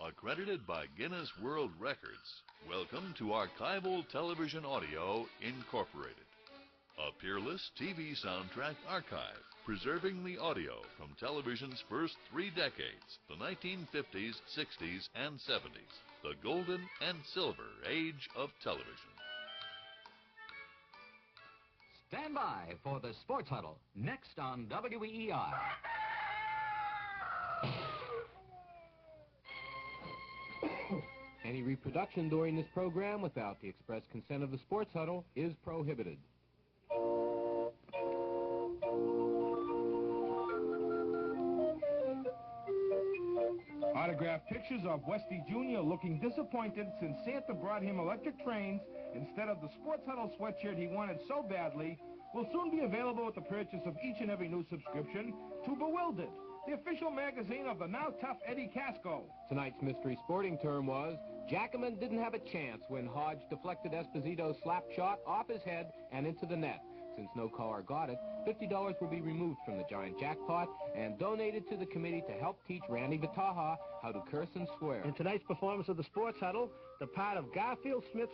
Accredited by Guinness World Records, welcome to Archival Television Audio Incorporated, a peerless TV soundtrack archive preserving the audio from television's first 3 decades, the 1950s, 60s, and 70s, the golden and silver age of television. Stand by for the Sports Huddle, next on WEEI. Any reproduction during this program without the express consent of the Sports Huddle is prohibited. Autographed pictures of Westy Jr. looking disappointed since Santa brought him electric trains instead of the Sports Huddle sweatshirt he wanted so badly will soon be available with the purchase of each and every new subscription to Bewildered, the official magazine of the now tough Eddie Casco. Tonight's mystery sporting term was, Jackaman didn't have a chance when Hodge deflected Esposito's slap shot off his head and into the net. Since no caller got it, $50 will be removed from the giant jackpot and donated to the committee to help teach Randy Vitaha how to curse and swear. In tonight's performance of the Sports Huddle, the part of Garfield Smith's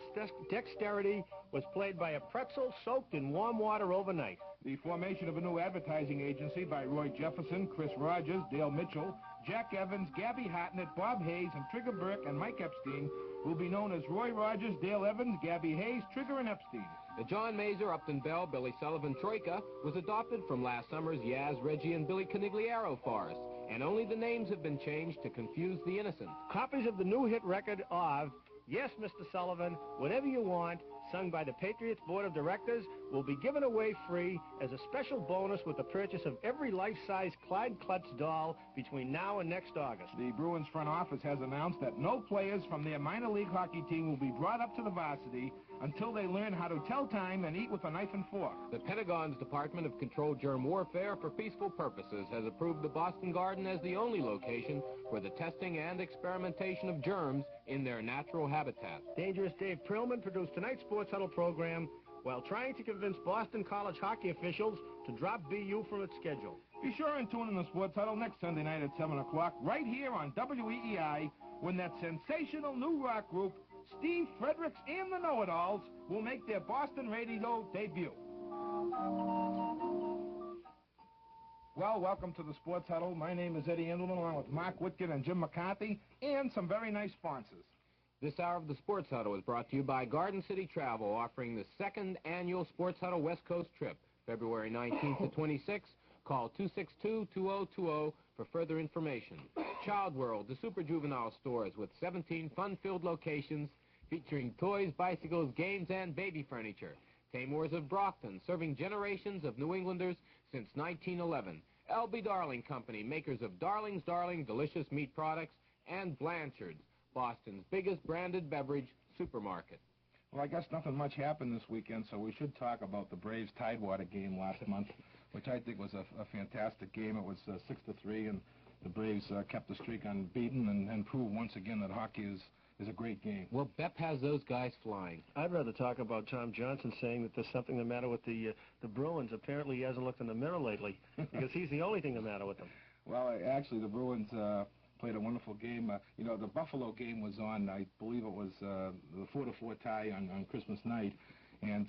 dexterity was played by a pretzel soaked in warm water overnight. The formation of a new advertising agency by Roy Jefferson, Chris Rogers, Dale Mitchell, Jack Evans, Gabby Hartnett, Bob Hayes, and Trigger Burke and Mike Epstein will be known as Roy Rogers, Dale Evans, Gabby Hayes, Trigger, and Epstein. The John Mazer, Upton Bell, Billy Sullivan Troika was adopted from last summer's Yaz, Reggie, and Billy Canigliaro forest, and only the names have been changed to confuse the innocent. Copies of the new hit record of Yes, Mr. Sullivan, Whatever You Want, sung by the Patriots Board of Directors, will be given away free as a special bonus with the purchase of every life-size Clyde Klutz doll between now and next August. The Bruins front office has announced that no players from their minor league hockey team will be brought up to the varsity until they learn how to tell time and eat with a knife and fork. The Pentagon's Department of Controlled Germ Warfare for Peaceful Purposes has approved the Boston Garden as the only location for the testing and experimentation of germs in their natural habitat. Dangerous Dave Perlman produced tonight's Sports Huddle program while trying to convince Boston College hockey officials to drop BU from its schedule. Be sure and tune in the Sports Huddle next Sunday night at 7 o'clock right here on WEEI when that sensational new rock group, Steve Fredericks and the Know-It-Alls, will make their Boston radio debut. Well, welcome to the Sports Huddle. My name is Eddie Andelman, along with Mark Witkin and Jim McCarthy, and some very nice sponsors. This hour of the Sports Huddle is brought to you by Garden City Travel, offering the 2nd annual Sports Huddle West Coast trip, February 19th to 26th. Call 262-2020 for further information. Child World, the super juvenile stores with 17 fun-filled locations featuring toys, bicycles, games, and baby furniture. Taymors of Brockton, serving generations of New Englanders since 1911. L.B. Darling Company, makers of Darling's Darling delicious meat products, and Blanchard's, Boston's biggest branded beverage supermarket. Well, I guess nothing much happened this weekend, so we should talk about the Braves-Tidewater game last month, which I think was a fantastic game. It was 6-3, and the Braves kept the streak unbeaten and proved once again that hockey is a great game. Well, Bepp has those guys flying. I'd rather talk about Tom Johnson saying that there's something the matter with the Bruins. Apparently he hasn't looked in the mirror lately because he's the only thing the matter with them. Well, actually, the Bruins played a wonderful game. You know, the Buffalo game was on, I believe it was the 4-4 tie on Christmas night. And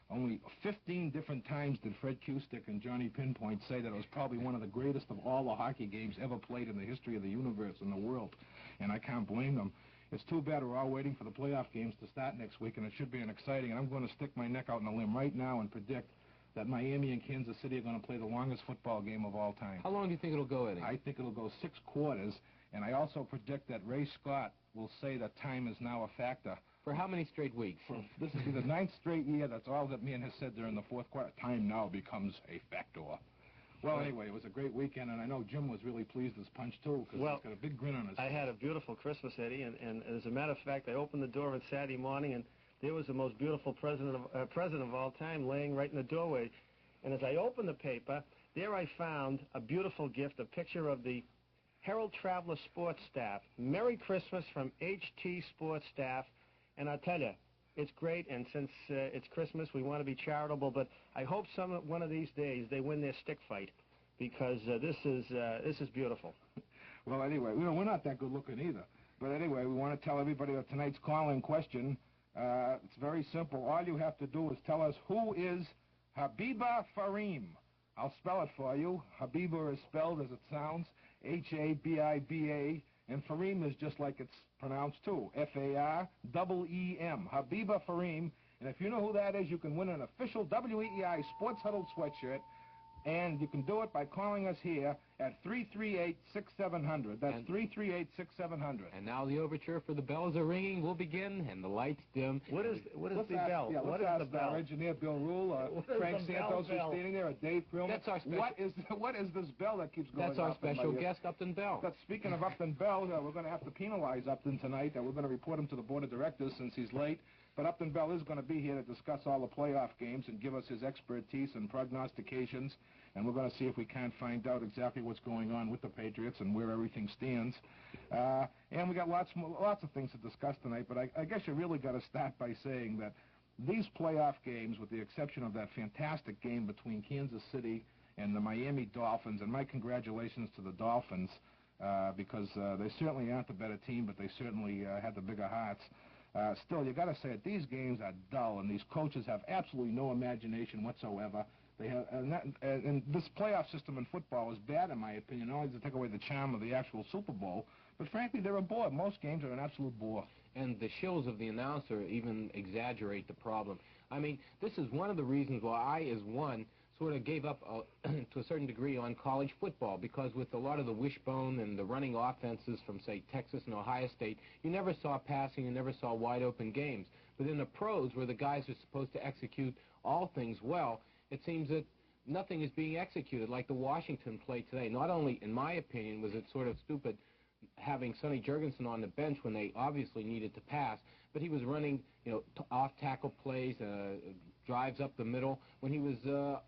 only 15 different times did Fred Kustick and Johnny Pinpoint say that it was probably one of the greatest of all the hockey games ever played in the history of the universe and the world. And I can't blame them. It's too bad we're all waiting for the playoff games to start next week, and it should be an exciting. And I'm going to stick my neck out on a limb right now and predict that Miami and Kansas City are going to play the longest football game of all time. How long do you think it'll go, Eddie? I think it'll go 6 quarters, and I also predict that Ray Scott will say that time is now a factor. For how many straight weeks? This will be the 9th straight year. That's all that man has said during the 4th quarter. Time now becomes a factor. Well, anyway, it was a great weekend, and I know Jim was really pleased as punch, too, because he's got a big grin on his face. I had a beautiful Christmas, Eddie, and as a matter of fact, I opened the door on Saturday morning, and there was the most beautiful present of all time laying right in the doorway. And as I opened the paper, there I found a beautiful gift, a picture of the Herald Traveler sports staff. Merry Christmas from HT Sports staff. And I'll tell you, it's great, and since it's Christmas, we want to be charitable, but I hope one of these days they win their stick fight, because this is beautiful. Well, anyway, we're not that good looking either. But anyway, we want to tell everybody that tonight's call-in question, it's very simple. All you have to do is tell us who is Habiba Farim. I'll spell it for you. Habiba is spelled as it sounds, H-A-B-I-B-A, and Farim is just like it's pronounced too, F-A-R-E-E-M, Habiba Farim. And if you know who that is, you can win an official WEEI Sports Huddle sweatshirt. And you can do it by calling us here at 338-6700. That's 338-6700. And now the overture for the bells are ringing. We'll begin, and the lights dim. What is the bell? Yeah, what is the bell? Our engineer Bill Rule, Frank Santos is standing there, Dave Freeman. That's our special. What is this bell that keeps going? That's our special guest, Upton Bell. But speaking of Upton Bell, we're going to have to penalize Upton tonight. We're going to report him to the board of directors since he's late. But Upton Bell is going to be here to discuss all the playoff games and give us his expertise and prognostications. And we're going to see if we can't find out exactly what's going on with the Patriots and where everything stands. And we got lots of things to discuss tonight. But I guess you really got to start by saying that these playoff games, with the exception of that fantastic game between Kansas City and the Miami Dolphins, and my congratulations to the Dolphins because they certainly aren't the better team, but they certainly had the bigger hearts. Still, you got to say that these games are dull, and these coaches have absolutely no imagination whatsoever. They have, and this playoff system in football is bad, in my opinion, not only to take away the charm of the actual Super Bowl, but frankly, they're a bore. Most games are an absolute bore. And the shills of the announcer even exaggerate the problem. I mean, this is one of the reasons why I, as one, sort of gave up to a certain degree on college football, because with a lot of the wishbone and the running offenses from, say, Texas and Ohio State, you never saw passing, you never saw wide-open games. But in the pros, where the guys are supposed to execute all things well, it seems that nothing is being executed, like the Washington play today. Not only, in my opinion, was it sort of stupid having Sonny Jurgensen on the bench when they obviously needed to pass, but he was running, off-tackle plays, drives up the middle, when he was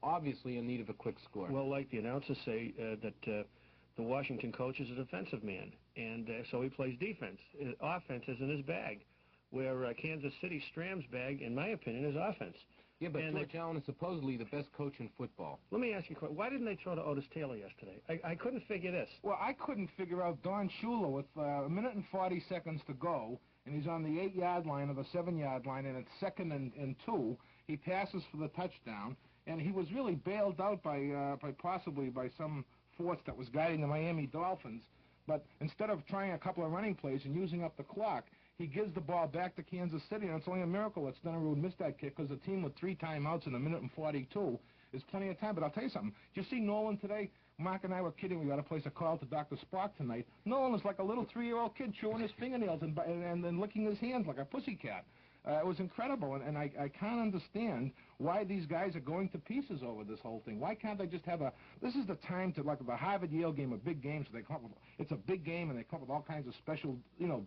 obviously in need of a quick score. Well, like the announcers say, that the Washington coach is a defensive man, and so he plays defense. Offense is in his bag, where Kansas City Stram's bag, in my opinion, is offense. Yeah, but George Allen is supposedly the best coach in football. Let me ask you a question. Why didn't they throw to Otis Taylor yesterday? I couldn't figure this. Well, I couldn't figure out Don Shula with a minute and 40 seconds to go, and he's on the 8-yard line or the 7-yard line, and it's 2nd and 2. He passes for the touchdown, and he was really bailed out by possibly by some force that was guiding the Miami Dolphins. But instead of trying a couple of running plays and using up the clock, he gives the ball back to Kansas City, and it's only a miracle that Stenerud missed that kick, because a team with 3 timeouts in a minute and 42 is plenty of time. But I'll tell you something. Did you see Nolan today? Mark and I were kidding. We got to place a call to Dr. Spock tonight. Nolan is like a little 3-year-old kid chewing his fingernails and licking his hands like a pussycat. It was incredible, and I can't understand why these guys are going to pieces over this whole thing. Why can't they just have this is the time to, like the Harvard-Yale game, a big game, so they come up with, it's a big game, and they come up with all kinds of special,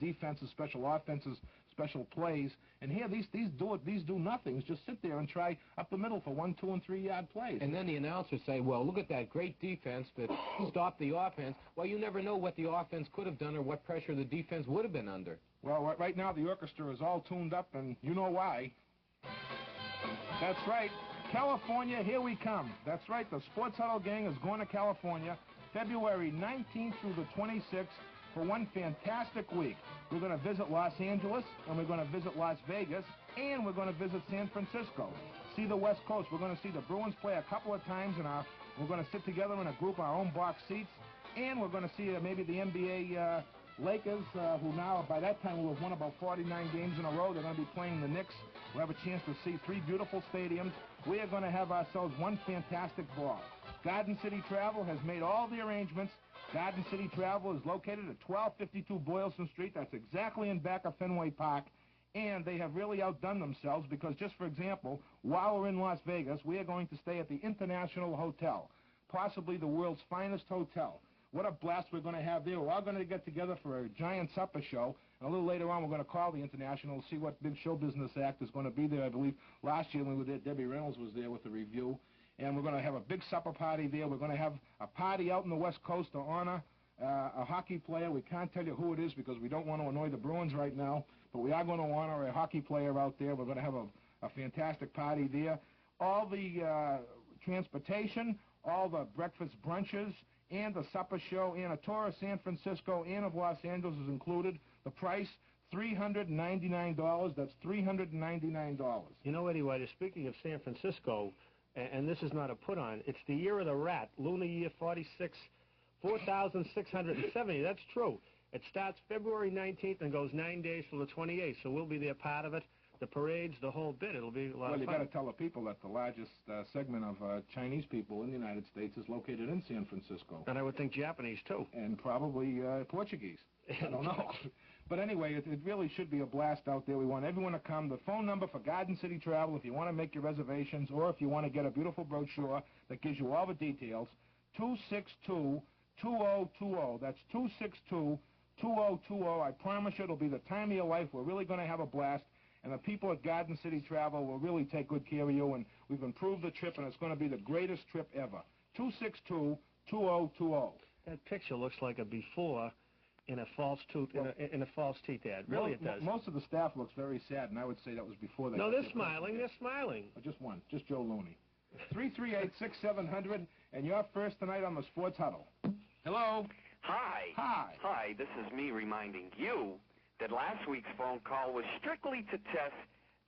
defenses, special offenses, special plays. And here, these do nothings. Just sit there and try up the middle for 1, 2, and 3-yard plays. And then the announcers say, well, look at that great defense, but stop the offense. Well, you never know what the offense could have done or what pressure the defense would have been under. Well, right now the orchestra is all tuned up, and you know why. That's right. California, here we come. That's right. The Sports Huddle gang is going to California February 19th through the 26th for one fantastic week. We're going to visit Los Angeles, and we're going to visit Las Vegas, and we're going to visit San Francisco. See the West Coast. We're going to see the Bruins play a couple of times, and we're going to sit together in a group, our own box seats, and we're going to see maybe the NBA Lakers, who now, by that time, will have won about 49 games in a row. They're going to be playing the Knicks. We'll have a chance to see 3 beautiful stadiums. We are going to have ourselves one fantastic ball. Garden City Travel has made all the arrangements. Garden City Travel is located at 1252 Boylston Street. That's exactly in back of Fenway Park. And they have really outdone themselves because, just for example, while we're in Las Vegas, we are going to stay at the International Hotel, possibly the world's finest hotel. What a blast we're going to have there. We're all going to get together for a giant supper show. And a little later on, we're going to call the International to see what big show business act is going to be there. I believe last year when we were there, Debbie Reynolds was there with the review. And we're going to have a big supper party there. We're going to have a party out in the West Coast to honor a hockey player. We can't tell you who it is because we don't want to annoy the Bruins right now. But we are going to honor a hockey player out there. We're going to have a fantastic party there. All the transportation, all the breakfast brunches, and a supper show and a tour of San Francisco and of Los Angeles is included. The price, $399. That's $399. You know, Eddie, while you're speaking of San Francisco, and this is not a put-on, it's the year of the rat, lunar year 4,670. That's true. It starts February 19th and goes 9 days till the 28th, so we'll be there, part of it. The parades, the whole bit. It'll be a lot of fun. Well, you got to tell the people that the largest segment of Chinese people in the United States is located in San Francisco. And I would think Japanese, too. And probably Portuguese. I don't know. But anyway, it really should be a blast out there. We want everyone to come. The phone number for Garden City Travel, if you want to make your reservations or if you want to get a beautiful brochure that gives you all the details, 262-2020. That's 262-2020. I promise you it'll be the time of your life. We're really going to have a blast. And the people at Garden City Travel will really take good care of you. And we've improved the trip, and it's going to be the greatest trip ever. 262-2020. That picture looks like a before in a false tooth, in a false teeth ad. Really, it does. Most of the staff looks very sad, and I would say that was before they... No, they're smiling. They're smiling. Just one. Just Joe Looney. 338-6700, and you're first tonight on the Sports Huddle. Hello. Hi. Hi. Hi, this is me reminding you that last week's phone call was strictly to test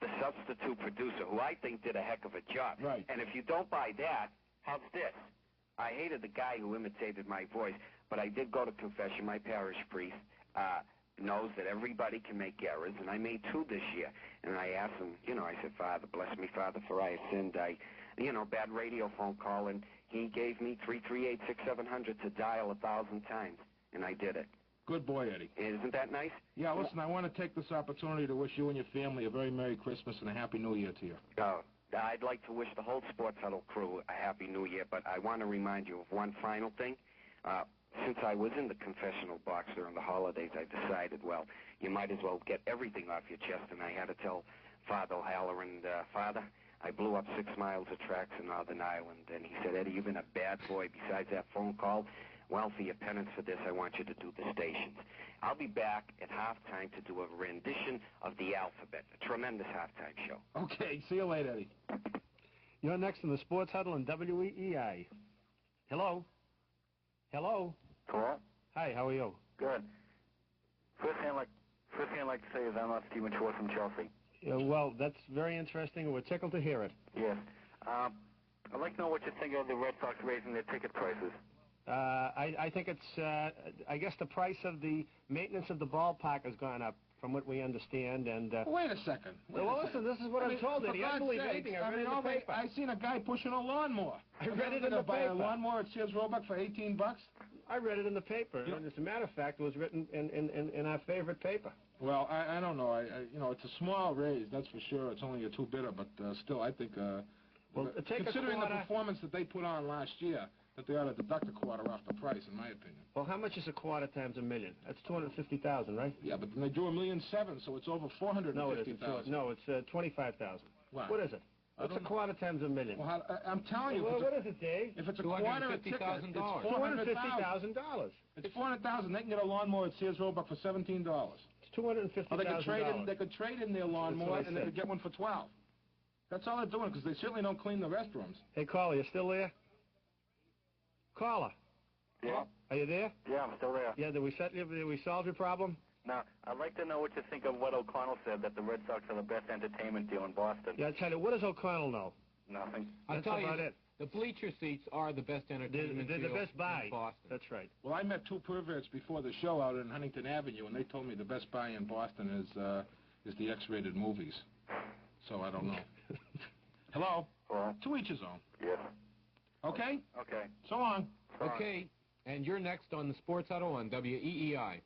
the substitute producer, who I think did a heck of a job. Right. And if you don't buy that, how's this? I hated the guy who imitated my voice, but I did go to confession. My parish priest knows that everybody can make errors, and I made 2 this year. And I asked him, I said, Father, bless me, Father, for I have sinned. Bad radio phone call, and he gave me 338-6700 to dial 1,000 times, and I did it. Good boy, Eddie. Isn't that nice? Yeah, listen, I want to take this opportunity to wish you and your family a very Merry Christmas and a Happy New Year to you. I'd like to wish the whole Sports Huddle crew a Happy New Year, but I want to remind you of one final thing. Since I was in the confessional box during the holidays, I decided, well, you might as well get everything off your chest, and I had to tell Father Halloran, Father, I blew up 6 miles of tracks in Northern Ireland, and he said, Eddie, you've been a bad boy besides that phone call. Well, for your penance for this, I want you to do the stations. I'll be back at halftime to do a rendition of the alphabet, a tremendous halftime show. Okay, see you later, Eddie. You're next in the Sports Huddle on WEEI. Hello? Hello? Hello? Hi, how are you? Good. First thing I'd like to say is I'm not Stephen Schwartz from Chelsea. Well, that's very interesting. We're tickled to hear it. Yes. I'd like to know what you think of the Red Sox raising their ticket prices. I think it's, I guess the price of the maintenance of the ballpark has gone up, from what we understand, and... Wait a second. Listen, this is what I'm told, Eddie. I don't believe anything. I read it in the paper. I seen a guy pushing a lawnmower. I read it in the paper. Buy a lawnmower at Sears Roebuck for $18? I read it in the paper, and as a matter of fact, it was written in our favorite paper. Well, I don't know. It's a small raise, that's for sure. It's only a 2-bidder, but still, I think... considering the performance that they put on last year, that they ought to deduct a quarter off the price, in my opinion. Well, how much is a quarter times $1 million? That's $250,000, right? Yeah, but they drew $1.7 million, so it's over $450,000. No, it isn't. No, it's $25,000. What is it? What's a quarter times $1 million? Well, I'm telling you. Well, what is it, Dave? If it's a quarter a ticket, it's $250,000. It's $400,000. They can get a lawnmower at Sears Roebuck for $17. It's $250,000. Or they could trade in their lawnmower and they could get one for $12. That's all they're doing, because they certainly don't clean the restrooms. Hey, caller, you still there? Caller. Yeah. Are you there? Yeah, I'm still there. Yeah, did we solve your problem? Now, I'd like to know what you think of what O'Connell said, that the Red Sox are the best entertainment deal in Boston. Yeah, I tell you, what does O'Connell know? Nothing. I'll tell you, it. The bleacher seats are the best entertainment They're the deal best buy. in Boston. That's right. Well, I met 2 perverts before the show out in Huntington Avenue, and they told me the best buy in Boston is the X-rated movies. So I don't know. Hello? Hello? To each his own. Yes. Okay? Okay. So long. Okay, and you're next on the Sports Huddle on WEEI.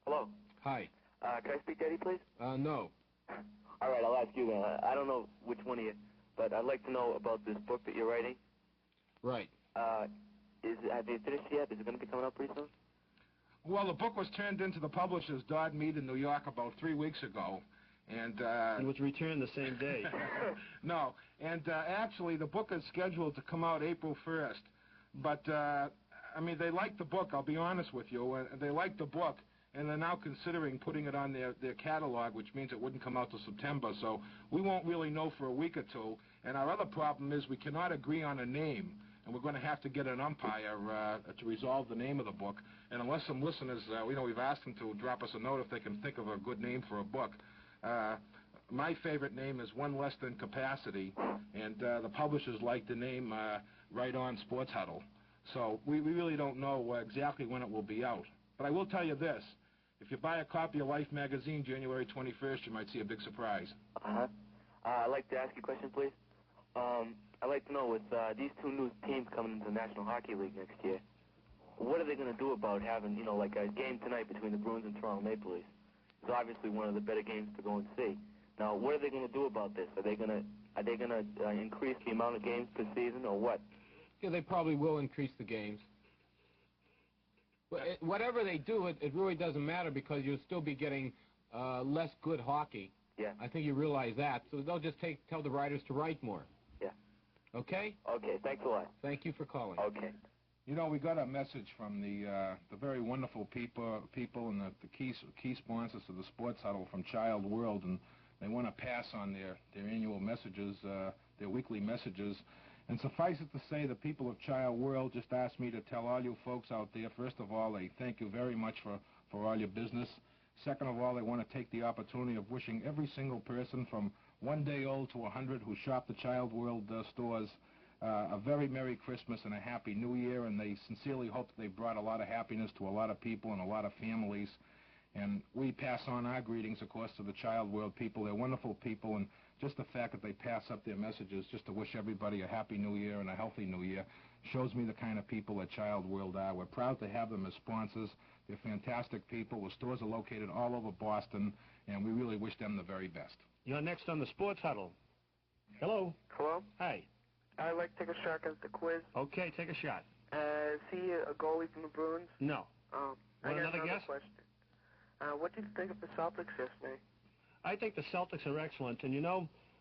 Hello? Hi. Can I speak to Eddie, please? No. All right, I'll ask you then. I don't know which one of you, but I'd like to know about this book that you're writing. Right. Have you finished yet? Is it going to be coming out pretty soon? Well, the book was turned into the publisher's Dodd Mead in New York about 3 weeks ago. And it was returned the same day. No, and actually the book is scheduled to come out April 1st. But, I mean, they like the book, I'll be honest with you. They like the book, and they're now considering putting it on their catalog, which means it wouldn't come out till September. So we won't really know for a week or two. And our other problem is we cannot agree on a name. and we're going to have to get an umpire to resolve the name of the book. And unless some listeners, we've asked them to drop us a note if they can think of a good name for a book. My favorite name is One Less Than Capacity, and the publishers like the name Right On Sports Huddle. So we really don't know exactly when it will be out. But I will tell you this. If you buy a copy of Life magazine January 21st, you might see a big surprise. I'd like to ask you a question, please. I'd like to know, with these two new teams coming into the National Hockey League next year, what are they going to do about having, like a game tonight between the Bruins and Toronto Maple Leafs? It's obviously one of the better games to go and see. Now, what are they going to do about this? Are they going to increase the amount of games per season, or what? Yeah, they probably will increase the games. Whatever they do, it really doesn't matter because you'll still be getting less good hockey. Yeah. I think you realize that. So they'll just tell the writers to write more. Yeah. Okay? Okay, thanks a lot. Thank you for calling. Okay. We got a message from the very wonderful people and the key sponsors of the Sports Huddle from Child World, and they want to pass on their annual messages, their weekly messages. And suffice it to say, the people of Child World just asked me to tell all you folks out there, first of all, they thank you very much for all your business. Second of all, they want to take the opportunity of wishing every single person from 1 day old to 100 who shop the Child World stores a very Merry Christmas and a Happy New Year, and they sincerely hope that they brought a lot of happiness to a lot of people and a lot of families. And we pass on our greetings, of course, to the Child World people. They're wonderful people, and just the fact that they pass up their messages just to wish everybody a Happy New Year and a healthy New Year shows me the kind of people that Child World are. We're proud to have them as sponsors. They're fantastic people. The stores are located all over Boston, and we really wish them the very best. You're next on the Sports Huddle. Hello. Hello? Hi. I'd like to take a shot at the quiz. Okay, take a shot. Is he a goalie from the Bruins? No. I got another another guess? question. What did you think of the Celtics yesterday? I think the Celtics are excellent. And,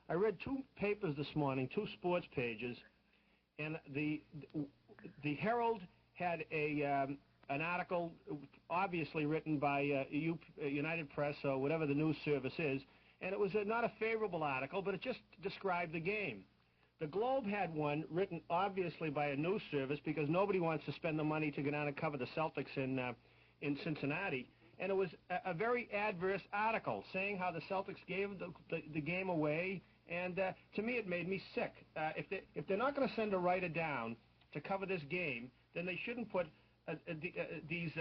I read two papers this morning, two sports pages, and the Herald had an article obviously written by United Press or whatever the news service is, and it was not a favorable article, but it just described the game. The Globe had one written obviously by a news service because nobody wants to spend the money to go down and cover the Celtics in Cincinnati. And it was a very adverse article saying how the Celtics gave the game away. And to me, it made me sick. If they're not going to send a writer down to cover this game, then they shouldn't put these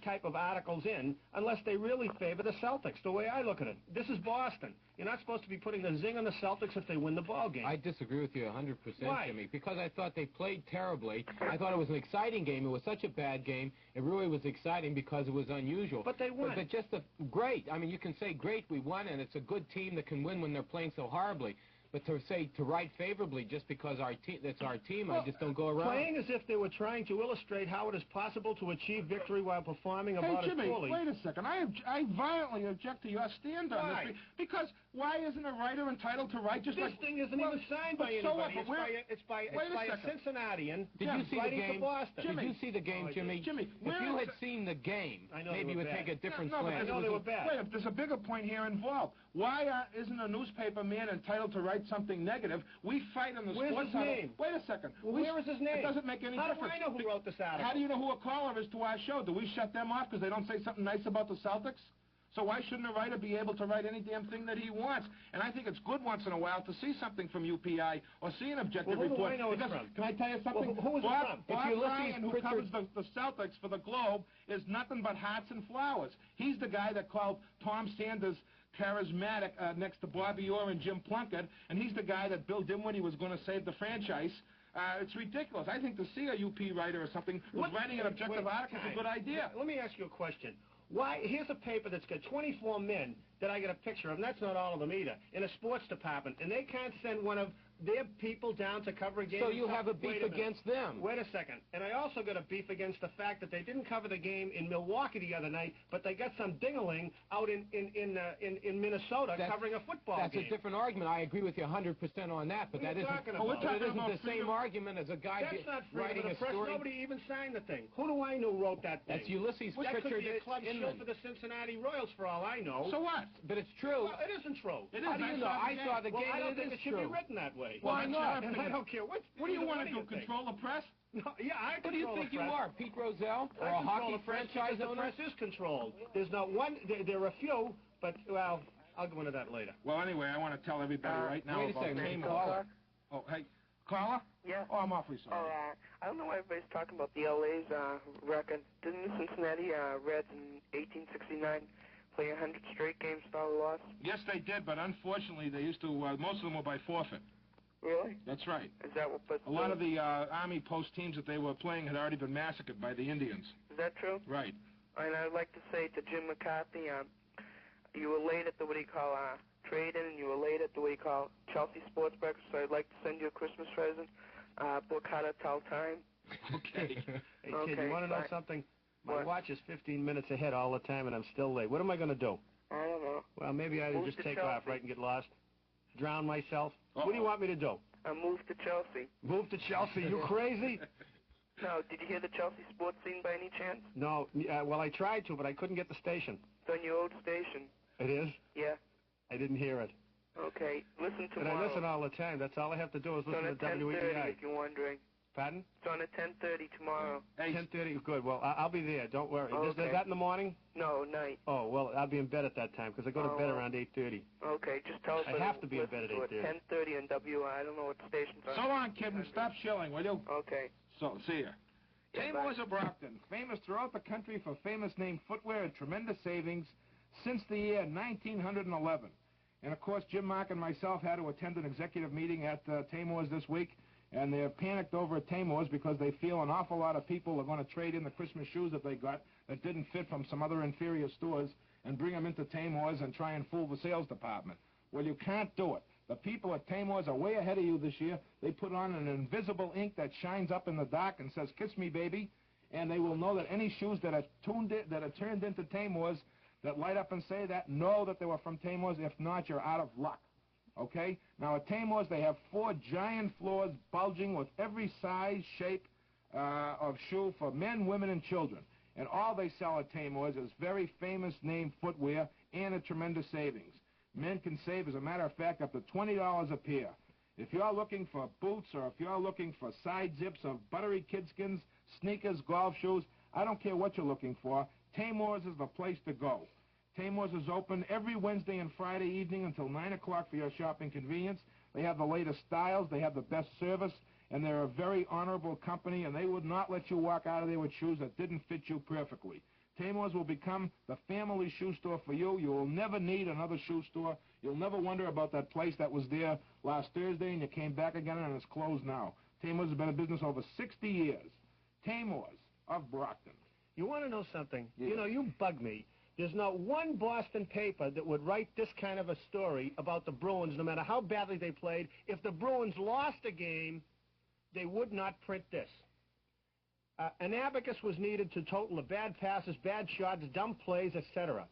type of articles in unless they really favor the Celtics, the way I look at it. This is Boston. You're not supposed to be putting a zing on the Celtics if they win the ball game. I disagree with you 100%, Why? Jimmy, because I thought they played terribly. I thought it was an exciting game. It was such a bad game. It really was exciting because it was unusual. But they won. But just great. I mean, you can say great, we won, and it's a good team that can win when they're playing so horribly. But to write favorably just because that's our team, I just don't go around. Playing as if they were trying to illustrate how it is possible to achieve victory while performing about Hey, Jimmy, as poorly. wait a second. I violently object to your stand on Why? this. Because why isn't a writer entitled to write just This like... thing isn't even signed by so anybody. what? It's by Wait a a second. Cincinnatian Did you see the writing game? for Boston. Did you see the game, Jimmy? Jimmy, if you had seen the game, I know maybe they you were would bad. take a different No, slant. I know they were bad. Wait, there's a bigger point here involved. Why isn't a newspaper man entitled to write something negative? We fight on the Where's Sports his Huddle. name? Wait a second. Where is his name? It doesn't make any difference. How do I know who wrote this article? How do you know who a caller is to our show? Do we shut them off because they don't say something nice about the Celtics? So why shouldn't a writer be able to write any damn thing that he wants? And I think it's good once in a while to see something from UPI or see an objective Well, who do report. I know it's Because, from? can I tell you something? Well, who is it Bob, from? Bob If you listen Ryan, to who covers Pritchard- the Celtics for the Globe, is nothing but hearts and flowers. He's the guy that called Tom Sanders charismatic next to Bobby Orr and Jim Plunkett, and he's the guy that Bill Dinwiddie was going to save the franchise. It's ridiculous. I think to see a UP writer or something who's writing an objective article is a good idea. Let me ask you a question. Why? Here's a paper that's got 24 men that I get a picture of, and that's not all of them either, in a sports department, and they can't send one of their people down to cover a game. So you have a beef Wait minute. against them. Wait a second. And I also got a beef against the fact that they didn't cover the game in Milwaukee the other night, but they got some dingaling out in Minnesota covering a football game. That's a different argument. I agree with you 100% on that, but What are that you isn't, talking about? that isn't about the same freedom. argument as a guy That's not writing freedom of a the press. story. Nobody even signed the thing. Who do I know wrote that thing? That's Ulysses That Pritchard could be a club shill Inman. for the Cincinnati Royals for all I know. So what? But it's true. Well, it isn't true. It is. How do you know? I saw the Well, game I don't and think it it is should be true. written that way. way. Why not? And I don't care what What do you want to do? think. Control the press? No, yeah, I What do you control think the you press. are, Pete Rozelle, or I a control hockey the press franchise because owner? the press is controlled. There's not one. There are a few, but well, I'll go into that later. Well, anyway, I want to tell everybody right now wait a about second, Tame Mr. Horse. Caller. Oh, hey, caller? Yeah. Oh, I'm awfully sorry. I don't know why everybody's talking about the LA's record. Didn't the Cincinnati Reds in 1869 play 100 straight games without a loss? Yes, they did, but unfortunately, they used to. Most of them were by forfeit. Really? That's right. Is that what? But A lot of the Army post teams that they were playing had already been massacred by the Indians. Is that true? Right. And I'd like to say to Jim McCarthy, you were late at the trade-in, and you were late at the Chelsea Sports Breakfast. So I'd like to send you a Christmas present. Book How to Tell Time. Okay. Hey, Okay, kid, you want to know fine. something? My What? watch is 15 minutes ahead all the time, and I'm still late. What am I going to do? I don't know. Well, maybe I Move just to take Chelsea. off, right, and get lost? Drown myself? What do you want me to do? Move to Chelsea. Move to Chelsea? You crazy? No, did you hear the Chelsea sports scene by any chance? No. Well, I tried to, but I couldn't get the station. It's on your old station. It is? Yeah. I didn't hear it. Okay. Listen But tomorrow. I listen all the time. That's all I have to do is It's on listen at to 10:30 WEEI. if you're wondering. Pardon? It's on at 10:30 tomorrow. 10:30. Good. Well, I'll be there. Don't worry. Is Okay. that in the morning? No, night. Oh, well, I'll be in bed at that time because I go to bed well. around 8:30. Okay, just tell us. I have to be in bed at 8:30. 10:30 on WI. I don't know what station's on. So long, kid, and stop shilling, will you? Okay. So, see ya. Yeah, Tame bye. Horse of Brockton, famous throughout the country for famous name footwear and tremendous savings since the year 1911. And, of course, Jim, Mark, and myself had to attend an executive meeting at Tame Horse this week, and they're panicked over at Tame Horse because they feel an awful lot of people are going to trade in the Christmas shoes that they got that didn't fit from some other inferior stores and bring them into Tame Horse and try and fool the sales department. Well, you can't do it. The people at Tame Horse are way ahead of you this year. They put on an invisible ink that shines up in the dark and says, "Kiss me, baby," and they will know that any shoes that are turned into Tame Horse that light up and say that, know that they were from Tame Horse. If not, you're out of luck. Okay? Now, at Tame Horse, they have 4 giant floors bulging with every size, shape of shoe for men, women, and children. And all they sell at Tame Horse is very famous name footwear and a tremendous savings. Men can save, as a matter of fact, up to $20 a pair. If you're looking for boots or if you're looking for side zips of buttery kidskins, sneakers, golf shoes, I don't care what you're looking for, Tame Horse is the place to go. Tame Horse is open every Wednesday and Friday evening until 9 o'clock for your shopping convenience. They have the latest styles, they have the best service, and they're a very honorable company, and they would not let you walk out of there with shoes that didn't fit you perfectly. Tame Horse will become the family shoe store for you. You will never need another shoe store. You'll never wonder about that place that was there last Thursday and you came back again and it's closed now. Tame Horse has been in business over 60 years. Tame Horse of Brockton. You want to know something? Yeah. You know, you bug me. There's not one Boston paper that would write this kind of a story about the Bruins, no matter how badly they played. If the Bruins lost a game, they would not print this. An abacus was needed to total the bad passes, bad shots, dumb plays, etc.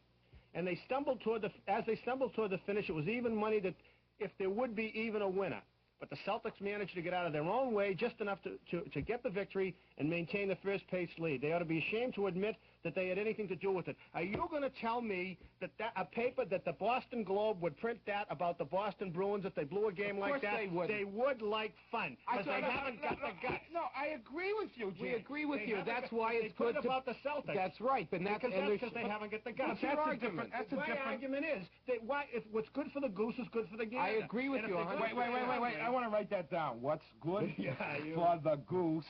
And they stumbled as they stumbled toward the finish, it was even money that if there would be even a winner. But the Celtics managed to get out of their own way just enough to get the victory and maintain the first-place lead. They ought to be ashamed to admit that they had anything to do with it. Are you going to tell me that a paper that the Boston Globe would print that about the Boston Bruins if they blew a game like that? They would like fun. Because they haven't got the guts. No, I agree with you, Jim. We agree with you. That's got, why it's good about the Celtics. That's right. But because they haven't got the guts. That's a different. My argument is that if what's good for the goose is good for the gander. I agree with you. Wait. I want to write that down. What's good for the goose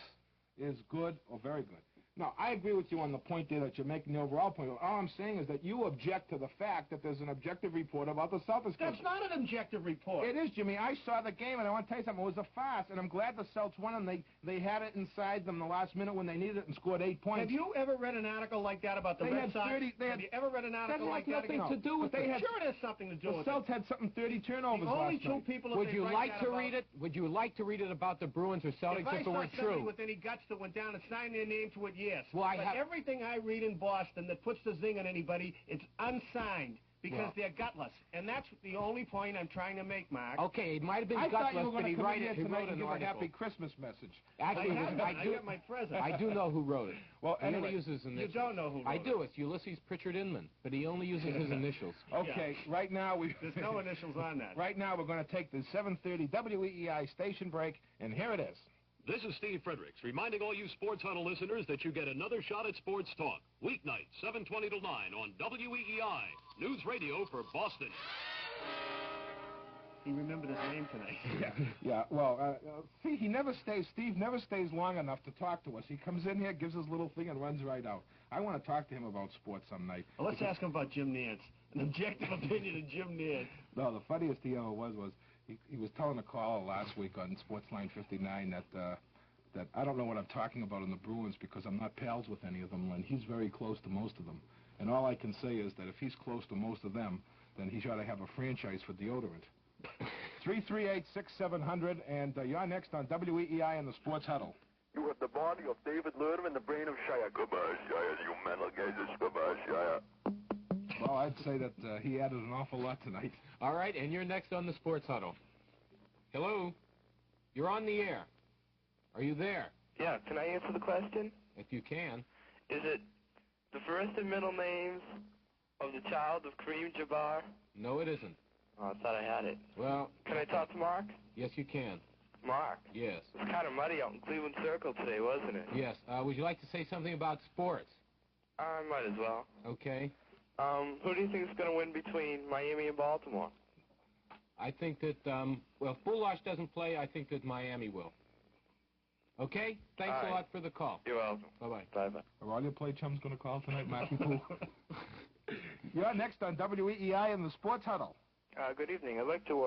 is good or very good. No, I agree with you on the point there that you're making the overall point. All I'm saying is that you object to the fact that there's an objective report about the Celtics. That's not an objective report. It is, Jimmy. I saw the game, and I want to tell you something. It was a farce, and I'm glad the Celtics won, and they had it inside them the last minute when they needed it and scored 8 points. Have you ever read an article like that about the Red Sox? Have you ever read an article like that? That has nothing to do with it. Sure it has something to do with it. The Celtics had something 30 turnovers last night. The only two people Would you like to read it? Would you like to read it about the Bruins or Celtics if it were If I saw somebody true? with any guts that went down and signed their name to it, yes. Well, But everything I read in Boston that puts the zing on anybody, it's unsigned. because they're gutless. And that's the only point I'm trying to make, Mark. Okay, it might have been I thought gutless, you were but going he to come in here wrote tonight and an give a article. happy Christmas message. Actually, I got my present. I do know who wrote it. Well, he anyway, only uses initials. You don't know who wrote I do. it. It's Ulysses Pritchard Inman, but he only uses his initials. Okay, right now There's no initials on that. Right now we're going to take the 7:30 WEEI station break, and here it is. This is Steve Fredericks, reminding all you Sports Huddle listeners that you get another shot at sports talk. Weeknight, 7:20 to 9 on WEEI, News Radio for Boston. He remembered his name tonight. Yeah. Well, see, Steve never stays long enough to talk to us. He comes in here, gives his little thing, and runs right out. I want to talk to him about sports some night. Well, let's ask him about Jim Nance. An objective opinion of Jim Nance. No, the funniest he ever was he was telling a caller last week on Sports Line 59 that I don't know what I'm talking about in the Bruins because I'm not pals with any of them, and he's very close to most of them. And all I can say is that if he's close to most of them, then he ought to have a franchise for deodorant. 338-6700, and you're next on WEEI in the Sports Huddle. You have the body of David Lerner and the brain of Shia. Goodbye, Shia. You mental gazers. Goodbye, Shia. Well, I'd say that he added an awful lot tonight. All right, and you're next on the Sports Huddle. Hello? You're on the air. Are you there? Yeah, can I answer the question? If you can. Is it the first and middle names of the child of Kareem Jabbar? No, it isn't. Oh, I thought I had it. Well... Can I talk to Mark? Yes, you can. Mark? Yes. It was kind of muddy out in Cleveland Circle today, wasn't it? Yes. Would you like to say something about sports? I might as well. Okay. Who do you think is going to win between Miami and Baltimore? I think that, well, if Bulash doesn't play, I think that Miami will. Okay? Thanks a lot for the call. You're welcome. Bye-bye. Bye-bye. Are all your play chums going to call tonight, Marky Poo? You're next on WEEI in the Sports Huddle. Good evening. I'd like to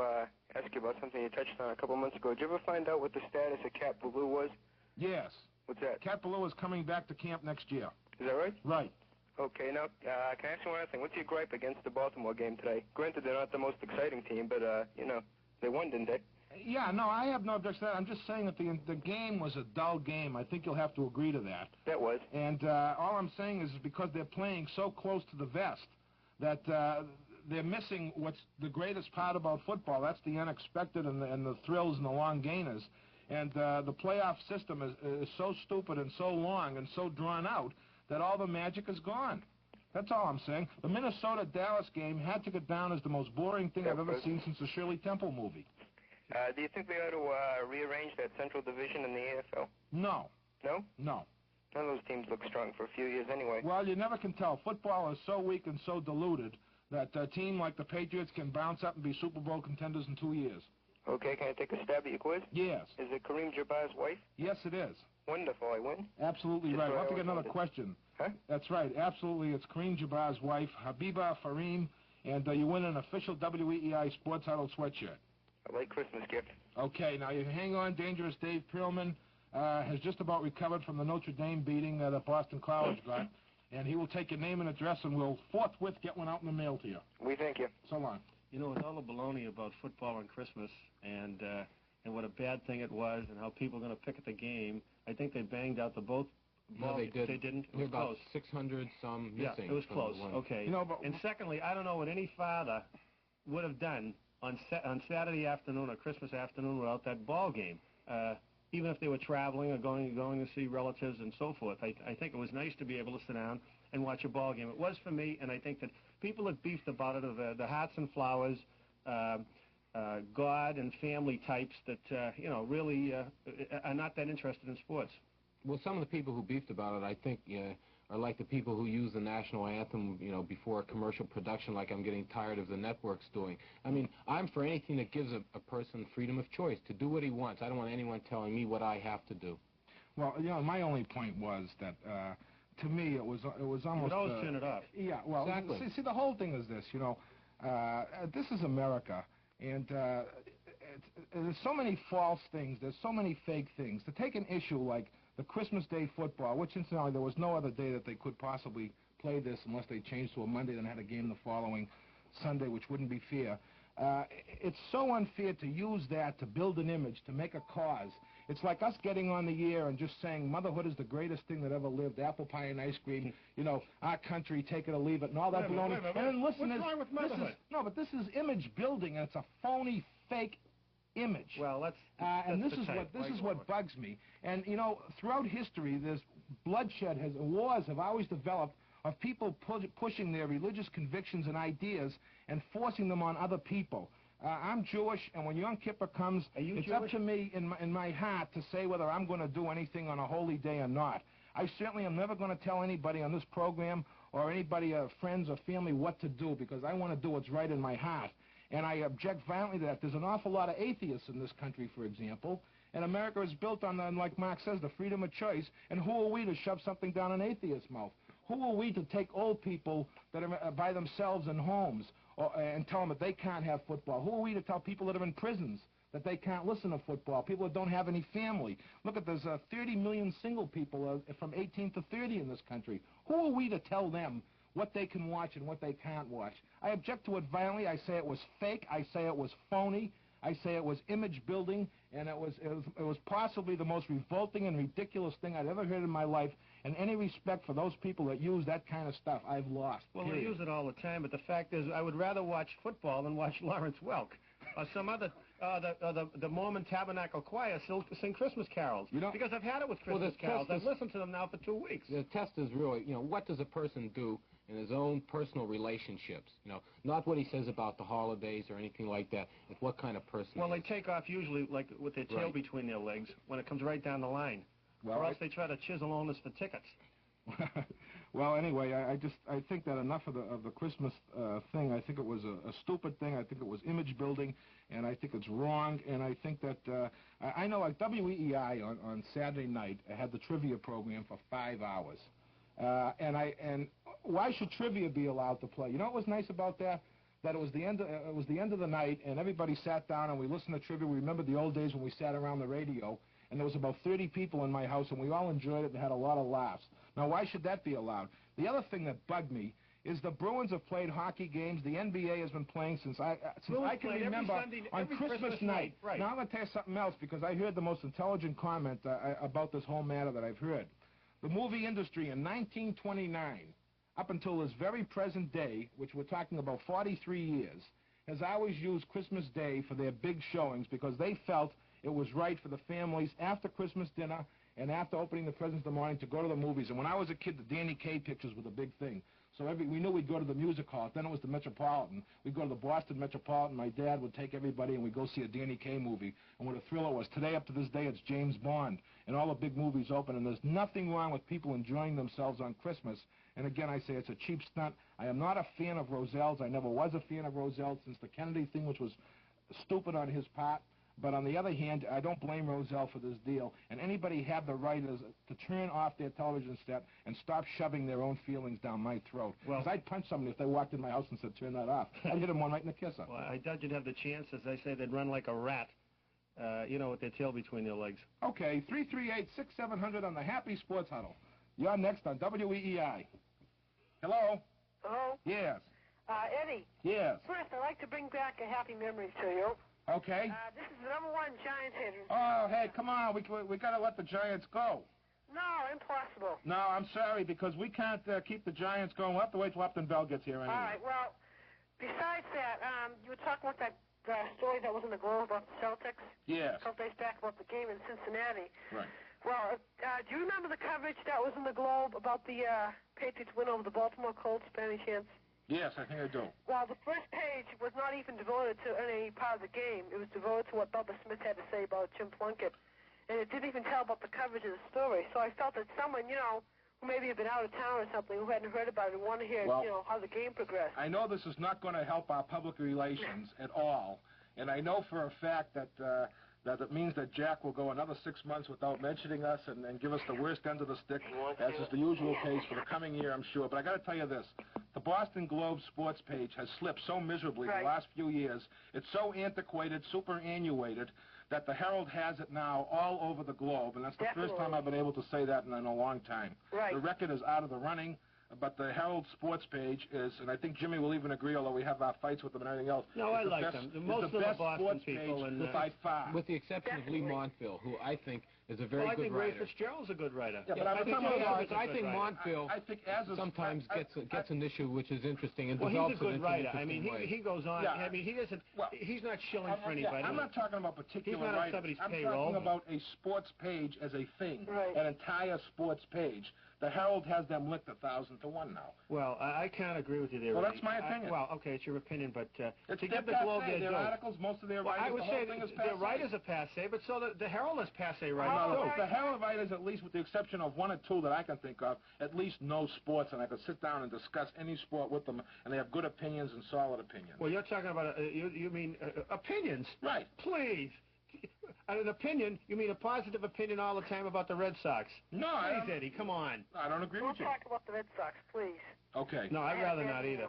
ask you about something you touched on a couple months ago. Did you ever find out what the status of Cat Ballou was? Yes. What's that? Cat Ballou is coming back to camp next year. Is that right? Right. Okay, now, can I ask you one other thing? What's your gripe against the Baltimore game today? Granted, they're not the most exciting team, but, you know, they won, didn't they? Yeah, no, I have no objection to that. I'm just saying that the game was a dull game. I think you'll have to agree to that. That was. And all I'm saying is because they're playing so close to the vest that they're missing what's the greatest part about football. That's the unexpected and the thrills and the long gainers. And the playoff system is so stupid and so long and so drawn out that all the magic is gone. That's all I'm saying. The Minnesota-Dallas game had to go down as the most boring thing I've ever seen since the Shirley Temple movie. Do you think they ought to rearrange that Central Division in the AFL? No. No? No. None of those teams look strong for a few years anyway. Well, you never can tell. Football is so weak and so diluted that a team like the Patriots can bounce up and be Super Bowl contenders in 2 years. Okay, can I take a stab at your quiz? Yes. Is it Kareem Jabbar's wife? Yes, it is. Wonderful, I win. Absolutely Just right. what We'll have to I get another wanted. question. Huh? That's right. Absolutely. It's Kareem Jabbar's wife, Habiba Fareem, and you win an official WEEI Sports Huddle sweatshirt. A late Christmas gift. Okay, now you hang on. Dangerous Dave Perlman has just about recovered from the Notre Dame beating that Boston College got, and he will take your name and address, and we'll forthwith get one out in the mail to you. We thank you. So long. You know, with all the baloney about football and Christmas and what a bad thing it was and how people are going to pick at the game, I think they banged out the both. No, they didn't. They didn't? It There was were about close. 600 some Yeah, missing. it was from close. the one. Okay. You know, but and secondly, I don't know what any father would have done on Saturday afternoon or Christmas afternoon without that ball game. Even if they were traveling or going to see relatives and so forth, I think it was nice to be able to sit down and watch a ball game. It was for me, and I think that people that beefed about it are the hearts and flowers, God and family types that you know really are not that interested in sports. Well, some of the people who beefed about it, I think, are like the people who use the national anthem, you know, before a commercial production, like I'm getting tired of the networks doing. I mean, I'm for anything that gives a person freedom of choice to do what he wants. I don't want anyone telling me what I have to do. Well, you know, my only point was that to me it was almost. You would always turn it off. Yeah, well, Exactly. see, the whole thing is this, you know, this is America, and there's so many false things, there's so many fake things. To take an issue like the Christmas Day football, which incidentally there was no other day that they could possibly play this unless they changed to a Monday and had a game the following Sunday, which wouldn't be fair. It's so unfair to use that to build an image, to make a cause, It's like us getting on the air and just saying motherhood is the greatest thing that ever lived, apple pie and ice cream, our country, take it or leave it, and all that baloney. And then listen, what's wrong with motherhood? This is image building, and it's a phony, fake image. Well, this is what bugs me. And throughout history, there's bloodshed wars have always developed of people pushing their religious convictions and ideas and forcing them on other people. I'm Jewish, and when Yom Kippur comes, it's up to me in my heart to say whether I'm going to do anything on a holy day or not. I certainly am never going to tell anybody on this program or anybody, friends or family, what to do, because I want to do what's right in my heart. And I object violently to that. There's an awful lot of atheists in this country, for example, and America is built on, like Mark says, the freedom of choice. And who are we to shove something down an atheist's mouth? Who are we to take old people that are by themselves in homes and tell them that they can't have football? Who are we to tell people that are in prisons that they can't listen to football, people that don't have any family? Look at, there's 30 million single people from 18 to 30 in this country. Who are we to tell them what they can watch and what they can't watch? I object to it violently. I say it was fake. I say it was phony. I say it was image building, and it was possibly the most revolting and ridiculous thing I'd ever heard in my life. And any respect for those people that use that kind of stuff, I've lost. Well, we use it all the time, but the fact is, I would rather watch football than watch Lawrence Welk or some other, the Mormon Tabernacle Choir sing Christmas carols. Because I've had it with Christmas carols. I've listened to them now for 2 weeks. The test is really, what does a person do in his own personal relationships? Not what he says about the holidays or anything like that. It's what kind of person. Well, they take off usually like with their tail between their legs when it comes right down the line. Well, or else they try to chisel on us for tickets. Well, anyway, I think that enough of the Christmas thing. I think it was a stupid thing. I think it was image building, and I think it's wrong. And I think that I know, like WEEI on Saturday night had the trivia program for 5 hours, and why should trivia be allowed to play? You know what was nice about that? That it was the end of the night, and everybody sat down and we listened to trivia. We remembered the old days when we sat around the radio. And there was about 30 people in my house, and we all enjoyed it and had a lot of laughs. Now, why should that be allowed? The other thing that bugged me is the Bruins have played hockey games. The NBA has been playing since I can remember on Christmas night. Right. Now, I'm going to tell you something else, because I heard the most intelligent comment about this whole matter that I've heard. The movie industry in 1929, up until this very present day, which we're talking about 43 years, has always used Christmas Day for their big showings because they felt it was right for the families after Christmas dinner and after opening the presents in the morning to go to the movies. And when I was a kid, the Danny Kaye pictures were the big thing. So we knew we'd go to the music hall. Then it was the Metropolitan. We'd go to the Boston Metropolitan. My dad would take everybody, and we'd go see a Danny Kaye movie. And what a thrill it was. Today, up to this day, it's James Bond. And all the big movies open. And there's nothing wrong with people enjoying themselves on Christmas. And again, I say it's a cheap stunt. I am not a fan of Roselle's. I never was a fan of Roselle since the Kennedy thing, which was stupid on his part. But on the other hand, I don't blame Roselle for this deal. And anybody have the right to turn off their television set and stop shoving their own feelings down my throat. Because I'd punch somebody if they walked in my house and said, turn that off. I'd hit them one right in the kisser. Well, I doubt you'd have the chance. As they say, they'd run like a rat, with their tail between their legs. Okay, 338-6700 on the Happy Sports Huddle. You're next on WEEI. Hello? Hello? Yes. Eddie. Yes. First, I'd like to bring back a happy memory to you. Okay. This is the #1 Giants hater. Oh, hey, come on. We got to let the Giants go. No, impossible. No, I'm sorry, because we can't keep the Giants going. We'll have to wait till Upton Bell gets here anyway. All right, well, besides that, you were talking about that story that was in the Globe about the Celtics? Yes. A couple days back about the game in Cincinnati. Right. Well, do you remember the coverage that was in the Globe about the Patriots win over the Baltimore Colts, by any chance? Yes, I think I do. Well, the first page was not even devoted to any part of the game. It was devoted to what Bubba Smith had to say about Jim Plunkett. And it didn't even tell about the coverage of the story. So I felt that someone, who maybe had been out of town or something, who hadn't heard about it and wanted to hear, how the game progressed. I know this is not going to help our public relations at all. And I know for a fact that it means that Jack will go another 6 months without mentioning us and give us the worst end of the stick, as is the usual case for the coming year, I'm sure. But I got to tell you this. The Boston Globe sports page has slipped so miserably the last few years. It's so antiquated, superannuated, that the Herald has it now all over the globe. And that's the first time I've been able to say that in a long time. Right. The record is out of the running. but the Herald sports page is, and I think Jimmy will even agree, although we have our fights with them and everything else. No, I like them. Most of the Boston people, and by far. With the exception of Lee Montville, who I think is a very good writer. I think Ray Fitzgerald's a good writer. Yeah, but I think Montville sometimes gets an issue which is interesting and develops he's a good writer. I mean, way. he goes on. I mean, he doesn't. He's not shilling for anybody. I'm not talking about particular writers. He's not on somebody's payroll. I'm talking about a sports page as a thing, right. An entire sports page. The Herald has them licked 1,000 to 1 now. Well, I can't agree with you there. Well, that's my opinion. Well, okay, it's your opinion, but to give the Globe their articles, most of their writers, I would say their writers are passe, but so the Herald is passe writers too. The Herald writers, at least with the exception of 1 or 2 that I can think of, at least know sports, and I could sit down and discuss any sport with them, and they have good opinions and solid opinions. Well, you're talking about you mean opinions, right? Please. An opinion? You mean a positive opinion all the time about the Red Sox? No, please, Eddie, come on. I don't agree with you. Don't talk about the Red Sox, please. Okay. No, I'd rather not either.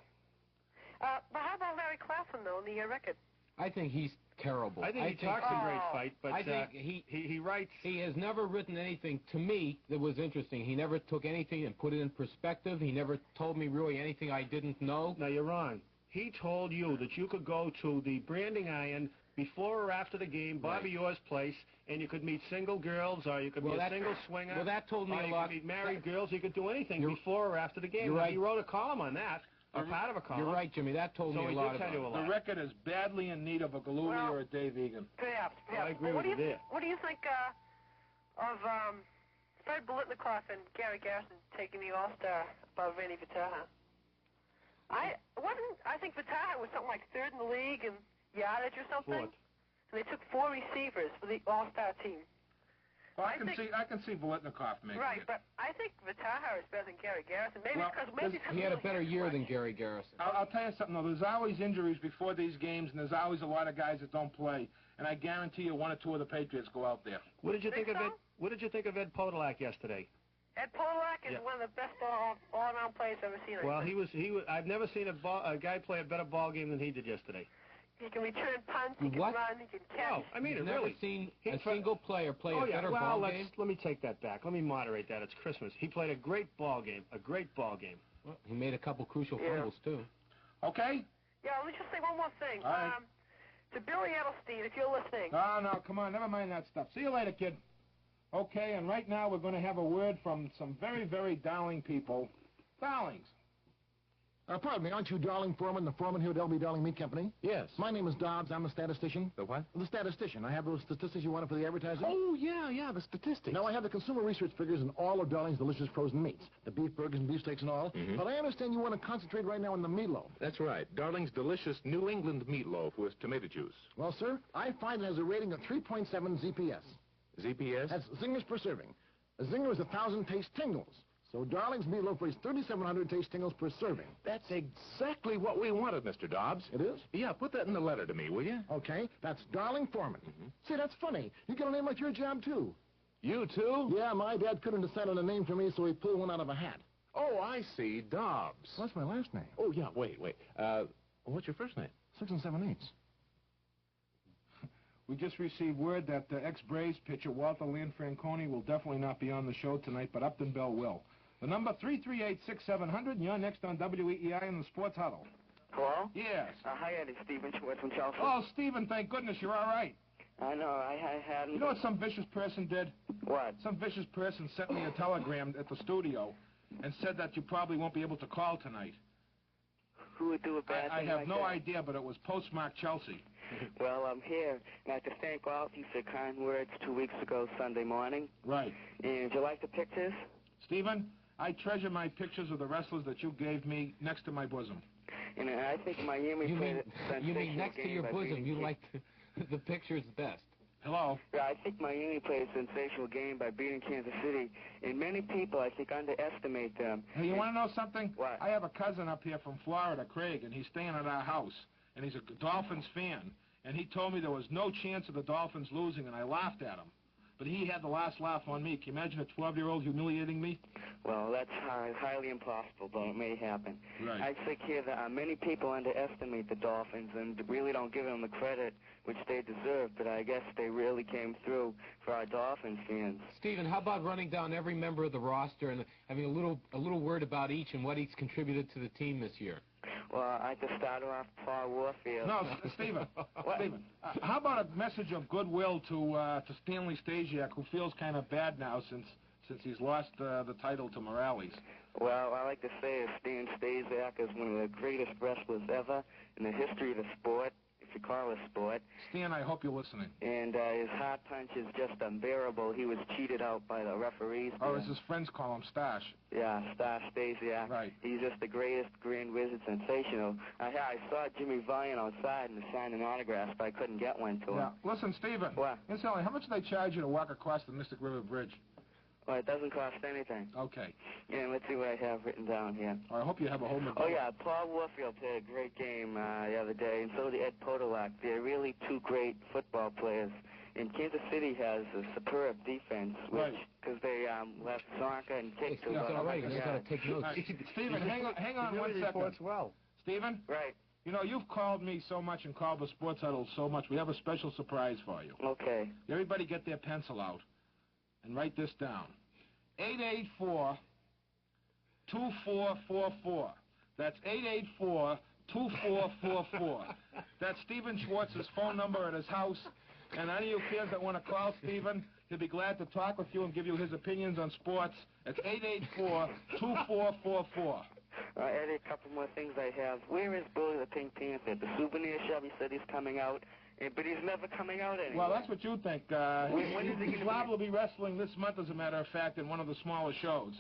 But how about Larry Clausen, though, in the record? I think he's terrible. I think he talks a great fight, but I think he writes. He has never written anything to me that was interesting. He never took anything and put it in perspective. He never told me really anything I didn't know. No, you're wrong. He told you that you could go to the Branding Iron before or after the game, Bobby Orr's place, and you could meet single girls, or you could be a single swinger. Well, that told me a lot. You could meet married girls. You could do anything before or after the game. You're right. He wrote a column on that, or part of a column. You're right, Jimmy. That told me a lot about it. The record is badly in need of a Galooly or a Dave Egan. Perhaps. I agree with you there. What do you think of Fred Biletnikoff and Gary Garrison taking the All-Star above Randy Vitaja? I think Vitaja was something like 3rd in the league in yardage or something. 4th. And they took 4 receivers for the All-Star team. Well, I can see Biletnikoff making right, it. but I think Vitaja is better than Gary Garrison. Maybe he had a better year than Gary Garrison. I'll tell you something, though. There's always injuries before these games, and there's always a lot of guys that don't play. And I guarantee you 1 or 2 of the Patriots go out there. What did you think of Ed? What did you think of Ed Podolak yesterday? Ed Podolak is one of the best all-around players I've ever seen. Well, he was. I've never seen a guy play a better ball game than he did yesterday. He can return punts, he can run, he can catch. No, I mean, You've never seen a single player play a better ball game? Let me take that back. Let me moderate that. It's Christmas. He played a great ball game. Well, he made a couple crucial fumbles, too. Okay? Yeah, let me just say one more thing. All right. To Billy Edelstein, if you're listening. No, come on. Never mind that stuff. See you later, kid. Okay, and right now we're going to have a word from some very, very darling people. Darlings. Pardon me, aren't you Darling Foreman, the foreman here at LB Darling Meat Company? Yes. My name is Dobbs. I'm a statistician. The what? The statistician. I have those statistics you wanted for the advertising. Oh, yeah, the statistics. Now, I have the consumer research figures in all of Darling's delicious frozen meats, the beef burgers and beefsteaks and all. Mm-hmm. But I understand you want to concentrate right now on the meatloaf. That's right. Darling's delicious New England meatloaf with tomato juice. Well, sir, I find it has a rating of 3.7 ZPS. ZPS? That's zingers per serving. A zinger is 1,000 taste tingles. So Darling's meatloaf weighs 3,700 taste tingles per serving. That's exactly what we wanted, Mr. Dobbs. It is? Yeah, put that in the letter to me, will you? Okay, that's Darling Foreman. Mm-hmm. See, that's funny. You get a name like your job, too. You, too? Yeah, my dad couldn't decide on a name for me, so he pulled one out of a hat. Oh, I see. Dobbs. Well, that's my last name. Oh, yeah, wait. What's your first name? 6 7/8. We just received word that the ex-Braves pitcher Walter Lanfranconi will definitely not be on the show tonight, but Upton Bell will. The number 338-6700, and you're next on WEEI in the Sports Huddle. Hello? Yes. Hi, Eddie. Stephen Schwartz from Chelsea. Oh, Stephen, thank goodness you're all right. I know. I hadn't... You know what some vicious person did? What? Some vicious person sent me a telegram at the studio and said that you probably won't be able to call tonight. Who would do a bad I thing have like no that? idea, but it was postmarked Chelsea. Well, I'm here, and I'd like to thank all of you for kind words 2 weeks ago Sunday morning. Right. And would you like the pictures? Stephen, I treasure my pictures of the wrestlers that you gave me next to my bosom. And I think Miami played a sensational You mean next to your bosom? You like the pictures best. Hello? Yeah, I think Miami played a sensational game by beating Kansas City, and many people, I think, underestimate them. Hey, you want to know something? What? I have a cousin up here from Florida, Craig, and he's staying at our house, and he's a Dolphins fan, and he told me there was no chance of the Dolphins losing, and I laughed at him. But he had the last laugh on me. Can you imagine a 12-year-old humiliating me? Well, that's highly impossible, but it may happen. Right. I think here that many people underestimate the Dolphins and really don't give them the credit which they deserve, but I guess they really came through for our Dolphins fans. Stephen, how about running down every member of the roster and having a a little word about each and what each contributed to the team this year. Well, I like to start off Paul Warfield. No, Stephen. Stephen, how about a message of goodwill to Stanley Stasiak, who feels kind of bad now since he's lost the title to Morales? Well, I like to say Stan Stasiak is one of the greatest wrestlers ever in the history of the sport, if you call it a sport. Stan, I hope you're listening. And his hard punch is just unbearable. He was cheated out by the referees. Or as his friends call him, Stash. Yeah, Stash Stasiak. Right. He's just the greatest Grand Wizard, sensational. I saw Jimmy Valiant outside and signed an autograph, but I couldn't get one to him. Yeah. Listen, Stephen. What? Incidentally, how much do they charge you to walk across the Mystic River Bridge? Well, it doesn't cost anything. Okay. Yeah, let's see what I have written down here. I hope you have a whole medal. Oh, yeah, Paul Warfield played a great game the other day, and so did Ed Podolak. They're really two great football players. And Kansas City has a superb defense, which, because they left soccer and kicked. It's all right. You got to take notes. Stephen, hang on 1 second. Well. Stephen? Right. You know, you've called me so much and called the Sports Huddle so much. We have a special surprise for you. Okay. Everybody get their pencil out and write this down. 884-2444. That's 884-2444. That's Stephen Schwartz's phone number at his house. And any of you kids that want to call Stephen, he'll be glad to talk with you and give you his opinions on sports. It's 884-2444. Eddie, a couple more things I have. Where is Billy the Pink Panther? The souvenir shop, he said he's coming out, but he's never coming out anymore. Well, that's what you think. When is he he's liable to be wrestling this month, as a matter of fact, in one of the smaller shows.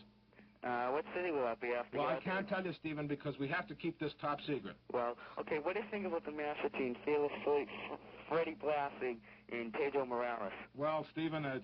What city will that be after? Well, I can't tell you, Stephen, because we have to keep this top secret. Well, okay, what do you think about the master team, Felix, Freddie Blassie, and Pedro Morales? Well, Stephen, I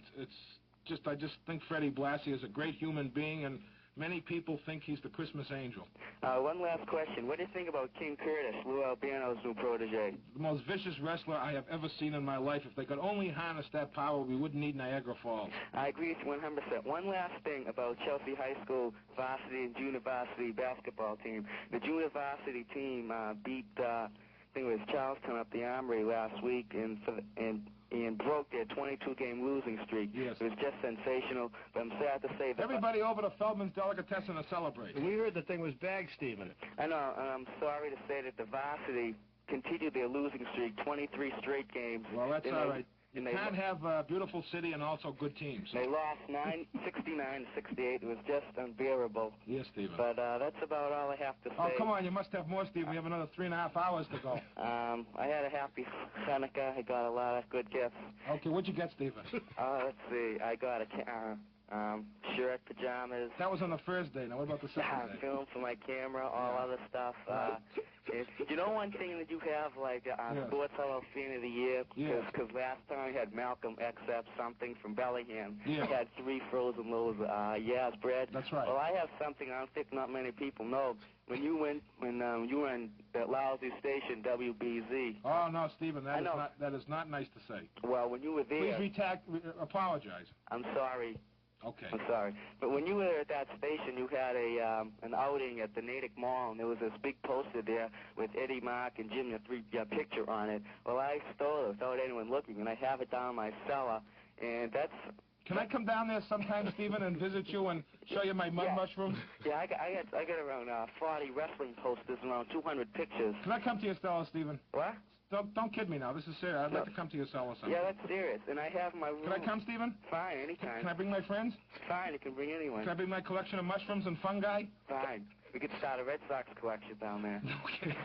just think Freddie Blassie is a great human being, and many people think he's the Christmas angel. One last question. What do you think about King Curtis, Lou Albano's new protege? The most vicious wrestler I have ever seen in my life. If they could only harness that power, we wouldn't need Niagara Falls. I agree with you 100%. One last thing about Chelsea High School varsity and junior varsity basketball team. The junior varsity team beat, I think it was Charlestown up the Armory last week, and broke their 22-game losing streak. Yes. It was just sensational, but I'm sad to say that... Everybody over to Feldman's Delicatessen to celebrate. We heard the thing was bagged, Stephen. I know, and I'm sorry to say that the varsity continued their losing streak, 23 straight games. Well, that's all right. You can't have a beautiful city and also good teams. They lost 69-68. It was just unbearable. Yes, Stephen. But that's about all I have to say. Oh, come on. You must have more, Stephen. We have another 3.5 hours to go. I had a happy Hanukkah. I got a lot of good gifts. Okay, what'd you get, Stephen? Let's see. I got a shirt, pajamas. That was on the first day. Now, what about the second day? Film for my camera, all other stuff. You know one thing that you have, like Sports Huddle Fan of the Year? Because last time we had Malcolm XF something from Bellingham. Yeah. He had 3 frozen loaves of Yaz bread. That's right. Well, I have something I don't think not many people know. When you were in that lousy station, WBZ. Oh, no, Stephen, that is not nice to say. Well, when you were there... Please apologize. I'm sorry. Okay. I'm sorry. But when you were at that station, you had an outing at the Natick Mall, and there was this big poster there with Eddie, Mark, and Jim, your picture on it. Well, I stole it without anyone looking, and I have it down in my cellar, and that's... Can I come down there sometime, Stephen, and visit you and show you my mud mushrooms? Yeah, I got around 40 wrestling posters and around 200 pictures. Can I come to your cellar, Stephen? What? Don't kid me now. This is serious. I'd like to come to your cellar sometime. Yeah, that's serious. And I have my room. Can I come, Stephen? Fine, anytime. Can I bring my friends? Fine, you can bring anyone. Can I bring my collection of mushrooms and fungi? Fine. We could start a Red Sox collection down there. Okay.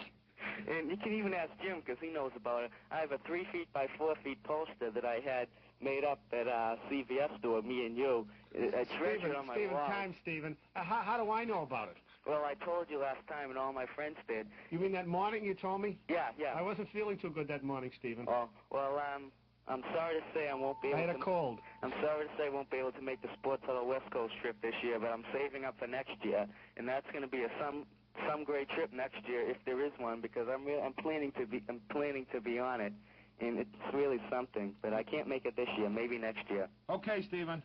And you can even ask Jim, because he knows about it. I have a 3 feet by 4 feet poster that I had made up at CVS store, me and you. I treasure on my wall. Stephen. How do I know about it? Well, I told you last time, and all my friends did. You mean that morning you told me? Yeah. I wasn't feeling too good that morning, Stephen. Oh, well, I'm sorry to say I won't be able to... I had a cold. I'm sorry to say I won't be able to make the Sports Huddle West Coast trip this year, but I'm saving up for next year, and that's going to be some great trip next year if there is one, because I'm planning to be on it. And it's really something, but I can't make it this year, maybe next year. Okay, Stephen.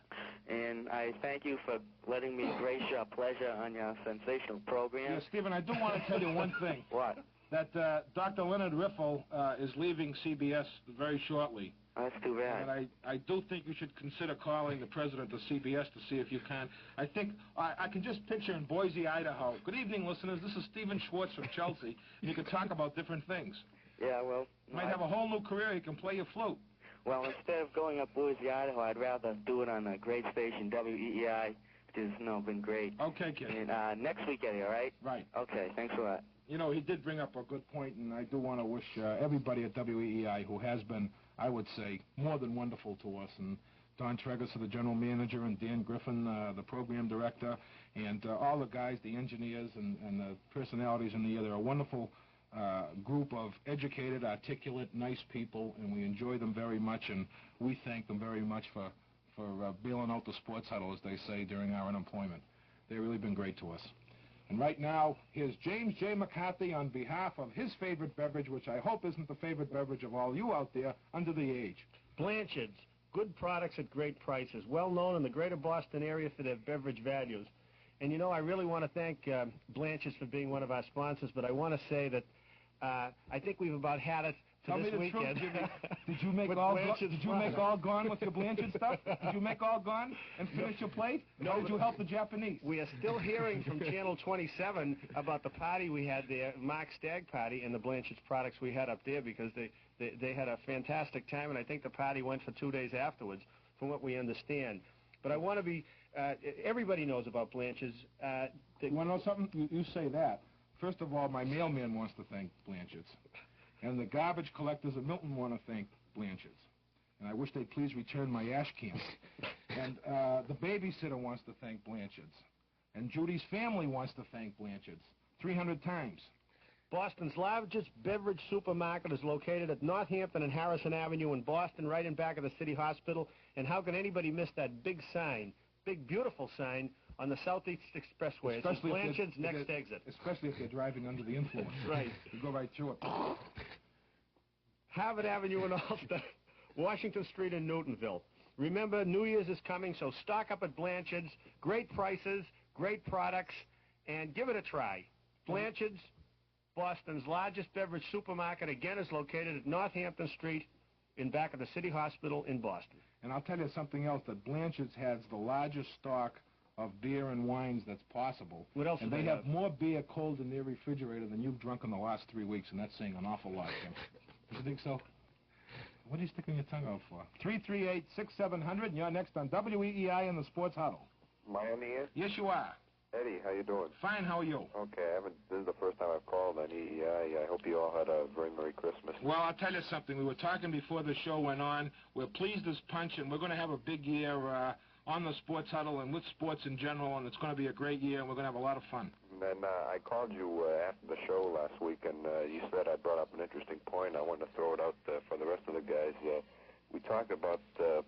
And I thank you for letting me grace your pleasure on your sensational program. Yeah, Stephen, I do want to tell you one thing. What? That Dr. Leonard Riffle is leaving CBS very shortly. That's too bad. And I do think you should consider calling the president of CBS to see if you can. I think I can just picture in Boise, Idaho. Good evening, listeners. This is Stephen Schwartz from Chelsea. And you can talk about different things. Yeah, well... You might have a whole new career. You can play your flute. Well, instead of going up Boise, Idaho, I'd rather do it on a great station, WEEI, which has, been great. Okay, kid. And next week, Eddie, all right? Right. Okay, thanks a lot. You know, he did bring up a good point, and I do want to wish everybody at WEEI who has been, I would say, more than wonderful to us, and Don Tregus, the general manager, and Dan Griffin, the program director, and all the guys, the engineers, and the personalities in the air. They're a wonderful group of educated, articulate, nice people, and we enjoy them very much, and we thank them very much for bailing out the sports huddle, as they say, during our unemployment. They've really been great to us. And right now, here's James J. McCarthy on behalf of his favorite beverage, which I hope isn't the favorite beverage of all you out there under the age. Blanchard's. Good products at great prices. Well known in the greater Boston area for their beverage values. And, you know, I really want to thank Blanchard's for being one of our sponsors, but I want to say that I think we've about had it for this weekend. Did you make all gone with your Blanchard stuff? Did you make all gone and finish your plate? No. Or did you help the Japanese? We are still hearing from Channel 27 about the party we had there, Mark Stagg party, and the Blanchard's products we had up there, because they had a fantastic time, and I think the party went for 2 days afterwards, from what we understand. But I want to be, everybody knows about Blanchard's. You want to know something? You say that. First of all, my mailman wants to thank Blanchard's. And the garbage collectors of Milton want to thank Blanchard's. And I wish they'd please return my ash cans. And the babysitter wants to thank Blanchard's. And Judy's family wants to thank Blanchard's 300 times. Boston's largest beverage supermarket is located at Northampton and Harrison Avenue in Boston, right in back of the City Hospital. And how can anybody miss that big sign, big, beautiful sign, on the Southeast Expressway? It's Blanchard's next exit. Especially if they're driving under the influence. Right. You go right through it. Harvard Avenue in Ulster, Washington Street in Newtonville. Remember, New Year's is coming, so stock up at Blanchard's. Great prices, great products, and give it a try. Blanchard's, Boston's largest beverage supermarket, again, is located at Northampton Street in back of the City Hospital in Boston. And I'll tell you something else, that Blanchard's has the largest stock of beer and wines that's possible. What else? And they have more beer cold in their refrigerator than you've drunk in the last 3 weeks, and that's saying an awful lot, Jim. Do you think so? What are you sticking your tongue out for? 338-6700, and you're next on WEEI in the Sports Huddle. Am I on the air? Yes, you are. Eddie, how you doing? Fine, how are you? Okay, this is the first time I've called on EEI. I hope you all had a very Merry Christmas. Well, I'll tell you something. We were talking before the show went on. We're pleased as punch, and we're going to have a big year on the Sports Huddle and with sports in general, and it's going to be a great year, and we're going to have a lot of fun. And I called you after the show last week, and you said I brought up an interesting point. I wanted to throw it out for the rest of the guys. We talked about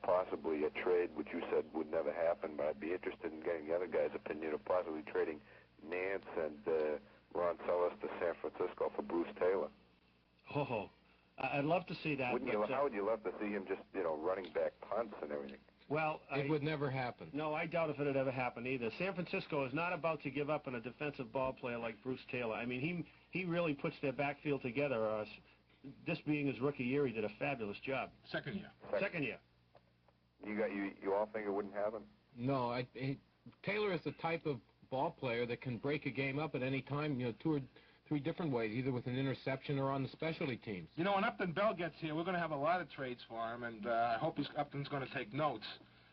possibly a trade, which you said would never happen, but I'd be interested in getting the other guys' opinion of possibly trading Nance and Ron Sullis to San Francisco for Bruce Taylor. Oh, I'd love to see that. How would you love to see him just, running back punts and everything? Well, it would never happen. No, I doubt if it would ever happen either. San Francisco is not about to give up on a defensive ball player like Bruce Taylor. I mean, he really puts their backfield together. This being his rookie year, he did a fabulous job. Second year. Second year. You all think it wouldn't happen? No, Taylor is the type of ball player that can break a game up at any time, 2 or 3 different ways, either with an interception or on the specialty teams. When Upton Bell gets here, we're going to have a lot of trades for him, and I hope Upton's going to take notes,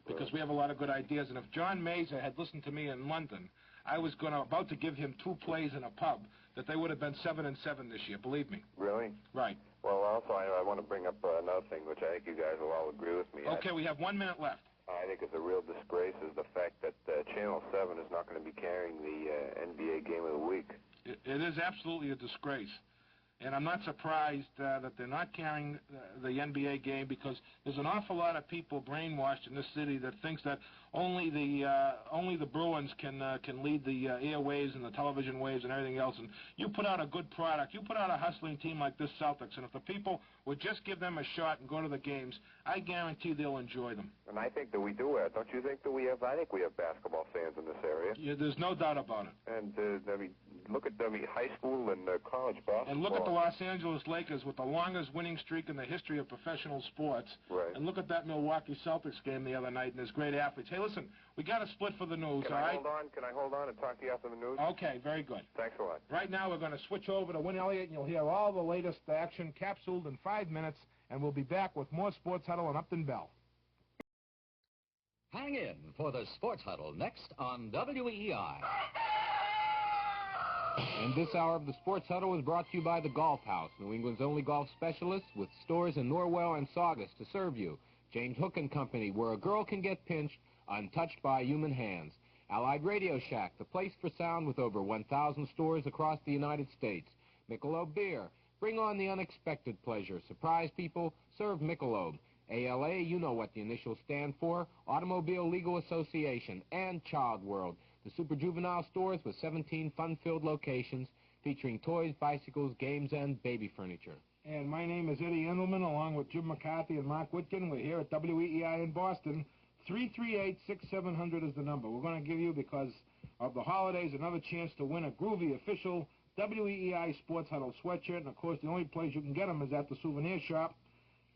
because we have a lot of good ideas. And if John Mazur had listened to me in London, I was about to give him 2 plays in a pub that they would have been 7-7 this year, believe me. Really? Right. Well, also, I want to bring up another thing, which I think you guys will all agree with me. Okay, we have 1 minute left. I think it's a real disgrace is the fact that Channel 7 is not going to be carrying the NBA Game of the Week. It is absolutely a disgrace. And I'm not surprised that they're not carrying the NBA game, because there's an awful lot of people brainwashed in this city that thinks that only the Bruins can lead the airwaves and the television waves and everything else. And you put out a good product. You put out a hustling team like this Celtics, and if the people would just give them a shot and go to the games, I guarantee they'll enjoy them. And I think that we do have. Don't you think that we have? I think we have basketball fans in this area. Yeah, there's no doubt about it. And look at the high school and college basketball. And look at the Los Angeles Lakers with the longest winning streak in the history of professional sports. Right. And look at that Milwaukee Celtics game the other night and there's great athletes. Hey, listen, we got to split for the news, all right? Can I hold on and talk to you after the news? Okay, very good. Thanks a lot. Right now we're going to switch over to Win Elliott, and you'll hear all the latest action capsuled in 5 minutes, and we'll be back with more Sports Huddle on Upton Bell. Hang in for the Sports Huddle next on WEEI. And this hour of the Sports Huddle is brought to you by the Golf House, New England's only golf specialist, with stores in Norwell and Saugus to serve you. James Hook and Company, where a girl can get pinched, untouched by human hands. Allied Radio Shack, the place for sound with over 1,000 stores across the United States. Michelob Beer, bring on the unexpected pleasure. Surprise people, serve Michelob. ALA, you know what the initials stand for, Automobile Legal Association, and Child World, the super juvenile stores with 17 fun-filled locations featuring toys, bicycles, games, and baby furniture. And my name is Eddie Andelman, along with Jim McCarthy and Mark Witkin. We're here at WEEI in Boston. 338-6700 is the number. We're going to give you, because of the holidays, another chance to win a groovy official WEEI Sports Huddle sweatshirt. And, of course, the only place you can get them is at the souvenir shop.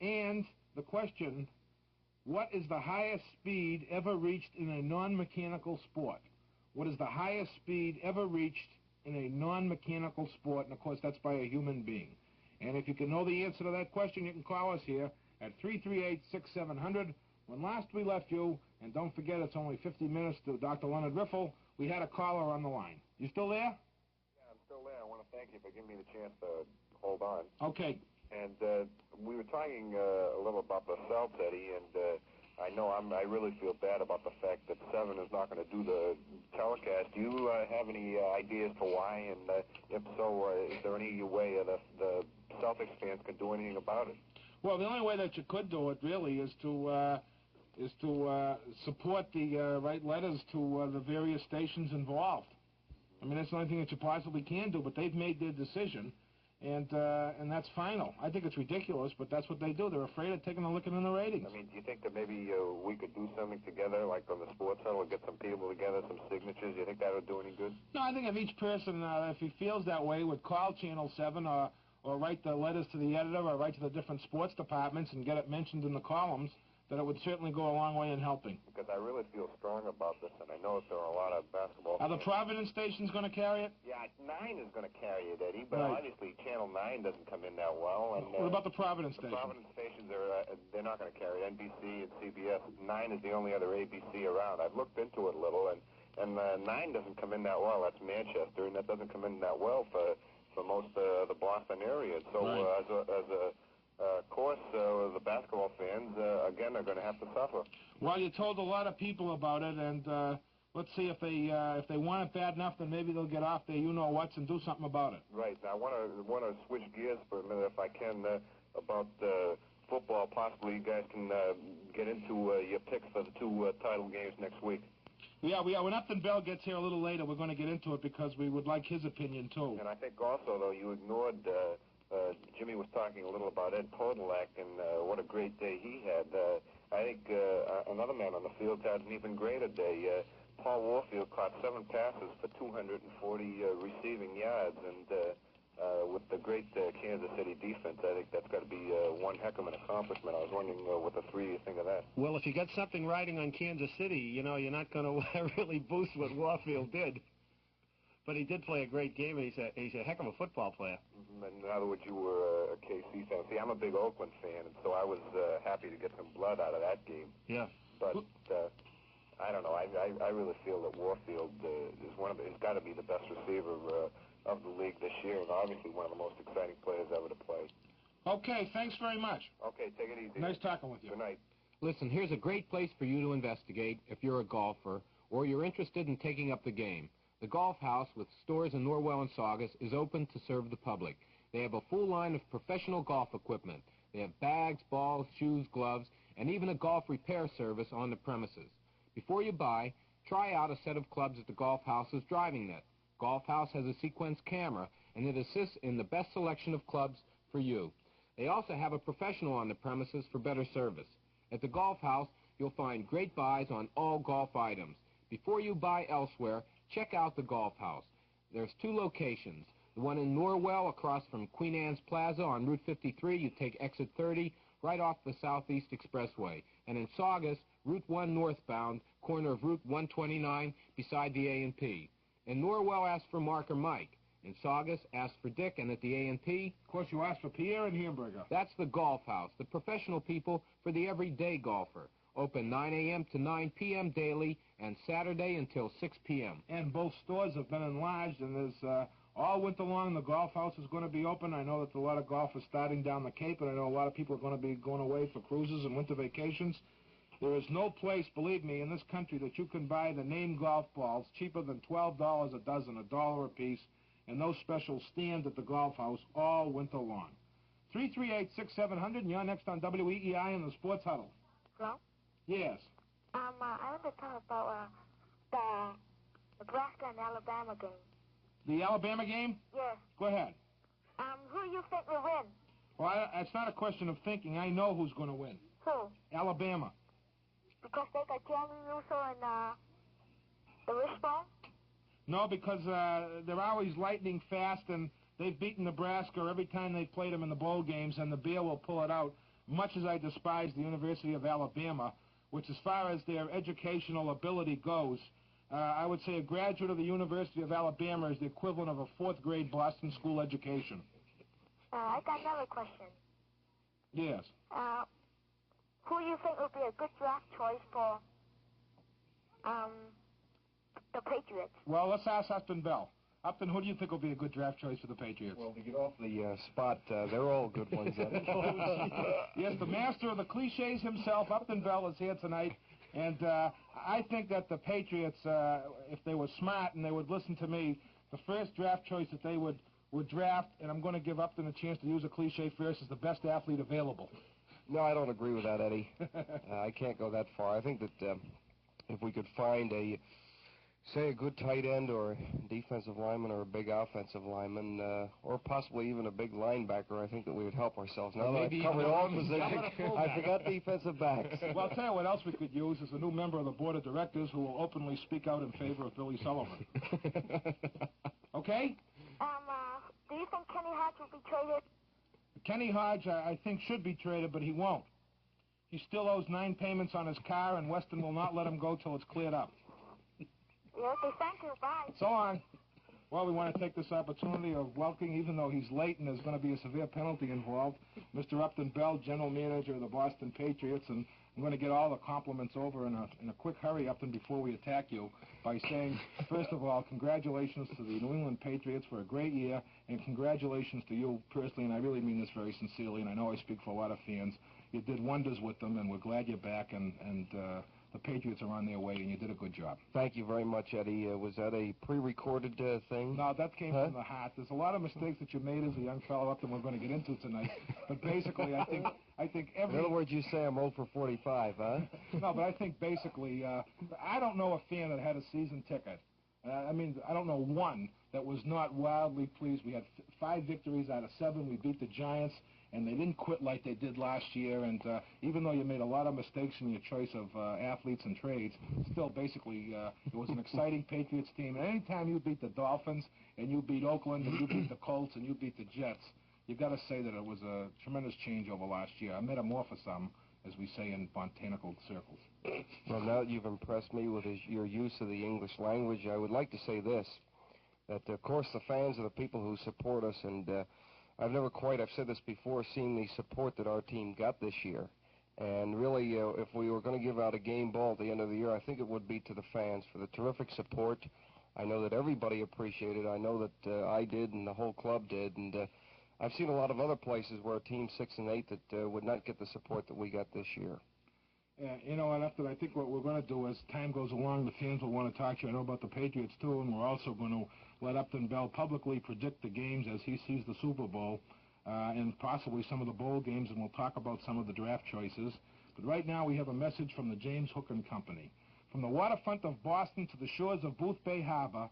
And the question, what is the highest speed ever reached in a non-mechanical sport? What is the highest speed ever reached in a non-mechanical sport? And, of course, that's by a human being. And if you can know the answer to that question, you can call us here at 338-6700. When last we left you, and don't forget it's only 50 minutes to Dr. Leonard Riffle, we had a caller on the line. You still there? Yeah, I'm still there. I want to thank you for giving me the chance to hold on. Okay. And we were talking a little about the Celts, Eddie, and I know I really feel bad about the fact that 7 is not going to do the telecast. Do you have any ideas to why? And if so, is there any way the Celtics fans can do anything about it? Well, the only way that you could do it, really, is to support the write letters to the various stations involved. I mean, that's the only thing that you possibly can do, but they've made their decision. And that's final. I think it's ridiculous, but that's what they do. They're afraid of taking a look in the ratings. I mean, do you think that maybe we could do something together, like on the Sports Huddle, get some people together, some signatures? Do you think that would do any good? No, I think if each person, if he feels that way, would call Channel 7 or write the letters to the editor or write to the different sports departments and get it mentioned in the columns, that it would certainly go a long way in helping. Because I really feel strong about this, and I know that there are a lot of basketball Are the Providence stations going to carry it? Yeah, 9 is going to carry it, Eddie, but right. Obviously Channel 9 doesn't come in that well. And what about the Providence stations? The Providence stations, they're not going to carry it. NBC and CBS. 9 is the only other ABC around. I've looked into it a little, and 9 doesn't come in that well. That's Manchester, and that doesn't come in that well for most of the Boston area. So right. As a course, the basketball fans, again, are going to have to suffer. Well, you told a lot of people about it, and let's see if they want it bad enough, then maybe they'll get off their you-know-whats and do something about it. Right. Now, I want to switch gears for a minute, if I can, about football. Possibly you guys can get into your picks for the 2 title games next week. Yeah, we are. When Upton Bell gets here a little later, we're going to get into it because we would like his opinion, too. And I think also, though, you ignored... Jimmy was talking a little about Ed Podolak and what a great day he had. I think another man on the field had an even greater day. Paul Warfield caught 7 passes for 240 receiving yards, and with the great Kansas City defense, I think that's got to be one heck of an accomplishment. I was wondering what the 3 you think of that. Well, if you get something riding on Kansas City, you know, you're not going to really boost what Warfield did. But he did play a great game, and he's a heck of a football player. In other words, you were a KC fan. See, I'm a big Oakland fan, and so I was happy to get some blood out of that game. Yeah. But I don't know. I really feel that Warfield is he's got to be the best receiver of the league this year, and obviously one of the most exciting players ever to play. Okay, thanks very much. Okay, take it easy. Nice talking with you. Good night. Listen, here's a great place for you to investigate if you're a golfer or you're interested in taking up the game. The Golf House, with stores in Norwell and Saugus, is open to serve the public. They have a full line of professional golf equipment. They have bags, balls, shoes, gloves, and even a golf repair service on the premises. Before you buy, try out a set of clubs at the Golf House's driving net. Golf House has a sequence camera, and it assists in the best selection of clubs for you. They also have a professional on the premises for better service. At the Golf House, you'll find great buys on all golf items. Before you buy elsewhere, check out the Golf House. There's 2 locations. The one in Norwell across from Queen Anne's Plaza on Route 53. You take exit 30 right off the Southeast Expressway. And in Saugus, Route 1 northbound, corner of Route 129 beside the A&P. In Norwell, ask for Mark or Mike. In Saugus, ask for Dick, and at the A&P... Of course, you ask for Pierre and Hamburger. That's the Golf House, the professional people for the everyday golfer. Open 9 a.m. to 9 p.m. daily, and Saturday until 6 p.m. And both stores have been enlarged, and there's all winter long the Golf House is going to be open. I know that a lot of golfers starting down the Cape, and I know a lot of people are going to be going away for cruises and winter vacations. There is no place, believe me, in this country that you can buy the name golf balls cheaper than $12 a dozen, $1 a piece, and those special stands at the Golf House all winter long. 338-6700, and you're next on WEEI in the Sports Huddle. Hello? Yes. I want to talk about the Nebraska and Alabama game. The Alabama game? Yes. Go ahead. Who do you think will win? Well, it's not a question of thinking. I know who's going to win. Who? Alabama. Because they got Jeremy Russo and the Wishbone? No, because they're always lightning fast, and they've beaten Nebraska every time they've played them in the bowl games, and the beer will pull it out. Much as I despise the University of Alabama, which as far as their educational ability goes, I would say a graduate of the University of Alabama is the equivalent of a 4th grade Boston school education. I got another question. Yes. Who do you think would be a good draft choice for the Patriots? Well, let's ask Upton Bell. Upton, who do you think will be a good draft choice for the Patriots? Well, to get off the spot, they're all good ones. Yes, the master of the cliches himself, Upton Bell, is here tonight. And I think that the Patriots, if they were smart and they would listen to me, the first draft choice that they would draft, and I'm going to give Upton a chance to use a cliche first, is the best athlete available. No, I don't agree with that, Eddie. I can't go that far. I think that if we could find a good tight end or a defensive lineman or a big offensive lineman or possibly even a big linebacker, I think that we would help ourselves. Now that I've covered all positions, I forgot defensive backs. Well, I'll tell you what else we could use is a new member of the board of directors who will openly speak out in favor of Billy Sullivan. Okay? Do you think Kenny Hodge will be traded? Kenny Hodge, I think, should be traded, but he won't. He still owes 9 payments on his car, and Weston will not let him go till it's cleared up. Okay, thank you. Bye. So long. Well, we want to take this opportunity of welcoming, even though he's late and there's going to be a severe penalty involved, Mr. Upton Bell, general manager of the Boston Patriots, and I'm going to get all the compliments over in a quick hurry, Upton, before we attack you by saying, first of all, congratulations to the New England Patriots for a great year, and congratulations to you personally, and I really mean this very sincerely, and I know I speak for a lot of fans. You did wonders with them, and we're glad you're back, and the Patriots are on their way, and you did a good job. Thank you very much, Eddie. Was that a pre-recorded thing? No, that came from the heart. There's a lot of mistakes that you made as a young fellow up that we're going to get into tonight. But basically, I think every... In other words, you say I'm 0 for 45, huh? No, but I think basically, I don't know a fan that had a season ticket. I mean, I don't know one that was not wildly pleased. We had 5 victories out of 7. We beat the Giants, and they didn't quit like they did last year. And even though you made a lot of mistakes in your choice of athletes and trades, still basically it was an exciting Patriots team. And anytime you beat the Dolphins and you beat Oakland and you beat the Colts and you beat the Jets, you've got to say that it was a tremendous change over last year. A metamorphosis, as we say in botanical circles. Well, now that you've impressed me with your use of the English language, I would like to say this, that, of course, the fans are the people who support us, and I've never quite, I've said this before, seen the support that our team got this year. And really, if we were going to give out a game ball at the end of the year, I think it would be to the fans for the terrific support. I know that everybody appreciated it. I know that I did and the whole club did. And I've seen a lot of other places where a team 6 and 8 that would not get the support that we got this year. Yeah, you know, and after I think what we're going to do as time goes along, the fans will want to talk to you. I know about the Patriots, too, and we're also going to let Upton Bell publicly predict the games as he sees the Super Bowl and possibly some of the bowl games, and we'll talk about some of the draft choices. But right now we have a message from the James Hook & Company. From the waterfront of Boston to the shores of Booth Bay Harbor,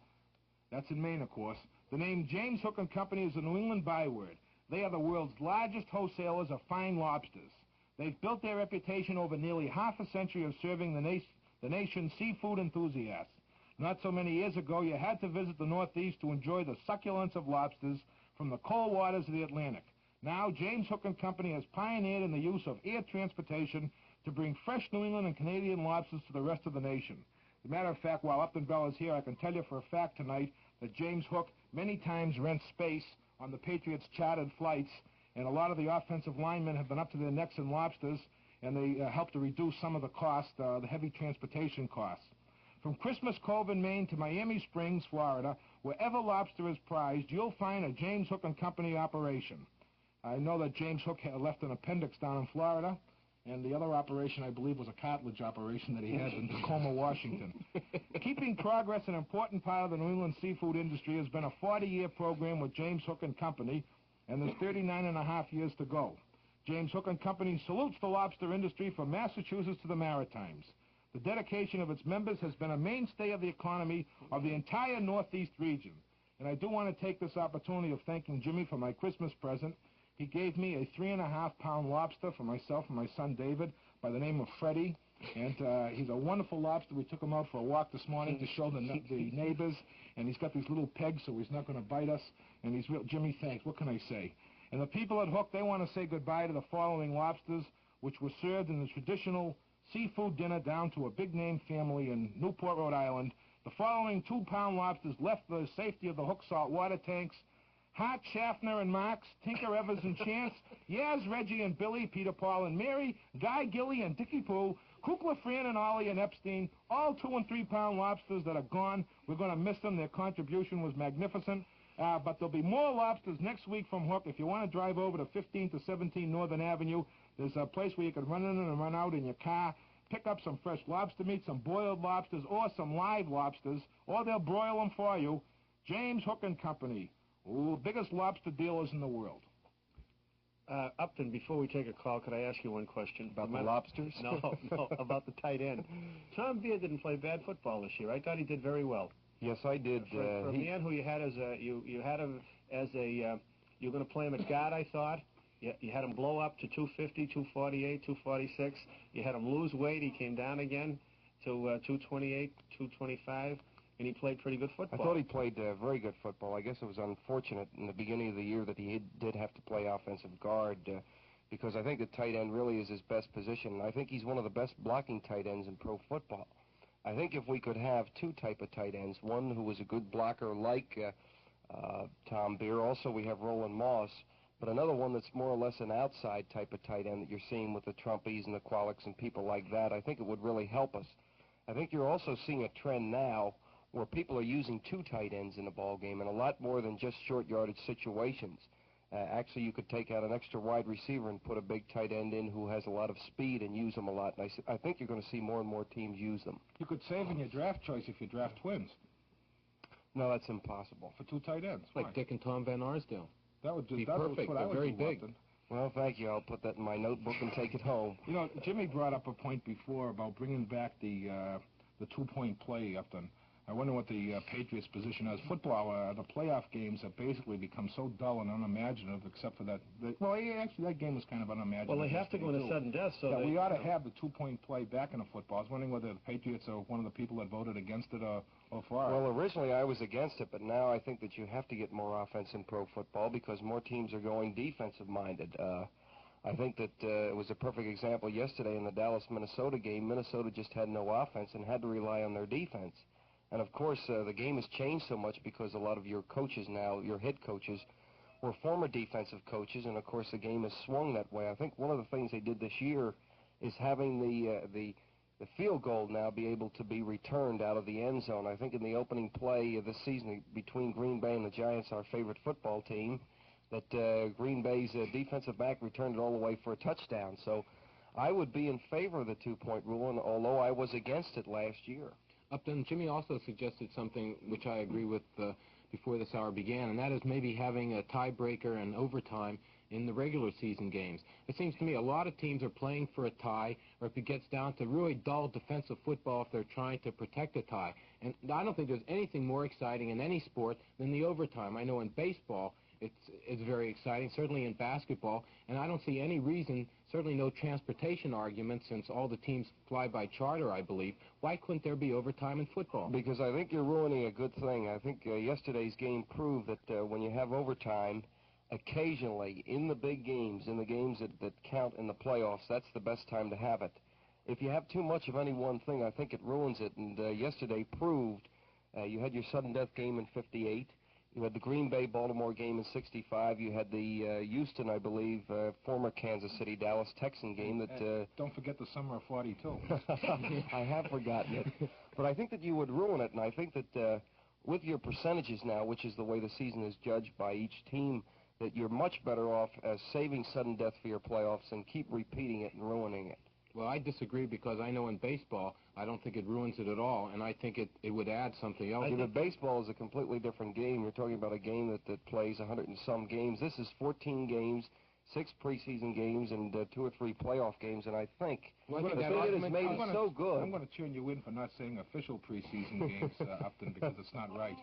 that's in Maine, of course, the name James Hook & Company is a New England byword. They are the world's largest wholesalers of fine lobsters. They've built their reputation over nearly half a century of serving the nation's seafood enthusiasts. Not so many years ago, you had to visit the Northeast to enjoy the succulence of lobsters from the cold waters of the Atlantic. Now, James Hook & Company has pioneered in the use of air transportation to bring fresh New England and Canadian lobsters to the rest of the nation. As a matter of fact, while Upton Bell is here, I can tell you for a fact tonight that James Hook many times rents space on the Patriots' chartered flights, and a lot of the offensive linemen have been up to their necks in lobsters, and they help to reduce some of the cost, the heavy transportation costs. From Christmas Cove in Maine to Miami Springs, Florida, wherever lobster is prized, you'll find a James Hook & Company operation. I know that James Hook left an appendix down in Florida, and the other operation, I believe, was a cartilage operation that he had in Tacoma, Washington. Keeping progress an important part of the New England seafood industry has been a 40-year program with James Hook & Company, and there's 39 and a half years to go. James Hook & Company salutes the lobster industry from Massachusetts to the Maritimes. The dedication of its members has been a mainstay of the economy of the entire Northeast region. And I do want to take this opportunity of thanking Jimmy for my Christmas present. He gave me a 3.5-pound lobster for myself and my son David by the name of Freddie. And he's a wonderful lobster. We took him out for a walk this morning to show the neighbors. And he's got these little pegs, so he's not going to bite us. And he's real. Jimmy, thanks. What can I say? And the people at Hook, they want to say goodbye to the following lobsters, which were served in the traditional seafood dinner down to a big-name family in Newport, Rhode Island. The following 2-pound lobsters left the safety of the Hook salt water tanks: Hart, Schaffner, and Marks, Tinker, Evers, and Chance, Yaz, Reggie, and Billy, Peter, Paul, and Mary, Guy, Gilly, and Dickie Pooh, Kukla, Fran, and Ollie, and Epstein, all 2- and 3-pound lobsters that are gone. We're going to miss them. Their contribution was magnificent. But there'll be more lobsters next week from Hook. If you want to drive over to 15 to 17 Northern Avenue, there's a place where you can run in and run out in your car, pick up some fresh lobster meat, some boiled lobsters, or some live lobsters, or they'll broil them for you. James Hook & Company. Ooh, biggest lobster dealers in the world. Upton, before we take a call, could I ask you one question? About the lobsters? No, about the tight end. Tom Beer didn't play bad football this year. I thought he did very well. Yes, I did. For a man who you had as a, you had him as a, you were going to play him at guard, I thought. You had him blow up to 250, 248, 246. You had him lose weight. He came down again to 228, 225. And he played pretty good football. I thought he played very good football. I guess it was unfortunate in the beginning of the year that he did have to play offensive guard because I think the tight end really is his best position. I think he's one of the best blocking tight ends in pro football. I think if we could have two type of tight ends, one who was a good blocker like Tom Beer, also we have Roland Moss, but another one that's more or less an outside type of tight end that you're seeing with the Trumpies and the Qualics and people like that, I think it would really help us. I think you're also seeing a trend now where people are using two tight ends in the ball game and a lot more than just short yardage situations. Actually, you could take out an extra wide receiver and put a big tight end in who has a lot of speed and use them a lot. And I think you're going to see more and more teams use them. You could save in your draft choice if you draft twins. No, that's impossible. For two tight ends. Like Dick and Tom Van Arsdale. That would be perfect. They're very big. Well, thank you. I'll put that in my notebook and take it home. You know, Jimmy brought up a point before about bringing back the two-point play, Upton. I wonder what the Patriots' position is. Football, the playoff games have basically become so dull and unimaginative, except for that. Well, actually, that game was kind of unimaginative. Well, they have to go into sudden death, so we ought to have the two-point play back in the football. I was wondering whether the Patriots are one of the people that voted against it or for it. Well, originally I was against it, but now I think that you have to get more offense in pro football because more teams are going defensive-minded. I think that it was a perfect example yesterday in the Dallas-Minnesota game. Minnesota just had no offense and had to rely on their defense. And, of course, the game has changed so much because a lot of your coaches now, your head coaches, were former defensive coaches, and, of course, the game has swung that way. I think one of the things they did this year is having the field goal now be able to be returned out of the end zone. I think in the opening play of this season between Green Bay and the Giants, our favorite football team, that Green Bay's defensive back returned it all the way for a touchdown. So I would be in favor of the two-point rule, although I was against it last year. Upton, Jimmy also suggested something which I agree with before this hour began, and that is maybe having a tiebreaker and overtime in the regular season games. It seems to me a lot of teams are playing for a tie, or if it gets down to really dull defensive football if they're trying to protect a tie. And I don't think there's anything more exciting in any sport than the overtime. I know in baseball it's very exciting, certainly in basketball, and I don't see any reason, certainly no transportation argument, since all the teams fly by charter, I believe. Why couldn't there be overtime in football? Because I think you're ruining a good thing. I think yesterday's game proved that when you have overtime, occasionally in the big games, in the games that count in the playoffs, that's the best time to have it. If you have too much of any one thing, I think it ruins it, and yesterday proved you had your sudden death game in 58. You had the Green Bay-Baltimore game in 65. You had the Houston, I believe, former Kansas City Dallas Texan game that... don't forget the summer of 42. I have forgotten it. But I think that you would ruin it, and I think that with your percentages now, which is the way the season is judged by each team, that you're much better off saving sudden death for your playoffs and keep repeating it and ruining it. Well, I disagree, because I know in baseball, I don't think it ruins it at all, and I think it would add something else. But baseball is a completely different game. You're talking about a game that plays 100 and some games. This is 14 games, 6 preseason games, and 2 or 3 playoff games, and I think it has made it so good. I'm going to turn you in for not saying official preseason games, Upton, because it's not right.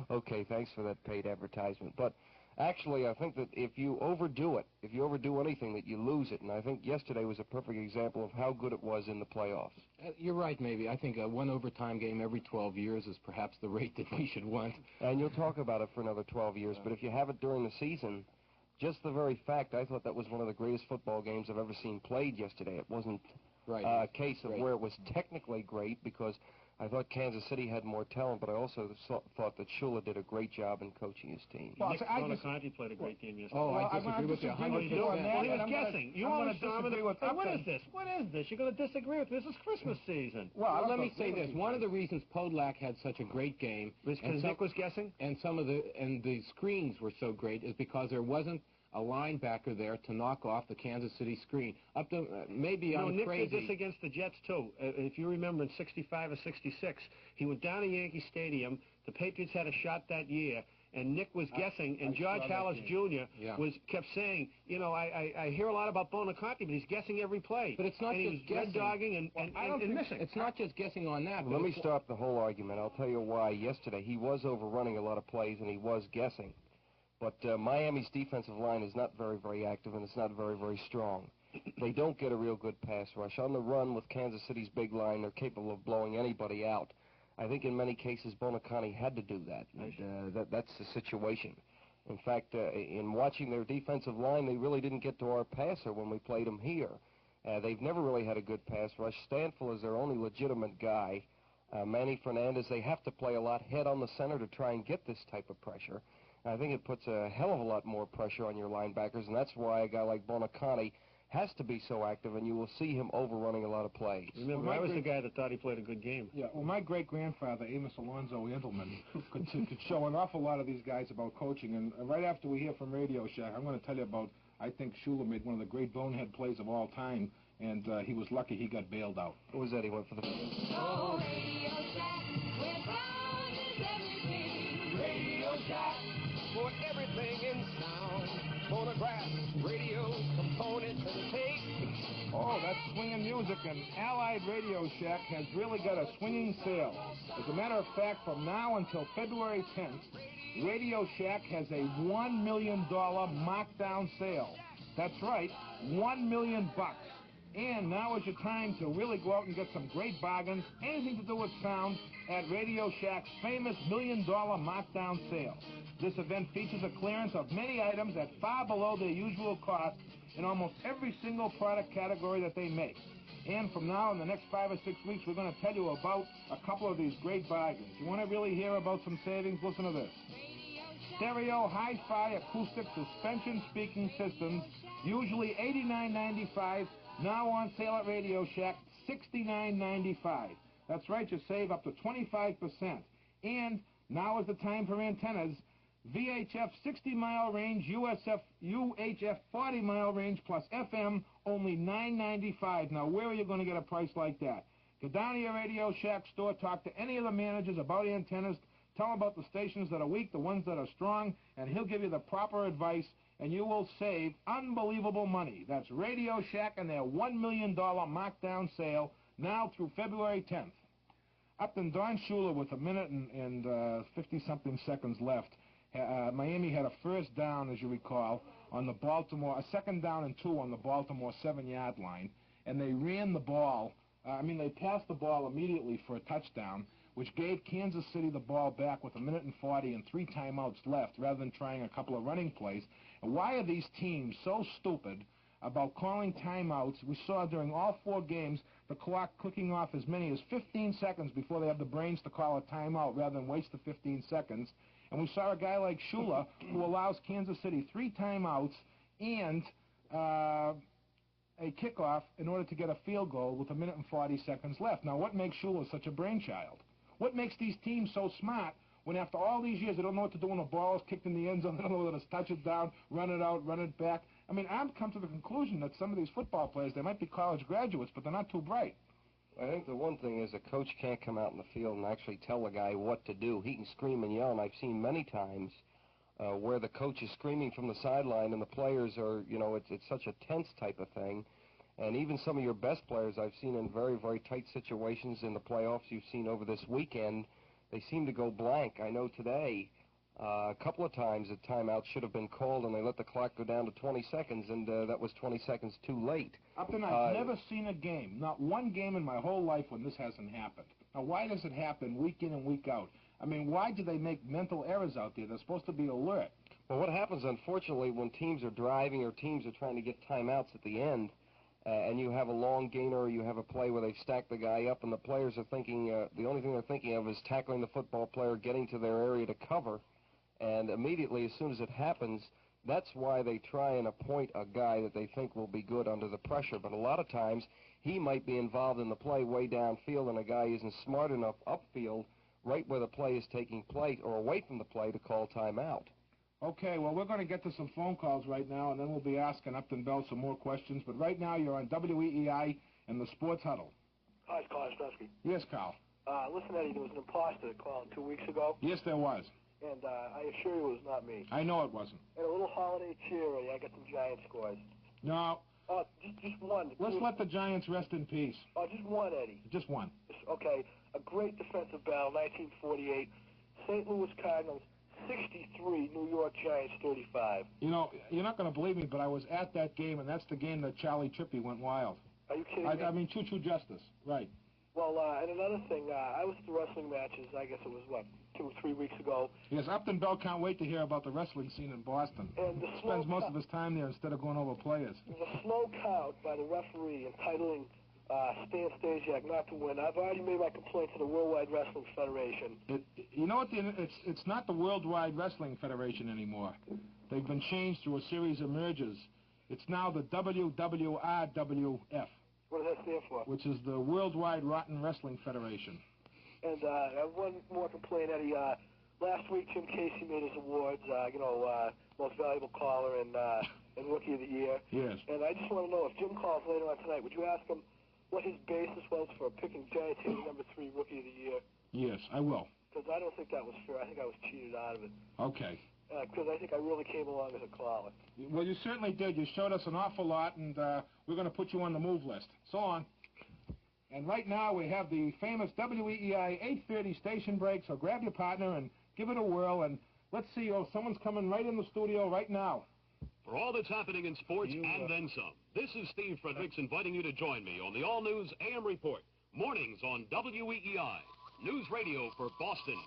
Okay, thanks for that paid advertisement. But actually, I think that if you overdo it, if you overdo anything, that you lose it. And I think yesterday was a perfect example of how good it was in the playoffs. You're right, maybe. I think one overtime game every 12 years is perhaps the rate that we should want. And you'll talk about it for another 12 years. But if you have it during the season, just the very fact, I thought that was one of the greatest football games I've ever seen played yesterday. It wasn't a case of where it was technically great, because I thought Kansas City had more talent, but I also thought that Shula did a great job in coaching his team. Well, McCarthy played a great game yesterday. Oh, I disagree with you 100%. Well, he was guessing. You always disagree with What is this? What is this? You're going to disagree with me. This is Christmas season. Well, let me say this. One of the reasons Podolak had such a great game, because Nick was guessing, and the screens were so great, is because there wasn't a linebacker there to knock off the Kansas City screen. Up to maybe I'm Nick crazy. did this against the Jets too. If you remember, in '65 or '66, he went down to Yankee Stadium. The Patriots had a shot that year, and Nick was guessing, and George Hallis Jr. kept saying, I hear a lot about McCarthy, but he's guessing every play. But it's not just guessing. Red dogging and missing. It's not just guessing on that. Let me stop the whole argument. I'll tell you why. Yesterday, he was overrunning a lot of plays, and he was guessing. But Miami's defensive line is not very, very active, and it's not very, very strong. They don't get a real good pass rush. On the run with Kansas City's big line, they're capable of blowing anybody out. I think in many cases Bonacani had to do that. That's the situation. In fact, in watching their defensive line, they really didn't get to our passer when we played them here. They've never really had a good pass rush. Stanfield is their only legitimate guy. Manny Fernandez, they have to play a lot head on the center to try and get this type of pressure. I think it puts a hell of a lot more pressure on your linebackers, and that's why a guy like Bonacani has to be so active, and you will see him overrunning a lot of plays. Remember, I was the guy that thought he played a good game. Yeah, well, my great-grandfather, Amos Alonzo Andelman, could show an awful lot of these guys about coaching, and right after we hear from Radio Shack, I'm going to tell you about, I think Shula made one of the great bonehead plays of all time, and he was lucky he got bailed out. What was that? He went for the... Oh, Radio Shack, where sound is everything. Radio Shack, for everything in sound. Phonograph, radio, components, and tape. Oh, that's swinging music, and Allied Radio Shack has really got a swinging sale. As a matter of fact, from now until February 10th, Radio Shack has a $1 million markdown sale. That's right, $1 million. And now is your time to really go out and get some great bargains, anything to do with sound, at Radio Shack's famous $1 million markdown sale. This event features a clearance of many items at far below their usual cost in almost every single product category that they make. And from now in the next 5 or 6 weeks, we're going to tell you about a couple of these great bargains. You want to really hear about some savings? Listen to this. Stereo hi-fi acoustic suspension speaking systems, usually $89.95, now on sale at Radio Shack, $69.95. That's right, you save up to 25%. And now is the time for antennas. VHF 60-mile range, UHF 40-mile range, plus FM, only $9.95. Now, where are you going to get a price like that? Go down to your Radio Shack store, talk to any of the managers about antennas, tell them about the stations that are weak, the ones that are strong, and he'll give you the proper advice, and you will save unbelievable money. That's Radio Shack and their $1 million markdown sale, now through February 10th. Upton, Don Shula, with a minute and 50-something seconds left, Miami had a first down, as you recall, on the Baltimore, a 2nd down and 2 on the Baltimore 7-yard line, and they ran the ball. They passed the ball immediately for a touchdown, which gave Kansas City the ball back with 1:40 and 3 timeouts left, rather than trying a couple of running plays. And why are these teams so stupid about calling timeouts? We saw during all 4 games the clock clicking off as many as 15 seconds before they have the brains to call a timeout rather than waste the 15 seconds. And we saw a guy like Shula who allows Kansas City 3 timeouts and a kickoff in order to get a field goal with 1:40 seconds left. Now, what makes Shula such a brainchild? What makes these teams so smart when after all these years they don't know what to do when a ball is kicked in the end zone, they don't know whether to touch it down, run it out, run it back? I've come to the conclusion that some of these football players, they might be college graduates, but they're not too bright. I think the one thing is a coach can't come out in the field and actually tell a guy what to do. He can scream and yell, and I've seen many times where the coach is screaming from the sideline and the players are, it's such a tense type of thing. And even some of your best players I've seen in very, very tight situations in the playoffs you've seen over this weekend, they seem to go blank. I know today a couple of times a timeout should have been called and they let the clock go down to 20 seconds, and that was 20 seconds too late. Upton, I've never seen a game, not one game in my whole life when this hasn't happened. Now, why does it happen week in and week out? Why do they make mental errors out there? They're supposed to be alert. Well, what happens, unfortunately, when teams are driving or teams are trying to get timeouts at the end, and you have a long gainer or you have a play where they've stacked the guy up and the players are thinking, the only thing they're thinking of is tackling the football player, getting to their area to cover, and immediately as soon as it happens, that's why they try and appoint a guy that they think will be good under the pressure. But a lot of times he might be involved in the play way downfield and a guy isn't smart enough upfield right where the play is taking place or away from the play to call timeout. Okay, well, we're going to get to some phone calls right now, and then we'll be asking Upton Bell some more questions. But right now, you're on WEEI and the Sports Huddle. Hi, it's Carl Ostrowski. Yes, Carl. Listen, Eddie, there was an imposter that called 2 weeks ago. Yes, there was. And I assure you it was not me. I know it wasn't. And a little holiday cheer, I got some Giant scores. No. Just one. Let's let the Giants rest in peace. Just one, Eddie. Just one. Okay, a great defensive battle, 1948. St. Louis Cardinals 63, New York Giants 35. You're not going to believe me, but I was at that game, and that's the game that Charlie Trippi went wild. Are you kidding me? Choo-choo justice. Right. Well, and another thing, I was at the wrestling matches, I guess it was, 2 or 3 weeks ago. Yes, Upton Bell can't wait to hear about the wrestling scene in Boston. And spends most of his time there instead of going over players. The slow count by the referee entitling Stan Stasiak not to win. I've already made my complaint to the Worldwide Wrestling Federation. You know what? It's not the Worldwide Wrestling Federation anymore. They've been changed through a series of mergers. It's now the WWRWF. What does that stand for? Which is the Worldwide Rotten Wrestling Federation. And I have one more complaint, Eddie. Last week, Jim Casey made his awards, Most Valuable Caller and Rookie of the Year. Yes. And I just want to know, if Jim calls later on tonight, would you ask him what his basis was for picking Giants hitting number 3 Rookie of the Year? Yes, I will. Because I don't think that was fair. I think I was cheated out of it. Okay. Because I think I really came along as a caller. Well, you certainly did. You showed us an awful lot, and we're going to put you on the move list. So on. And right now we have the famous WEEI 8:30 station break, so grab your partner and give it a whirl, and let's see, someone's coming right in the studio right now. For all that's happening in sports and then some, this is Steve Fredericks inviting you to join me on the all-news AM Report, mornings on WEEI, News Radio for Boston.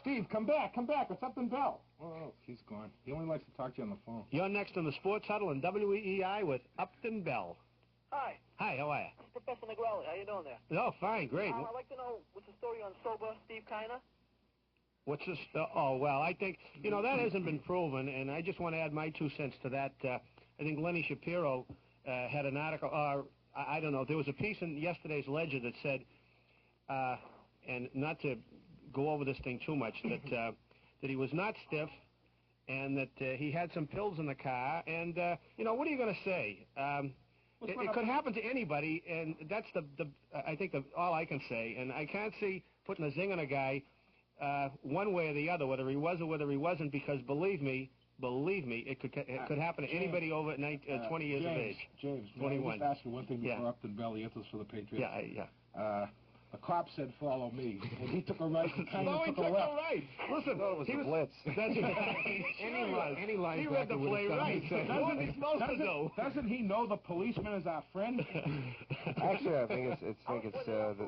Steve, come back. It's Upton Bell. Oh, he's gone. He only likes to talk to you on the phone. You're next on the Sports Huddle on WEEI with Upton Bell. Hi. Hi, how are you? It's Professor Negrelli. How you doing there? Oh, fine, great. I'd like to know, what's the story on sober Steve Kiner? What's this? Oh, well, I think, that hasn't been proven, and I just want to add my 2 cents to that. I think Lenny Shapiro had an article, I don't know, there was a piece in yesterday's Ledger that said, and not to go over this thing too much, that he was not stiff, and that he had some pills in the car, and, what are you going to say? It could happen to anybody, and that's I think all I can say, and I can't see putting a zing on a guy one way or the other, whether he was or whether he wasn't, because believe me, it could happen to anybody over 20 years of age. James, 21. May I just ask you one thing before Upton Bell answers for the Patriots? Yeah. The cop said, follow me. And he took a right and kind of No, he took a took left. a right. Listen, No, it was he a blitz. That's right. Any linebacker He read the would play have done right. the same. What was he supposed to do? Doesn't he know the policeman is our friend? Actually, I think it's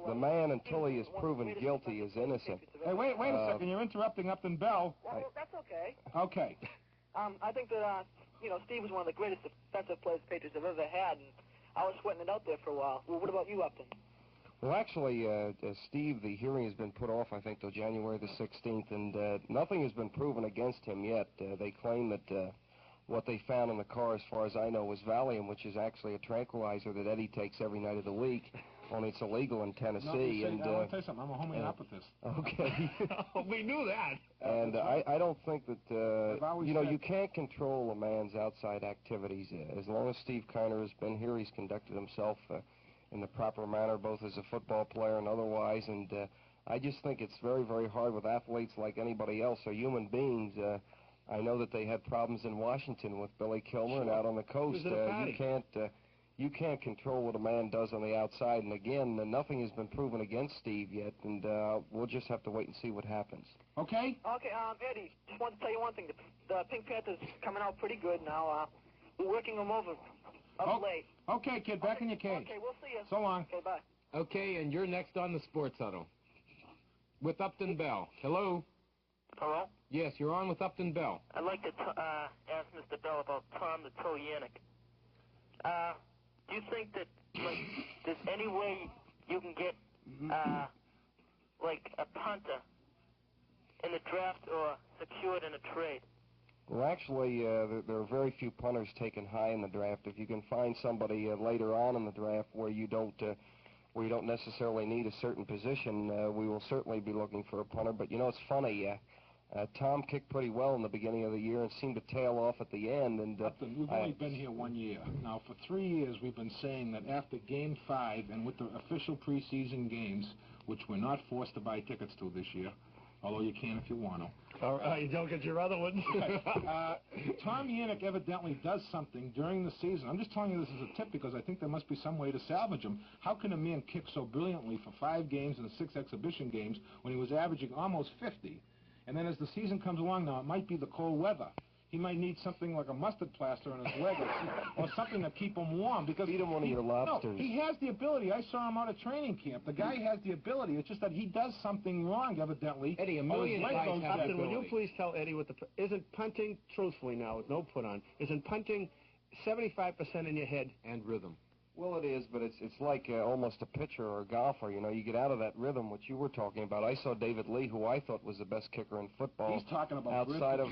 the man, until he is proven guilty, is innocent. Hey, wait a second. You're interrupting Upton Bell. Well, that's okay. Okay. I think that, Steve was one of the greatest defensive players the Patriots have ever had, and I was sweating it out there for a while. Well, what about you, Upton? Well, actually, Steve, the hearing has been put off, I think, till January the 16th, and nothing has been proven against him yet. They claim that what they found in the car, as far as I know, was Valium, which is actually a tranquilizer that Eddie takes every night of the week, only it's illegal in Tennessee. I want to tell you something. I'm a homeopatist. Okay. We knew that. And I don't think that, you can't control a man's outside activities. As long as Steve Kiner has been here, he's conducted himself in the proper manner, both as a football player and otherwise. And I just think it's very, very hard with athletes like anybody else or human beings. I know that they had problems in Washington with Billy Kilmer and out on the coast. You can't control what a man does on the outside. And again, nothing has been proven against Steve yet, and we'll just have to wait and see what happens. Okay? Okay, Eddie, just wanted to tell you one thing. The Pink Panther's coming out pretty good now. We're working them over late. Okay, kid, back in your cage. Okay, we'll see you. So long. Okay, bye. Okay, and you're next on the Sports Huddle with Upton Bell. Hello? Hello? Yes, you're on with Upton Bell. I'd like to ask Mr. Bell about Tom the Toe Yannick. Do you think that, there's any way you can get, a punter in the draft or secured in a trade? Well, actually, there are very few punters taken high in the draft. If you can find somebody later on in the draft where you don't necessarily need a certain position, we will certainly be looking for a punter. But it's funny. Tom kicked pretty well in the beginning of the year and seemed to tail off at the end. And Upton, we've only been here 1 year. Now, for 3 years, we've been saying that after Game 5 and with the official preseason games, which we're not forced to buy tickets to this year, although you can if you want to. All right, you don't get your other ones. Tom Yannick evidently does something during the season. I'm just telling you this as a tip because I think there must be some way to salvage him. How can a man kick so brilliantly for 5 games and 6 exhibition games when he was averaging almost 50? And then as the season comes along now, it might be the cold weather. He might need something like a mustard plaster on his leg or something to keep him warm. Because feed him one of your lobsters. No, he has the ability. I saw him out of training camp. The guy has the ability. It's just that he does something wrong, evidently. Eddie, a million guys have Upton, will you please tell Eddie isn't punting, truthfully now, with no put on, isn't punting 75% in your head and rhythm? Well, it is, but it's like almost a pitcher or a golfer. You get out of that rhythm, which you were talking about. I saw David Lee, who I thought was the best kicker in football. He's talking about outside of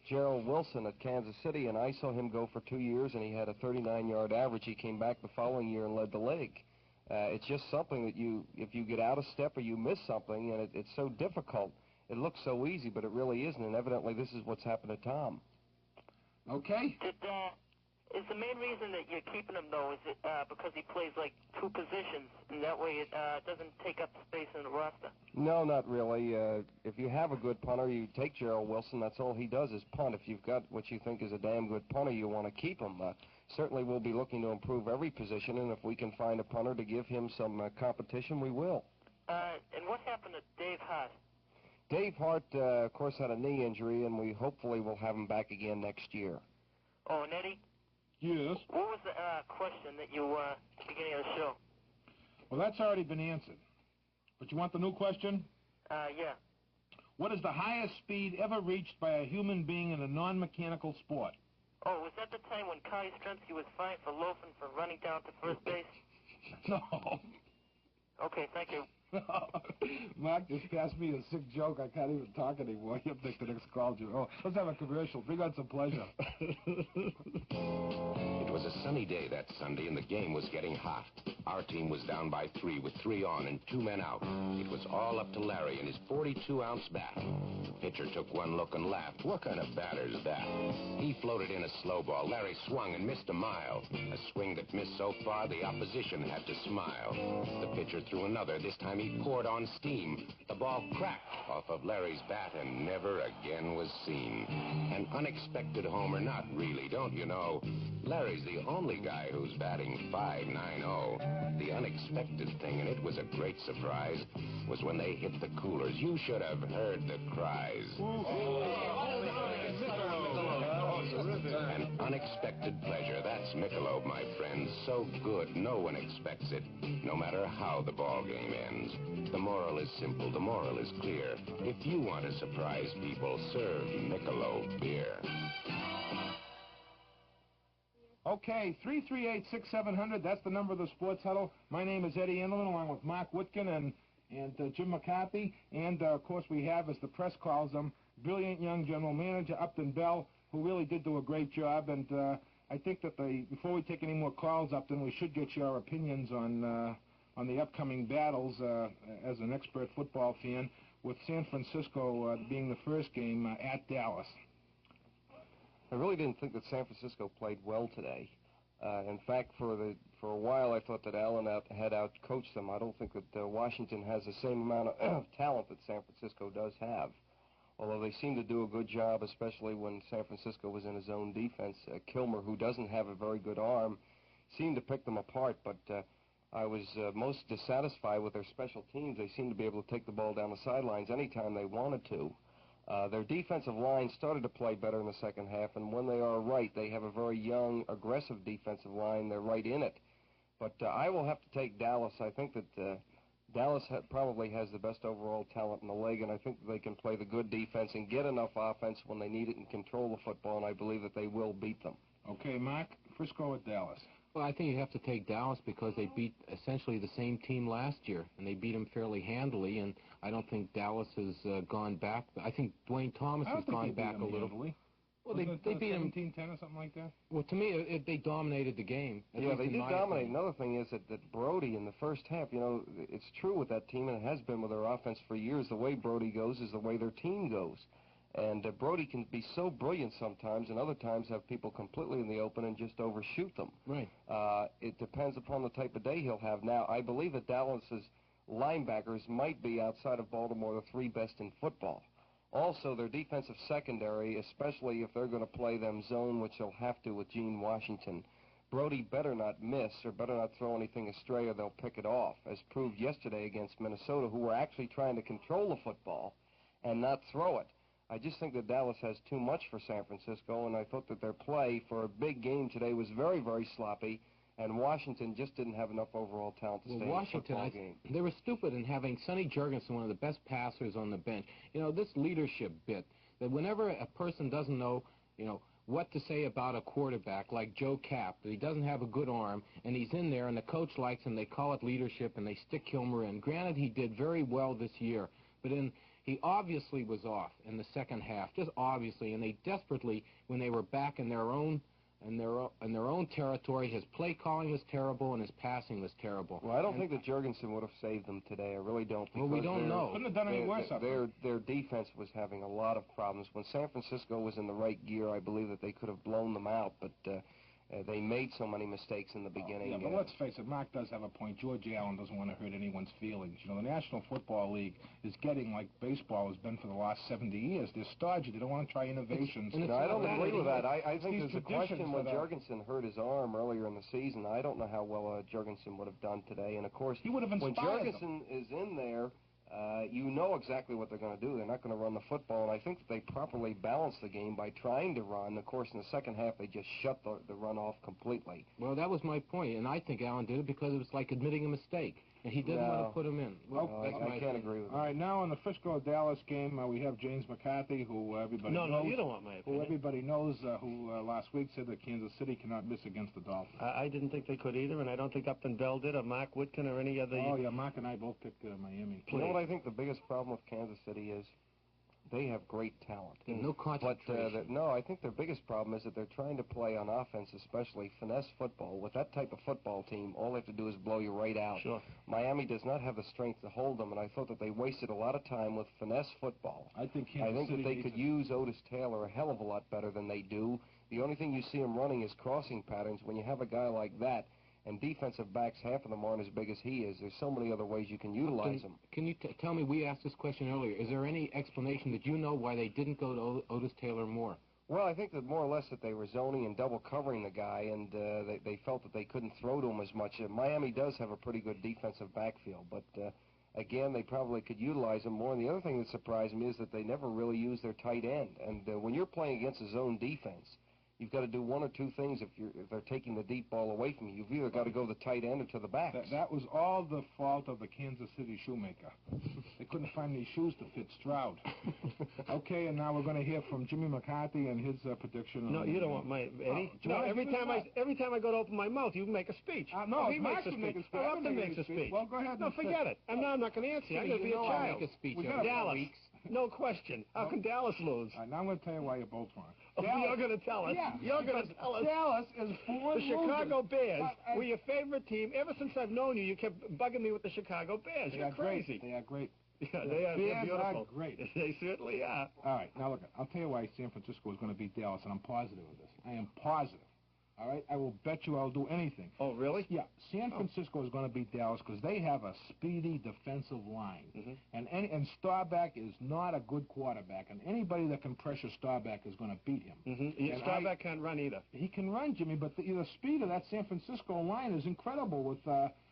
Gerald Wilson at Kansas City, and I saw him go for 2 years, and he had a 39-yard average. He came back the following year and led the league. It's just something that if you get out of step or you miss something, and it's so difficult. It looks so easy, but it really isn't, and evidently this is what's happened to Tom. Okay. Is the main reason that you're keeping him, though, is it because he plays, 2 positions, and that way it doesn't take up space in the roster? No, not really. If you have a good punter, you take Gerald Wilson. That's all he does is punt. If you've got what you think is a damn good punter, you want to keep him. Certainly we'll be looking to improve every position, and if we can find a punter to give him some competition, we will. And what happened to Dave Hart? Dave Hart, of course, had a knee injury, and we hopefully will have him back again next year. Oh, and Eddie? Yes? What was the question that you, at the beginning of the show? Well, that's already been answered. But you want the new question? Yeah. What is the highest speed ever reached by a human being in a non-mechanical sport? Oh, was that the time when Kai Stremski was fined for loafing for running down to first base? No. Okay, thank you. Mark just passed me a sick joke. I can't even talk anymore. You'll think the next call, Joe. Oh, let's have a commercial. Bring on some pleasure. It was a sunny day that Sunday, and the game was getting hot. Our team was down by 3 with 3 on and 2 men out. It was all up to Larry and his 42-ounce bat. The pitcher took one look and laughed. What kind of batter's that? He floated in a slow ball. Larry swung and missed a mile. A swing that missed so far the opposition had to smile. The pitcher threw another, this time time he poured on steam. The ball cracked off of Larry's bat and never again was seen. An unexpected homer, not really, don't you know? Larry's the only guy who's batting .590. The unexpected thing, and it was a great surprise, was when they hit the coolers. You should have heard the cries. An unexpected pleasure. That's Michelob, my friends. So good, no one expects it, no matter how the ball game ends. The moral is simple. The moral is clear. If you want to surprise people, serve Michelob beer. Okay, 338-6700, that's the number of the Sports Huddle. My name is Eddie Andelman, along with Mark Witkin and Jim McCarthy. And, of course, we have, as the press calls them, brilliant young general manager, Upton Bell, who really did do a great job. And I think that before we take any more calls, Upton, we should get your opinions on the upcoming battles as an expert football fan, with San Francisco being the first game at Dallas. I really didn't think that San Francisco played well today. In fact, for a while, I thought that Allen had out-coached them. I don't think that Washington has the same amount of talent that San Francisco does have. Although they seem to do a good job, especially when San Francisco was in his own defense. Kilmer, who doesn't have a very good arm, seemed to pick them apart. But I was most dissatisfied with their special teams. They seemed to be able to take the ball down the sidelines anytime they wanted to. Their defensive line started to play better in the second half, and when they are right, they have a very young, aggressive defensive line. They're right in it. But I will have to take Dallas. I think that Dallas probably has the best overall talent in the league, and I think that they can play the good defense and get enough offense when they need it and control the football, and I believe that they will beat them. Okay, Mark, Frisco at Dallas. Well, I think you have to take Dallas because they beat essentially the same team last year, and they beat them fairly handily, and I don't think Dallas has gone back. I think Dwayne Thomas has gone back a little. Well, they beat him 17-10 or something like that. Well, to me, they dominated the game. Yeah, they did dominate. Another thing is that Brody in the first half, you know, it's true with that team, and it has been with their offense for years. The way Brody goes is the way their team goes. And Brody can be so brilliant sometimes, and other times have people completely in the open and just overshoot them. Right. It depends upon the type of day he'll have. Now, I believe that Dallas's linebackers might be, outside of Baltimore, the three best in football. Also, their defensive secondary, especially if they're going to play them zone, which they'll have to with Gene Washington, Brody better not miss or better not throw anything astray or they'll pick it off, as proved yesterday against Minnesota, who were actually trying to control the football and not throw it. I just think that Dallas has too much for San Francisco, and I thought that their play for a big game today was very, very sloppy, and Washington just didn't have enough overall talent to stay in the football game. They were stupid in having Sonny Jurgensen, one of the best passers, on the bench. You know, this leadership bit, that whenever a person doesn't know, you know, what to say about a quarterback like Joe Kapp, that he doesn't have a good arm, and he's in there, and the coach likes him, they call it leadership, and they stick Kilmer in. Granted, he did very well this year, but he obviously was off in the second half, just obviously, and they desperately, when they were back in their own territory, his play calling was terrible and his passing was terrible. Well, I don't think that Jurgensen would have saved them today. I really don't. Well, we don't know. Couldn't have done any worse. Their defense was having a lot of problems. When San Francisco was in the right gear, I believe that they could have blown them out, but they made so many mistakes in the beginning. Yeah, but let's face it, Mark does have a point. George Allen doesn't want to hurt anyone's feelings. You know, the National Football League is getting like baseball has been for the last 70 years. They're stodgy. They don't want to try innovations. No, I don't agree with that. I think there's a question when Jurgensen hurt his arm earlier in the season. I don't know how well Jurgensen would have done today. And, of course, he would have when Jurgensen them. is in there, you know exactly what they're going to do. They're not going to run the football, and I think that they properly balanced the game by trying to run. Of course, in the second half, they just shut the run off completely. Well, that was my point, and I think Allen did it because it was like admitting a mistake, and he didn't want to put him in. Well, I can't agree with that. All right, now in the Frisco-Dallas game, we have James McCarthy, who everybody knows. No, you don't want my opinion. Who everybody knows, who last week said that Kansas City cannot miss against the Dolphins. I didn't think they could either, and I don't think Upton Bell did, or Mark Witkin, or any other. Oh, yeah, Mark and I both picked Miami. You know what I think the biggest problem with Kansas City is? They have great talent. No concentration. No, I think their biggest problem is that they're trying to play on offense, especially finesse football. With that type of football team, all they have to do is blow you right out. Sure. Miami does not have the strength to hold them, and I thought that they wasted a lot of time with finesse football. I think that they could use Otis Taylor a hell of a lot better than they do. The only thing you see them running is crossing patterns. When you have a guy like that, And defensive backs, half of them aren't as big as he is. There's so many other ways you can utilize them. Can you tell me, we asked this question earlier, is there any explanation that you know why they didn't go to Otis Taylor more? Well, I think that more or less that they were zoning and double covering the guy, and they felt that they couldn't throw to him as much. Miami does have a pretty good defensive backfield, but again, they probably could utilize him more. And the other thing that surprised me is that they never really use their tight end. And when you're playing against a zone defense, you've got to do one or two things if they're taking the deep ball away from you. You've either got to go to the tight end or to the back. That was all the fault of the Kansas City shoemaker. They couldn't find any shoes to fit Stroud. Okay, and now we're going to hear from Jimmy McCarthy and his prediction. No, you don't want my Eddie. No, every time I go to open my mouth, you make a speech. No, he makes a speech. Upton makes a speech. Well, go ahead. No, forget it. I'm not going to answer you. I'm going to be a child. Make a speech. Dallas. No question. How can Dallas lose? Now I'm going to tell you why you're both wrong. You're going to tell us. Yeah, you're going to tell us. Dallas is born The Chicago Bears were your favorite team. Ever since I've known you, you kept bugging me with the Chicago Bears. You're crazy. They are great. Yeah, they are beautiful. Are great. They certainly are. All right, now look, I'll tell you why San Francisco is going to beat Dallas, and I'm positive of this. I am positive. All right, I will bet you I'll do anything. Oh, really? Yeah, San Francisco is going to beat Dallas because they have a speedy defensive line, and Staubach is not a good quarterback, and anybody that can pressure Staubach is going to beat him. Staubach can't run either. He can run, Jimmy, but the speed of that San Francisco line is incredible with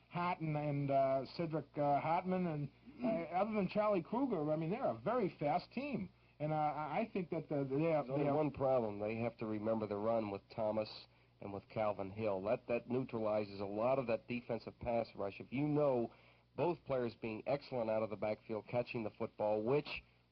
Hatton and Cedric Hartman, and other than Charlie Kruger, I mean, they're a very fast team. And I think that they have one problem. They have to remember the run with Thomas and with Calvin Hill. That neutralizes a lot of that defensive pass rush. If you know both players being excellent out of the backfield, catching the football, which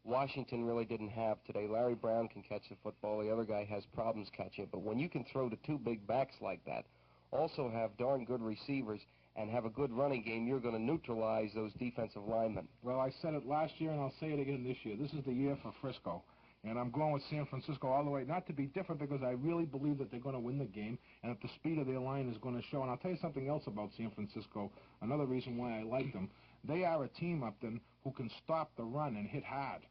Washington really didn't have today. Larry Brown can catch the football. The other guy has problems catching it. But when you can throw to two big backs like that, also have darn good receivers, and have a good running game, you're going to neutralize those defensive linemen. Well, I said it last year, and I'll say it again this year. This is the year for Frisco. And I'm going with San Francisco all the way, not to be different, because I really believe that they're going to win the game and that the speed of their line is going to show. And I'll tell you something else about San Francisco, another reason why I like them. They are a team, Upton, who can stop the run and hit hard.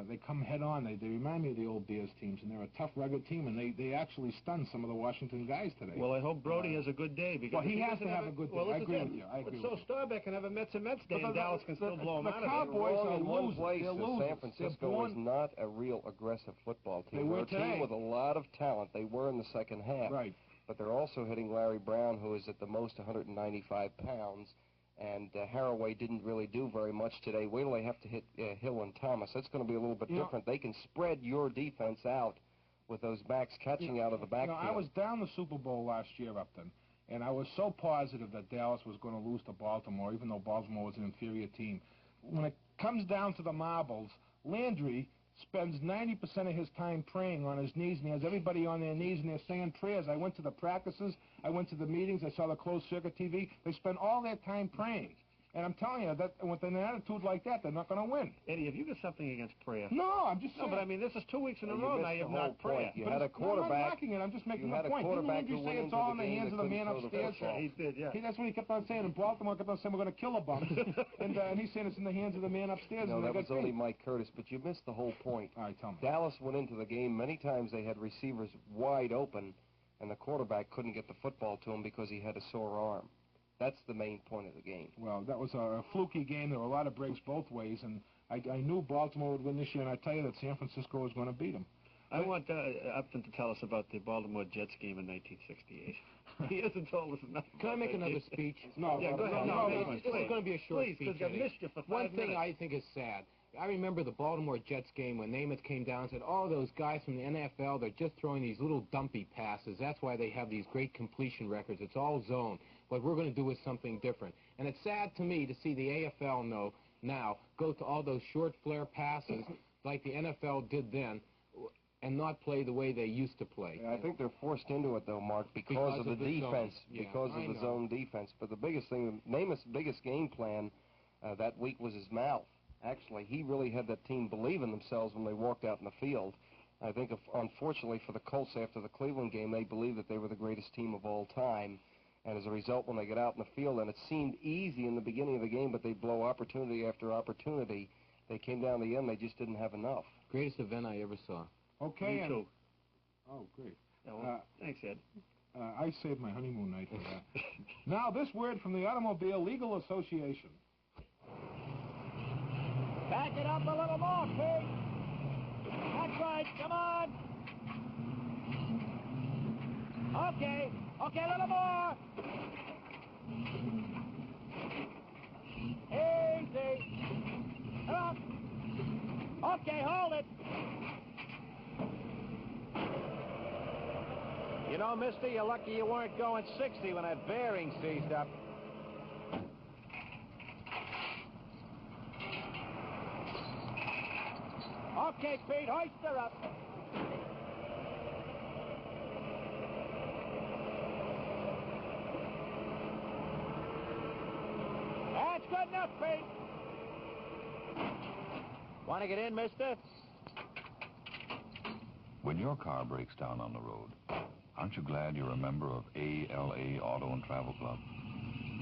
They come head on. They remind me of the old Bears teams, and they're a tough, rugged team, and they actually stunned some of the Washington guys today. Well, I hope Brody has a good day. Because he has to have a good day. I agree with you. But so Staubach can have a Mets day, and Dallas can still blow them out of it. The Cowboys are losers. San Francisco was not a real aggressive football team. They were a team with a lot of talent. They were in the second half. Right. But they're also hitting Larry Brown, who is at the most 195 pounds. And Haraway didn't really do very much today. Wait till they have to hit Hill and Thomas. That's going to be a little bit different. They can spread your defense out with those backs catching out of the backfield. I was down the Super Bowl last year, Upton, and I was so positive that Dallas was going to lose to Baltimore, even though Baltimore was an inferior team. When it comes down to the marbles, Landry spends 90% of his time praying on his knees, and he has everybody on their knees, and they're saying prayers. I went to the practices, I went to the meetings, I saw the closed-circuit TV. They spend all their time praying. And I'm telling you, that with an attitude like that, they're not going to win. Eddie, have you got something against prayer? No, I'm just saying. No, but I mean, this is 2 weeks in a row now you've not prayed. You had a quarterback. I'm not knocking it. I'm just making a point. Didn't Landry say it's all in the hands of the man upstairs? He did, yeah. That's what he kept on saying. And Baltimore kept on saying, we're going to kill a bum. and he's saying it's in the hands of the man upstairs. No, that was only Mike Curtis, but you missed the whole point. All right, tell me. Dallas went into the game. Many times they had receivers wide open, and the quarterback couldn't get the football to him because he had a sore arm. That's the main point of the game. Well, that was a fluky game. There were a lot of breaks both ways, and I knew Baltimore would win this year, and I tell you that San Francisco was going to beat them. I want Upton to tell us about the Baltimore Jets game in 1968. He hasn't told us enough. Can I make another speech? No, yeah, go ahead. No, this is going to be a short speech. Please, because I've missed you for 5 minutes. One thing I think is sad. I remember the Baltimore Jets game when Namath came down and said, oh, those guys from the NFL, they're just throwing these little dumpy passes. That's why they have these great completion records. It's all zone. What we're going to do is something different. And it's sad to me to see the AFL now go to all those short flare passes like the NFL did then and not play the way they used to play. Yeah, I think they're forced into it, though, Mark, because of the defense, because of the zone defense. But the biggest thing, Namath's biggest game plan that week was his mouth. Actually, he really had that team believe in themselves when they walked out in the field. I think, unfortunately for the Colts after the Cleveland game, they believed that they were the greatest team of all time. And as a result, when they get out in the field, and it seemed easy in the beginning of the game, but they blow opportunity after opportunity, they came down the end, they just didn't have enough. Greatest event I ever saw. Okay. Me too. Oh, great. Yeah, well, thanks, Ed. I saved my honeymoon night for that. Now, this word from the Automobile Legal Association. Back it up a little more, Pete. That's right. Come on. Okay. Okay, a little more. Easy. Up. Okay, hold it. You know, mister, you're lucky you weren't going 60 when that bearing seized up. Okay, Pete, hoist her up. That's good enough, Pete. Want to get in, mister? When your car breaks down on the road, aren't you glad you're a member of ALA Auto and Travel Club?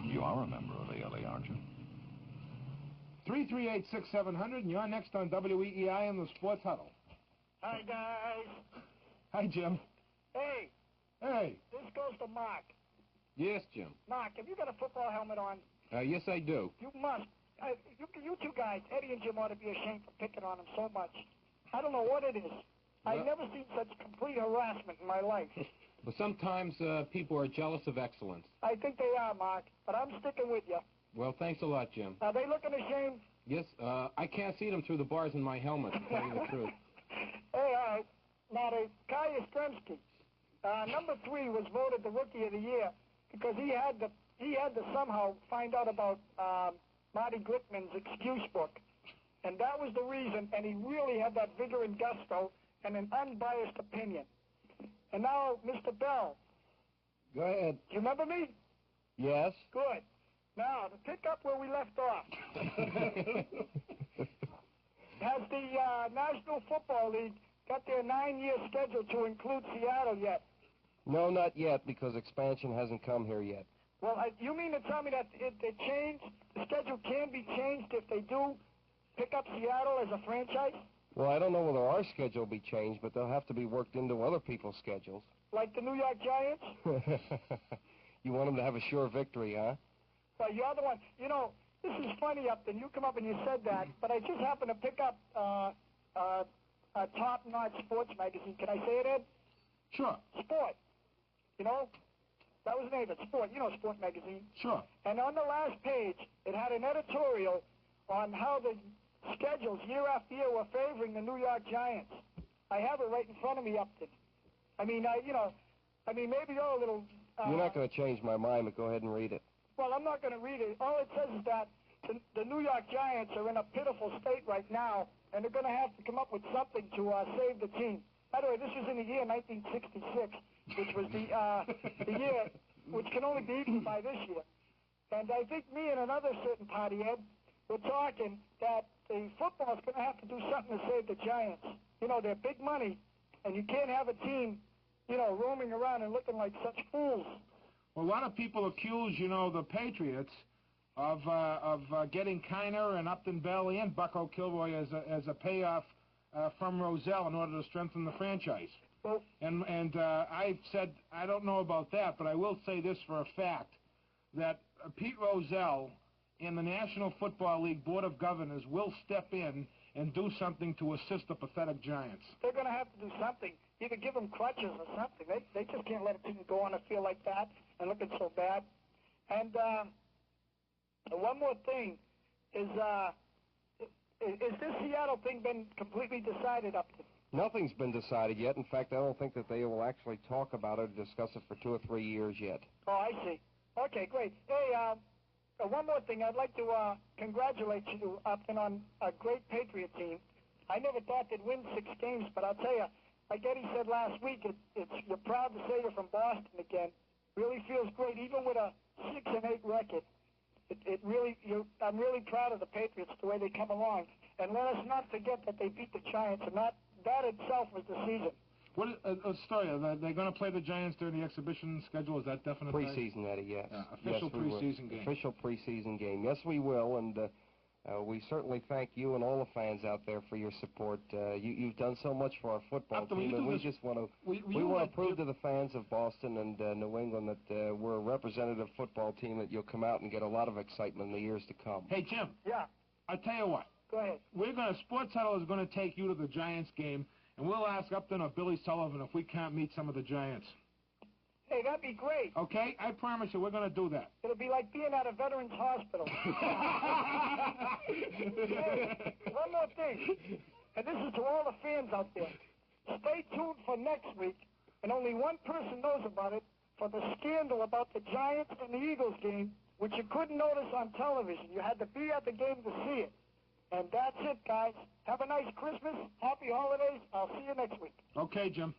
You are a member of ALA, aren't you? 338-6700, and you're next on WEEI in the Sports Huddle. Hi, guys. Hi, Jim. Hey. Hey. This goes to Mark. Yes, Jim. Mark, have you got a football helmet on? Yes, I do. You must. You two guys, Eddie and Jim, ought to be ashamed for picking on him so much. I don't know what it is. I've never seen such complete harassment in my life. Well, sometimes people are jealous of excellence. I think they are, Mark, but I'm sticking with you. Well, thanks a lot, Jim. Are they looking ashamed? Yes, I can't see them through the bars in my helmet, to tell you the truth. Hey, all right. Now, the Kai Yastrzemski, number 3, was voted the Rookie of the Year because he had to somehow find out about Marty Glickman's excuse book. And that was the reason, and he really had that vigor and gusto and an unbiased opinion. And now, Mr. Bell. Go ahead. Do you remember me? Yes. Good. Now, to pick up where we left off. Has the National Football League got their 9-year schedule to include Seattle yet? No, not yet, because expansion hasn't come here yet. Well, you mean to tell me that it changed? The schedule can be changed if they do pick up Seattle as a franchise? Well, I don't know whether our schedule will be changed, but they'll have to be worked into other people's schedules. Like the New York Giants? You want them to have a sure victory, huh? Well, you're the one. You know, this is funny, Upton. You come up and you said that, but I just happened to pick up a top-notch sports magazine. Can I say it, Ed? Sure. Sport. You know? That was the name of it, Sport. You know Sport magazine. Sure. And on the last page, it had an editorial on how the schedules year after year were favoring the New York Giants. I have it right in front of me, Upton. I mean, maybe you're a little... You're not going to change my mind, but go ahead and read it. Well, I'm not going to read it. All it says is that the New York Giants are in a pitiful state right now, and they're going to have to come up with something to save the team. By the way, this was in the year 1966, which was the year which can only be equaled by this year. And I think me and another certain party, Ed, we're talking that the football's going to have to do something to save the Giants. You know, they're big money, and you can't have a team, roaming around and looking like such fools. Well, a lot of people accuse, the Patriots of getting Kiner and Upton Bell and Bucko Kilroy as a payoff from Rozelle in order to strengthen the franchise. Well, and I've said I don't know about that, but I will say this for a fact, that Pete Rozelle and the National Football League Board of Governors will step in and do something to assist the pathetic Giants. They're going to have to do something. Either give them crutches or something. They just can't let a team go on a field like that and looking so bad. And one more thing is this Seattle thing been completely decided up to? Nothing's been decided yet. In fact, I don't think that they will actually talk about it or discuss it for 2 or 3 years yet. Oh, I see. Okay, great. Hey, one more thing. I'd like to congratulate you, Upton, on a great Patriot team. I never thought they'd win 6 games, but I'll tell you, like Eddie said last week, you're proud to say you're from Boston again. Really feels great, even with a 6-8 record. I'm really proud of the Patriots, the way they come along. And let us not forget that they beat the Giants, and that itself was the season. What story? Are they going to play the Giants during the exhibition schedule? Is that definitely preseason, Eddie? Yes. Official yes, preseason game. Official preseason game. Yes, we will. And We certainly thank you and all the fans out there for your support. You've done so much for our football team, and we just want to prove to the fans of Boston and New England that we're a representative football team, that you'll come out and get a lot of excitement in the years to come. Hey, Jim. Yeah. I tell you what. Go ahead. Sports Huddle is going to take you to the Giants game, and we'll ask Upton or Billy Sullivan if we can't meet some of the Giants. Hey, that'd be great. Okay? I promise you we're going to do that. It'll be like being at a veterans hospital. One more thing, and this is to all the fans out there. Stay tuned for next week, and only one person knows about it, for the scandal about the Giants and the Eagles game, which you couldn't notice on television. You had to be at the game to see it. And that's it, guys. Have a nice Christmas. Happy holidays. I'll see you next week. Okay, Jim.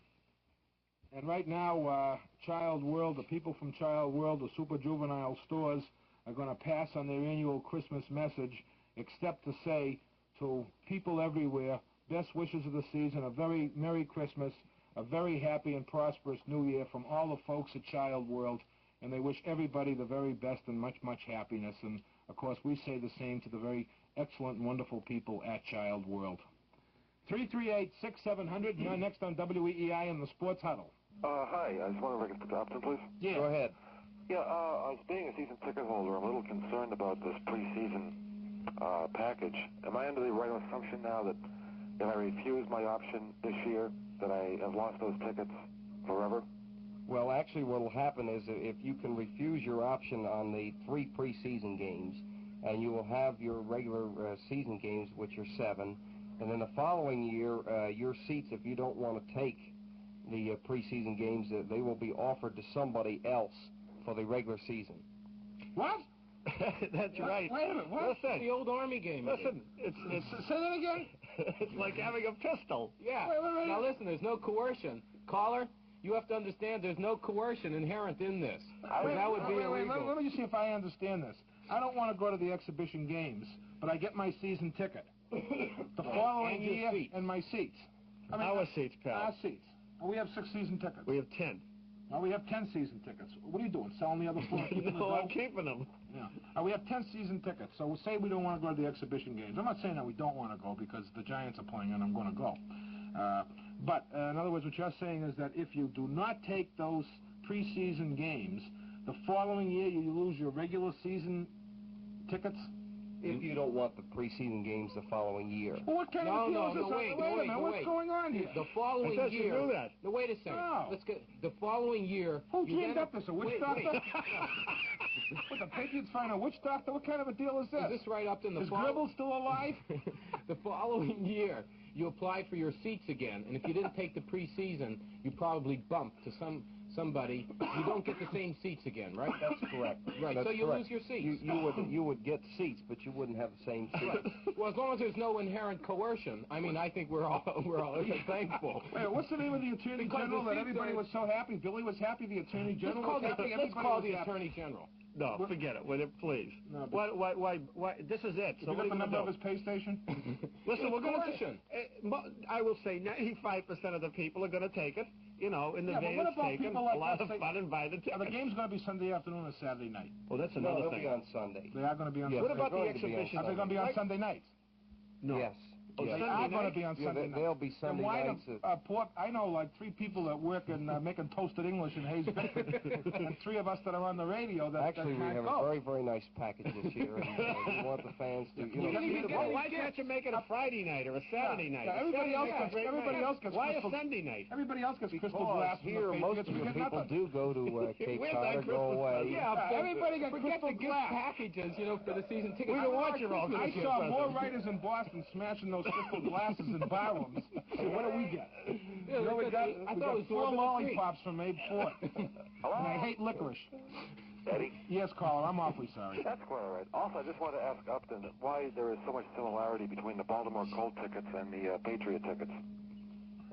And right now, Child World, the people from Child World, the Super Juvenile stores, are going to pass on their annual Christmas message, except to say to people everywhere, best wishes of the season, a very Merry Christmas, a very happy and prosperous New Year from all the folks at Child World, and they wish everybody the very best and much, much happiness. And, of course, we say the same to the very excellent and wonderful people at Child World. 338-6700, you're next on WEEI in the Sports Huddle. Hi, I just wonder if I can put the Upton, please. Yeah. Go ahead. Yeah, as being a season ticket holder, I'm a little concerned about this preseason package. Am I under the right assumption now that if I refuse my option this year, that I have lost those tickets forever? Well, actually, what will happen is if you can refuse your option on the 3 preseason games, and you will have your regular season games, which are 7, and then the following year, your seats, if you don't want to take the preseason games, they will be offered to somebody else for the regular season. What? That's right. Wait a minute, what? Listen, The old Army game. listen, it's Say that again? it's like having a pistol. Yeah. Wait. Now listen, there's no coercion. Caller, you have to understand there's no coercion inherent in this. That would be illegal. Let me just see if I understand this. I don't want to go to the exhibition games, but I get my season ticket. The following year and my seats. I mean, Our seats, pal. Our seats. We have 6 season tickets. We have 10. Well, we have 10 season tickets. What are you doing? Selling the other 4? No, I'm keeping them. Yeah. We have 10 season tickets. So we'll say we don't want to go to the exhibition games. I'm not saying that we don't want to go because the Giants are playing and I'm going to go. But in other words, what you're saying is that if you do not take those preseason games, the following year you lose your regular season tickets? If you don't want the preseason games the following year. Well, what kind of deal is this? Wait a minute, what's going on here? The following I thought year. you knew that. No, wait a second. No. Let's get the following year. Who dreamed up this? A witch doctor? Wait. What, the Patriots find a witch doctor? What kind of a deal is this? Is this right up in the Is Gribble still alive? The following year, you apply for your seats again, and if you didn't take the preseason, you probably bumped to somebody. You don't get the same seats again, right? That's correct. Right. That's so you correct. lose your seats. You would get seats, but you wouldn't have the same seats. Right. Well, as long as there's no inherent coercion, I mean, I think we're all thankful. Wait, what's the name of the Attorney General that everybody was so happy? Billy was happy. The Attorney General was happy. Let's call the Attorney General. No, forget it. Will you please? No, why? This is it. So you got the number of his pay station? Listen, we're going to. I will say 95% of the people are going to take it. You know, in the vein it's taken, a lot of fun and buy the tickets. The game's going to be Sunday afternoon or Saturday night. Well, that's another they'll thing. be on Sunday. They are going to be on Yes, Sunday. What about the exhibition? Are they going to be on Sunday nights? No. Yes. They are going to be on Sunday nights. They'll be Sunday nights. I know like 3 people that work in making toasted English in Hayes Bedford, and 3 of us that are on the radio that Actually, we have a very, very nice package this year, and we want the fans to, Why can't you make it a Friday night or a Saturday night? Everybody else gets Why a Sunday night? Everybody else gets crystal glass. Here, most of the people do go to Cape Cod or go away. Yeah, everybody gets crystal glass packages, for the season ticket. We don't want your own. I saw more writers in Boston smashing those crystal glasses in barrooms. So what do we get? We got 4 lollipops from Abe Fort. And I hate licorice. Eddie? Yes, caller, I'm awfully sorry. That's quite all right. Also, I just want to ask Upton why there is so much similarity between the Baltimore Colt tickets and the Patriot tickets.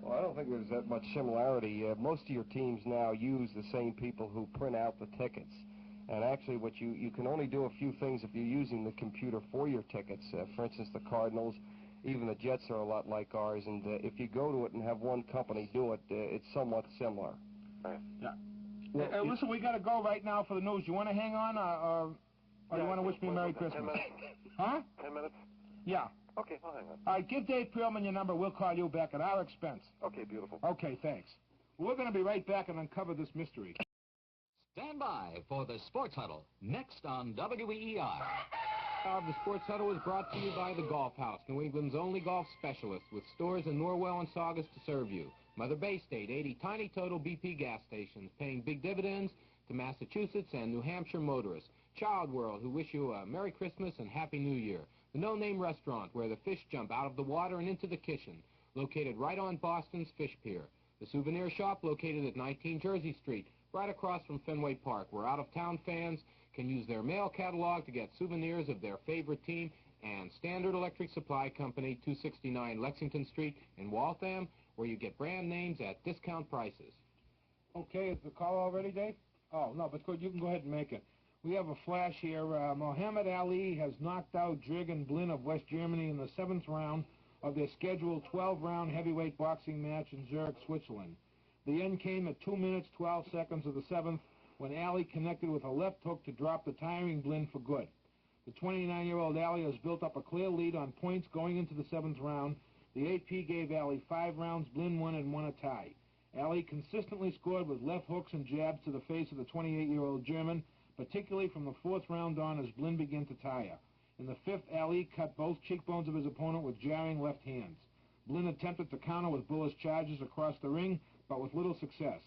Well, I don't think there's that much similarity. Most of your teams now use the same people who print out the tickets. And actually, what you can only do a few things if you're using the computer for your tickets. For instance, the Cardinals, even the Jets are a lot like ours, and if you go to it and have one company do it, it's somewhat similar. Right. Yeah. Listen, we got to go right now for the news. You want to hang on, or you want to wish me Merry Christmas? Huh? 10 minutes? Yeah. Okay, I'll hang on. All right, give Dave Pearlman your number. We'll call you back at our expense. Okay, beautiful. Okay, thanks. We're going to be right back and uncover this mystery. Stand by for the Sports Huddle, next on WEEI. The Sports Huddle is brought to you by the Golf House, New England's only golf specialist, with stores in Norwell and Saugus to serve you. Mother Bay State, 80 tiny total BP gas stations, paying big dividends to Massachusetts and New Hampshire motorists. Child World, who wish you a Merry Christmas and Happy New Year. The No Name Restaurant, where the fish jump out of the water and into the kitchen, located right on Boston's Fish Pier. The Souvenir Shop, located at 19 Jersey Street, right across from Fenway Park, where out-of-town fans can use their mail catalog to get souvenirs of their favorite team. And Standard Electric Supply Company, 269 Lexington Street in Waltham, where you get brand names at discount prices. Okay, is the call already, Dave? Oh, no, but good, you can go ahead and make it. We have a flash here. Muhammad Ali has knocked out Jürgen Blin of West Germany in the 7th round of their scheduled 12-round heavyweight boxing match in Zurich, Switzerland. The end came at 2 minutes, 12 seconds of the 7th when Ali connected with a left hook to drop the tiring Blin for good. The 29-year-old Ali has built up a clear lead on points going into the 7th round. The AP gave Ali 5 rounds, Blin won and won a tie. Ali consistently scored with left hooks and jabs to the face of the 28-year-old German, particularly from the 4th round on as Blin began to tire. In the 5th, Ali cut both cheekbones of his opponent with jarring left hands. Blin attempted to counter with bullish charges across the ring, but with little success.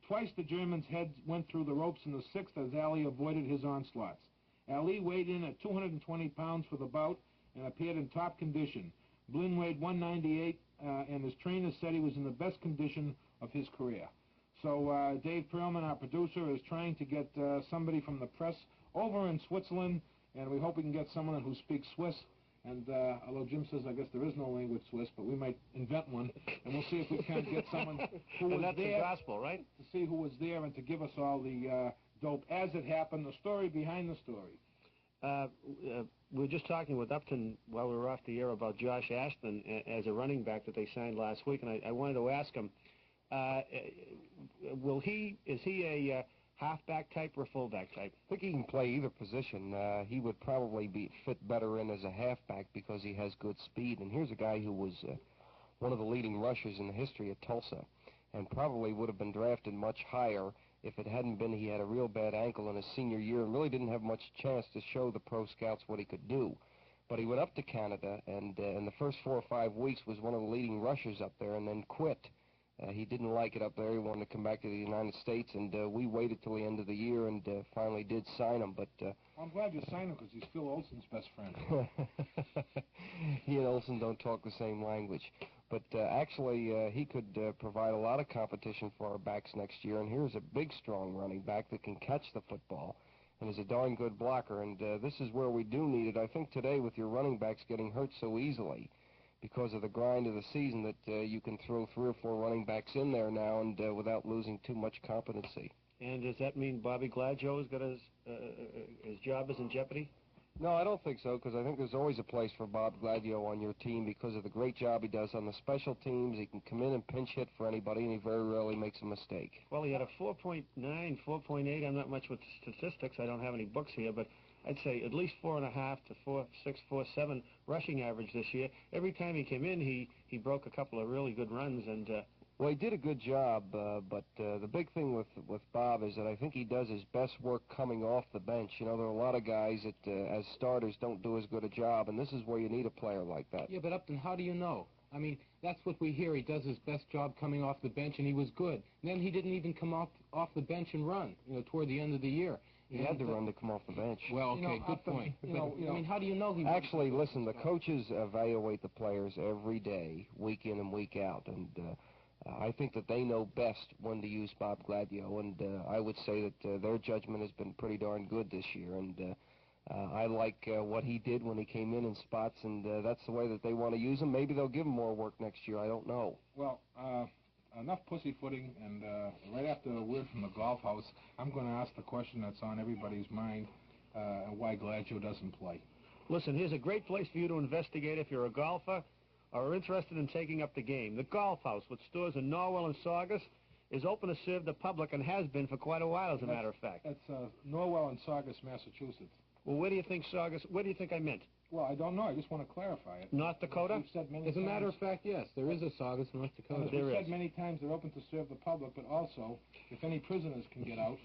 Twice the German's head went through the ropes in the 6th as Ali avoided his onslaughts. Ali weighed in at 220 pounds for the bout and appeared in top condition. Blin weighed 198, and his trainer said he was in the best condition of his career. So Dave Perlman, our producer, is trying to get somebody from the press over in Switzerland, and we hope we can get someone who speaks Swiss. And although Jim says I guess there is no language Swiss, but we might invent one, and we'll see if we can't get someone who was that's there. The gospel, right? To see who was there and to give us all the dope as it happened, the story behind the story. We were just talking with Upton while we were off the air about Josh Ashton as a running back that they signed last week, and I wanted to ask him, is he a halfback type or fullback type? I think he can play either position. He would probably fit better in as a halfback because he has good speed. And here's a guy who was one of the leading rushers in the history of Tulsa and probably would have been drafted much higher if it hadn't been he had a real bad ankle in his senior year and really didn't have much chance to show the pro scouts what he could do. But he went up to Canada and in the first 4 or 5 weeks was one of the leading rushers up there and then quit. He didn't like it up there. He wanted to come back to the United States, and we waited till the end of the year and finally did sign him. But I'm glad you signed him because he's Phil Olsen's best friend. He and Olsen don't talk the same language. But actually, he could provide a lot of competition for our backs next year. And here's a big, strong running back that can catch the football and is a darn good blocker. And this is where we do need it. I think today with your running backs getting hurt so easily, because of the grind of the season, that you can throw 3 or 4 running backs in there now and without losing too much competency. And does that mean Bobby Gladio has got his job is in jeopardy? No, I don't think so, because I think there's always a place for Bob Gladio on your team because of the great job he does on the special teams. He can come in and pinch hit for anybody, and he very rarely makes a mistake. Well, he had a 4.9, 4.8. I'm not much with statistics. I don't have any books here, but I'd say at least 4.5 to 4.6, 4.7 rushing average this year. Every time he came in, he broke a couple of really good runs. And well, he did a good job, but the big thing with Bob is that I think he does his best work coming off the bench. You know, there are a lot of guys that as starters don't do as good a job, and this is where you need a player like that. Yeah, but Upton, how do you know? I mean, that's what we hear. He does his best job coming off the bench, and he was good. And then he didn't even come off the bench and run, toward the end of the year. He had to run to come off the bench. Well, okay, good point. I mean, how do you know he... Actually, listen, the coaches evaluate the players every day, week in and week out, and I think that they know best when to use Bob Gladio, and I would say that their judgment has been pretty darn good this year, and I like what he did when he came in spots, and that's the way that they want to use him. Maybe they'll give him more work next year. I don't know. Well, enough pussyfooting, and right after a word from the Golf House, I'm going to ask the question that's on everybody's mind, why Gladio doesn't play. Listen, here's a great place for you to investigate if you're a golfer or are interested in taking up the game. The Golf House, with stores in Norwell and Saugus, is open to serve the public and has been for quite a while, as a matter of fact. That's Norwell and Saugus, Massachusetts. Well, where do you think Saugus, where do you think I meant? Well, I don't know. I just want to clarify it. North Dakota? We've said many As a times, matter of fact, yes, there is a Saugus, North Dakota. we've said many times they're open to serve the public, but also if any prisoners can get out,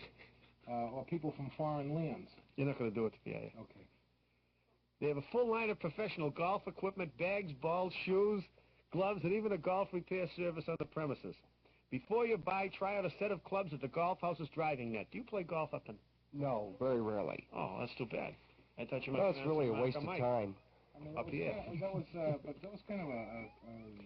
or people from foreign lands. You're not going to do it to PA. Okay. They have a full line of professional golf equipment, bags, balls, shoes, gloves, and even a golf repair service on the premises. Before you buy, try out a set of clubs at the Golf House's driving net. Do you play golf up in? No, very rarely. Oh, that's too bad. I thought you might. Well, it's really a waste of time. I mean, Up here. But that was kind of a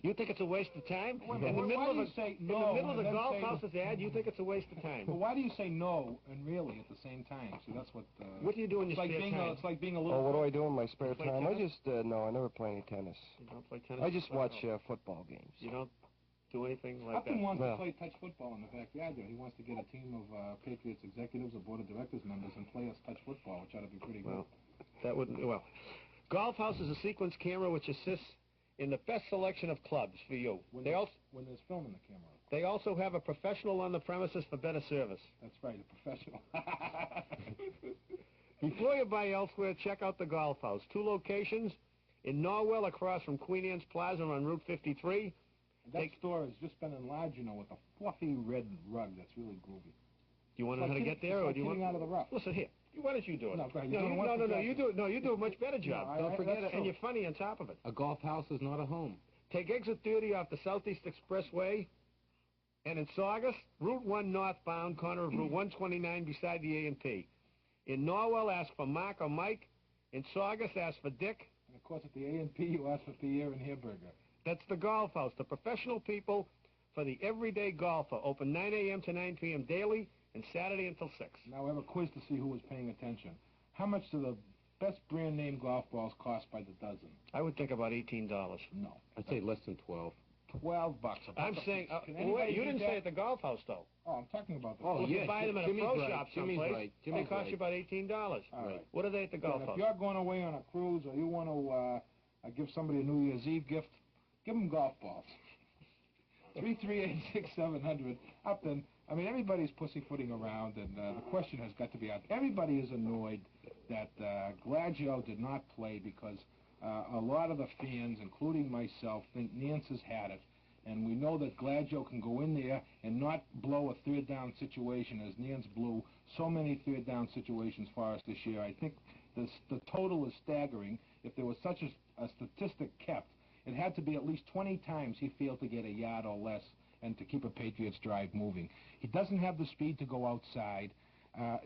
You think it's a waste of time? Wait, In the middle of you the say in no the middle of and the then Golf say House's ad, you think it's a waste of time? But why do you say no and really at the same time? See, that's what. What do you do in your spare time? It's like being a little. Oh, what do I do in my spare play time? I tennis? just, no, I never play any tennis. You don't play tennis? I just watch football games. You don't do anything like Upton that? wants to play touch football in the backyard there. He wants to get a team of Patriots executives or board of directors members and play us touch football, which ought to be pretty good. Well, that wouldn't. Well, Golf House is a sequence camera which assists in the best selection of clubs for you. When They also there's film in the camera. They also have a professional on the premises for better service. That's right, a professional. Before you buy elsewhere, check out the Golf House. 2 locations in Norwell across from Queen Anne's Plaza on Route 53. That store has just been enlarged, with a fluffy red rug that's really groovy. Do you want to know how to get there, or do you want out of the rough? Listen here. Why don't you do it? No, go ahead. No, you do it. No, you do a much better job. No, Don't forget it, that's and true. you're funny on top of it. A golf house is not a home. Take exit 30 off the Southeast Expressway, and in Saugus, Route 1 northbound, corner of Route 129 beside the A&P. In Norwell, ask for Mark or Mike. In Saugus, ask for Dick. And of course, at the A&P, you ask for Pierre and Herberger. That's the Golf House, the professional people for the everyday golfer. Open 9 a.m. to 9 p.m. daily and Saturday until 6. Now we have a quiz to see who was paying attention. How much do the best brand name golf balls cost by the dozen? I would think about $18. No. I'd say less than 12. $12. I'm saying, wait, you didn't say at the Golf House, though. Oh, I'm talking about the. Oh, If yeah. you buy them at a Jimmy's pro right. shop Jimmy's someplace, right. they Jimmy's cost right. you about $18. All right. What are they at the Golf And House? if you're going away on a cruise or you want to give somebody a New Year's Eve gift, give them golf balls. 338-6700. Upton. I mean, everybody's pussyfooting around, and the question has got to be out. Everybody is annoyed that Gladio did not play because a lot of the fans, including myself, think Nance has had it. And we know that Gladio can go in there and not blow a third down situation as Nance blew so many third down situations for us this year. I think the total is staggering. If there was such a statistic kept, it had to be at least 20 times he failed to get a yard or less and to keep a Patriots drive moving. He doesn't have the speed to go outside.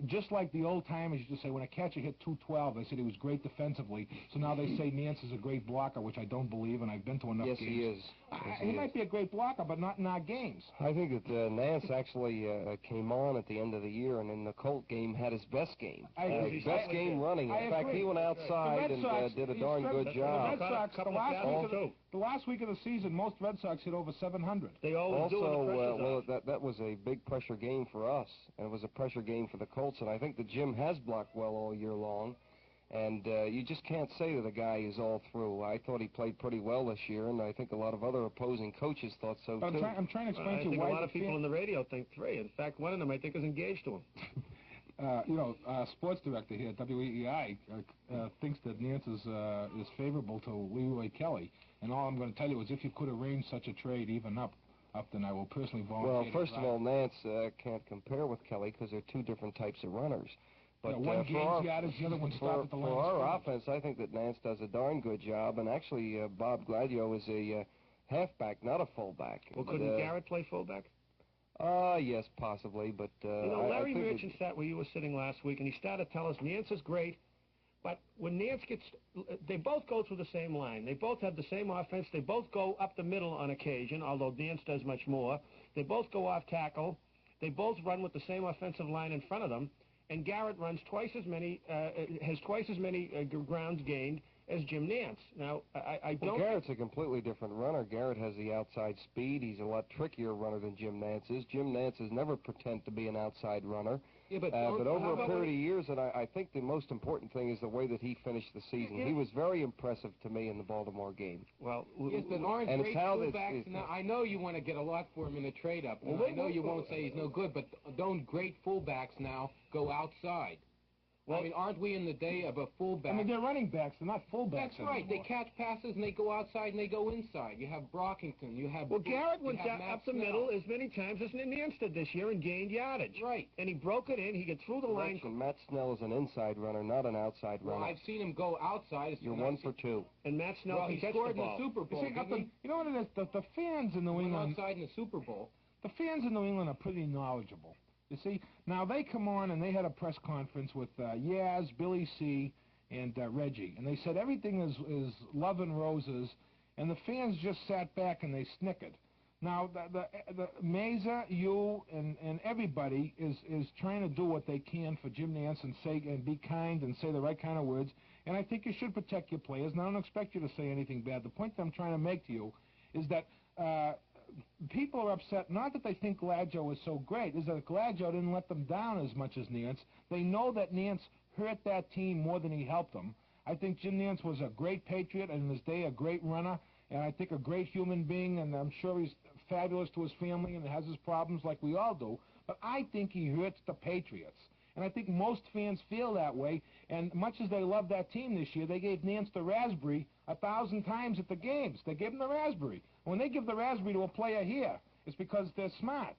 Just like the old timers used to say, when a catcher hit 212, they said he was great defensively. So now they say Nance is a great blocker, which I don't believe, and I've been to enough games. Yes, he is. He might be a great blocker, but not in our games. I think that Nance actually came on at the end of the year, and in the Colt game had his best game. Best game running. In fact, he went outside and did a darn good job. The Red Sox, the last week of the season, most Red Sox hit over 700. They always do in the pressure zone. Well, that was a big pressure game for us, and it was a pressure game for the Colts, and I think that Jim has blocked well all year long. And you just can't say that the guy is all through. I thought he played pretty well this year, and I think a lot of other opposing coaches thought so, too. I'm trying to explain to you I think why a lot of people on the radio think 3. In fact, one of them I think is engaged to him. Sports director here at WEEI thinks that Nance is favorable to Leroy Kelly. And all I'm going to tell you is if you could arrange such a trade even up, then I will personally volunteer. Well, first of all, Nance can't compare with Kelly because they're 2 different types of runners. But one gains yardage, the other one stopped at the line. For our offense, I think that Nance does a darn good job, and actually Bob Gladio is a halfback, not a fullback. Well, couldn't Garrett play fullback? Yes, possibly, but Larry Merchant sat where you were sitting last week, and he started to tell us Nance is great, but when Nance gets, they both go through the same line. They both have the same offense. They both go up the middle on occasion, although Nance does much more. They both go off tackle. They both run with the same offensive line in front of them. And Garrett runs twice as many, has twice as many grounds gained as Jim Nance. Now, I don't... Well, Garrett's a completely different runner. Garrett has the outside speed. He's a lot trickier runner than Jim Nance is. Jim Nance has never pretend to be an outside runner. Yeah, but over a period of years, and I think the most important thing is the way that he finished the season. He was very impressive to me in the Baltimore game. Well, yes, but aren't great fullbacks now? I know you want to get a lot for him in a trade-up. I know you won't say he's no good, but don't great fullbacks now go outside? Well, I mean, aren't we in the day of a fullback? I mean, they're running backs. They're not fullbacks That's right. anymore. They catch passes and they go outside and they go inside. You have Brockington. You have... Well, Garrett went up the middle as many times as Nance did this year and gained yardage. Right. And he broke it in. He got through the line. Matt Snell is an inside runner, not an outside runner. Well, I've seen him go outside. You're 1 for 2. And Matt Snell he scored in the Super Bowl, You know what it is? The fans in New England... outside in the Super Bowl. The fans in New England are pretty knowledgeable. You see, now they come on and they had a press conference with Yaz, Billy C., and Reggie, and they said everything is love and roses, and the fans just sat back and they snickered. Now, the Mesa, you, and everybody is trying to do what they can for Jim Nance and say and be kind and say the right kind of words, and I think you should protect your players, and I don't expect you to say anything bad. The point that I'm trying to make to you is that people are upset, not that they think Gladjo is so great, is that Gladjo didn't let them down as much as Nance. They know that Nance hurt that team more than he helped them. I think Jim Nance was a great Patriot, and in his day a great runner, and I think a great human being, and I'm sure he's fabulous to his family and has his problems like we all do, but I think he hurts the Patriots. And I think most fans feel that way, and much as they love that team this year, they gave Nance the raspberry 1,000 times at the games. They gave him the raspberry. When they give the raspberry to a player here, it's because they're smart.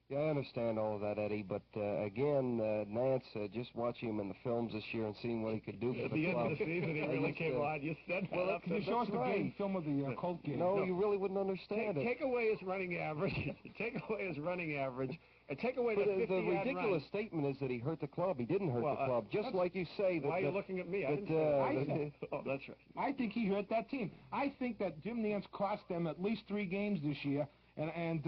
Yeah, I understand all of that, Eddie, but again, Nance, just watching him in the films this year and seeing what he could do for the club. At the end of the season, he really came on. You said that. Well, can you show us the game, film of the Colt game? No, you really wouldn't understand it. Take away his running average. Take away his running average. And take away the 50-yard The ridiculous statement is that he hurt the club. He didn't hurt the club. Just like you say. That, why are you looking at me? I didn't say that. Oh, that's right. I think he hurt that team. I think that Jim Nance cost them at least 3 games this year. And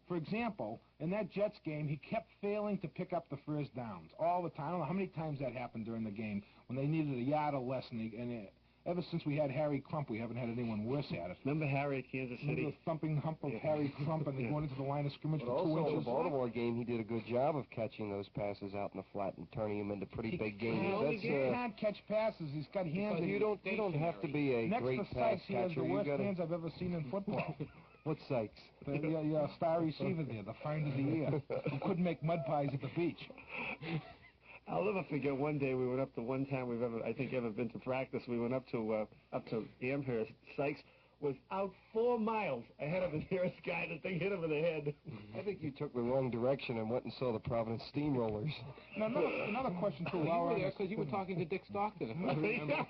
for example, in that Jets game, he kept failing to pick up the first downs all the time. I don't know how many times that happened during the game when they needed a yard or less. And ever since we had Harry Crump, we haven't had anyone worse at it. Remember Harry at Kansas City? Remember the thumping hump of Harry Crump and going into the line of scrimmage for 2 inches? Also, in the Baltimore game, he did a good job of catching those passes out in the flat and turning them into pretty big games. He can't catch passes. He's got hands. You don't have to be a great pass catcher. Next to Sykes, he has the worst hands I've ever seen in football. What's Sykes? Your star receiver there, the find of the year, who couldn't make mud pies at the beach. I'll never forget one day we went up to one time we've ever been to practice. We went up to Amherst. Sykes was out 4 miles ahead of the nearest guy. The thing hit him in the head. I think you took the wrong direction and went and saw the Providence Steamrollers. Now, another question too. You were there because you were talking to Dick Stockton. If I remember.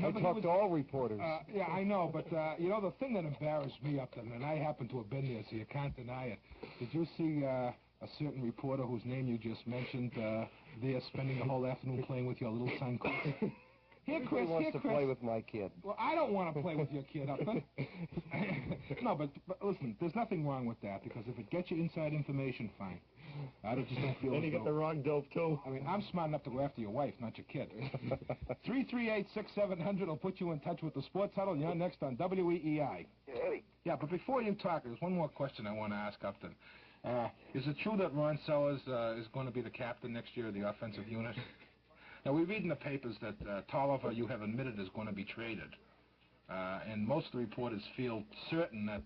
I talked to all reporters. Yeah, I know, but you know the thing that embarrassed me, Upton, and I happen to have been there, so you can't deny it. Did you see a certain reporter whose name you just mentioned there spending the whole afternoon playing with your little son, Chris? Here, Chris, wants to play with my kid. Well, I don't want to play with your kid, Upton. No, but listen, there's nothing wrong with that, because if it gets you inside information, fine. I just don't feel. Then you get the wrong dope too. I mean, I'm smart enough to go after your wife, not your kid. 338-6700 will put you in touch with the Sports Huddle. You're next on WEEI. Yeah, Eddie. Yeah, but before you talk, there's one more question I want to ask Upton. Is it true that Ron Sellers is going to be the captain next year of the offensive unit? Now, we read in the papers that Tolliver, you have admitted, is going to be traded. And most of the reporters feel certain that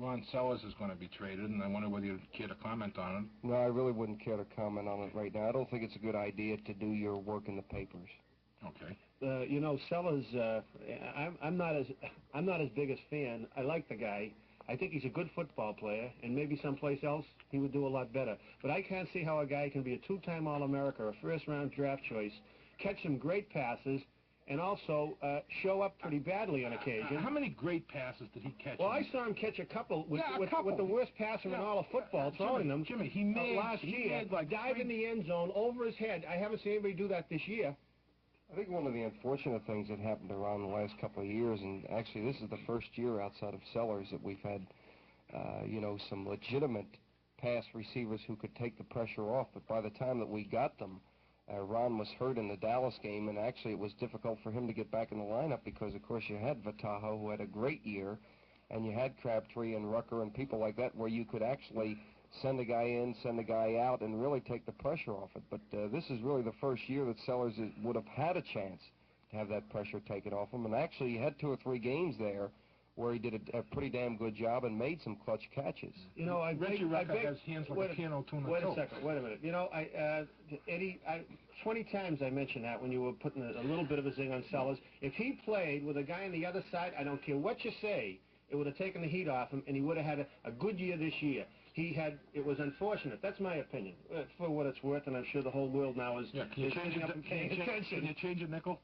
Ron Sellers is going to be traded, and I wonder whether you'd care to comment on it. No, I really wouldn't care to comment on it right now. I don't think it's a good idea to do your work in the papers. Okay. You know, Sellers, I'm not as big a fan. I like the guy. I think he's a good football player, and maybe someplace else he would do a lot better. But I can't see how a guy can be a 2-time All-America, a first-round draft choice, catch some great passes, and also show up pretty badly on occasion. How many great passes did he catch? Well, I saw him catch a couple with the worst passer in all of football, throwing them. Jimmy, he made last year, like dive in the end zone over his head. I haven't seen anybody do that this year. I think one of the unfortunate things that happened around the last couple of years, and actually this is the first year outside of Sellers that we've had, you know, some legitimate pass receivers who could take the pressure off. But by the time that we got them, Ron was hurt in the Dallas game, and actually it was difficult for him to get back in the lineup because, of course, you had Vataho, who had a great year, and you had Crabtree and Rucker and people like that where you could actually send a guy in, send a guy out, and really take the pressure off it. But this is really the first year that Sellers would have had a chance to have that pressure taken off him. And actually, he had 2 or 3 games there where he did a pretty damn good job and made some clutch catches. You know, Reggie Rucker has hands like a piano tuner. Wait a second. Wait a minute. You know, Eddie, 20 times I mentioned that when you were putting a little bit of a zing on Sellers. If he played with a guy on the other side, I don't care what you say, it would have taken the heat off him, and he would have had a good year this year. It was unfortunate. That's my opinion, for what it's worth, and I'm sure the whole world now is sitting up and paying attention. Can you change it, Nickel?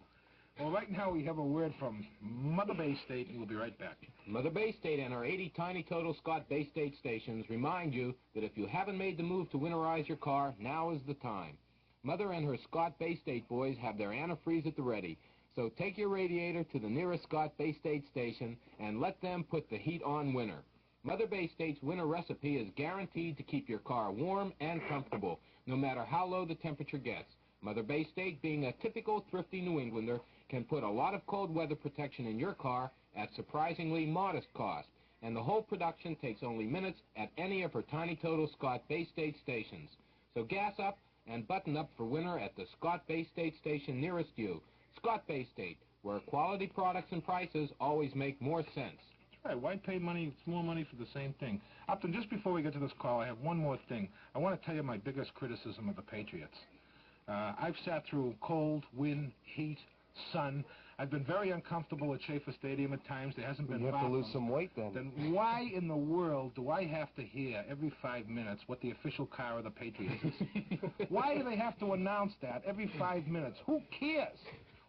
Well, right now we have a word from Mother Bay State, and we'll be right back. Mother Bay State and our 80 Tiny Total Scott Bay State stations remind you that if you haven't made the move to winterize your car, now is the time. Mother and her Scott Bay State boys have their antifreeze at the ready. So take your radiator to the nearest Scott Bay State station and let them put the heat on winter. Mother Bay State's winter recipe is guaranteed to keep your car warm and comfortable, no matter how low the temperature gets. Mother Bay State, being a typical thrifty New Englander, can put a lot of cold weather protection in your car at surprisingly modest cost. And the whole production takes only minutes at any of her Tiny Total Scott Bay State stations. So gas up and button up for winter at the Scott Bay State station nearest you. Scott Bay State, where quality products and prices always make more sense. That's right. Why pay money, more money for the same thing? Upton, just before we get to this call, I have one more thing. I want to tell you my biggest criticism of the Patriots. I've sat through cold, wind, heat, sun. I've been very uncomfortable at Schaefer Stadium at times. There hasn't been. You have to lose some weight then. Then why in the world do I have to hear every 5 minutes what the official car of the Patriots is? Why do they have to announce that every 5 minutes? Who cares?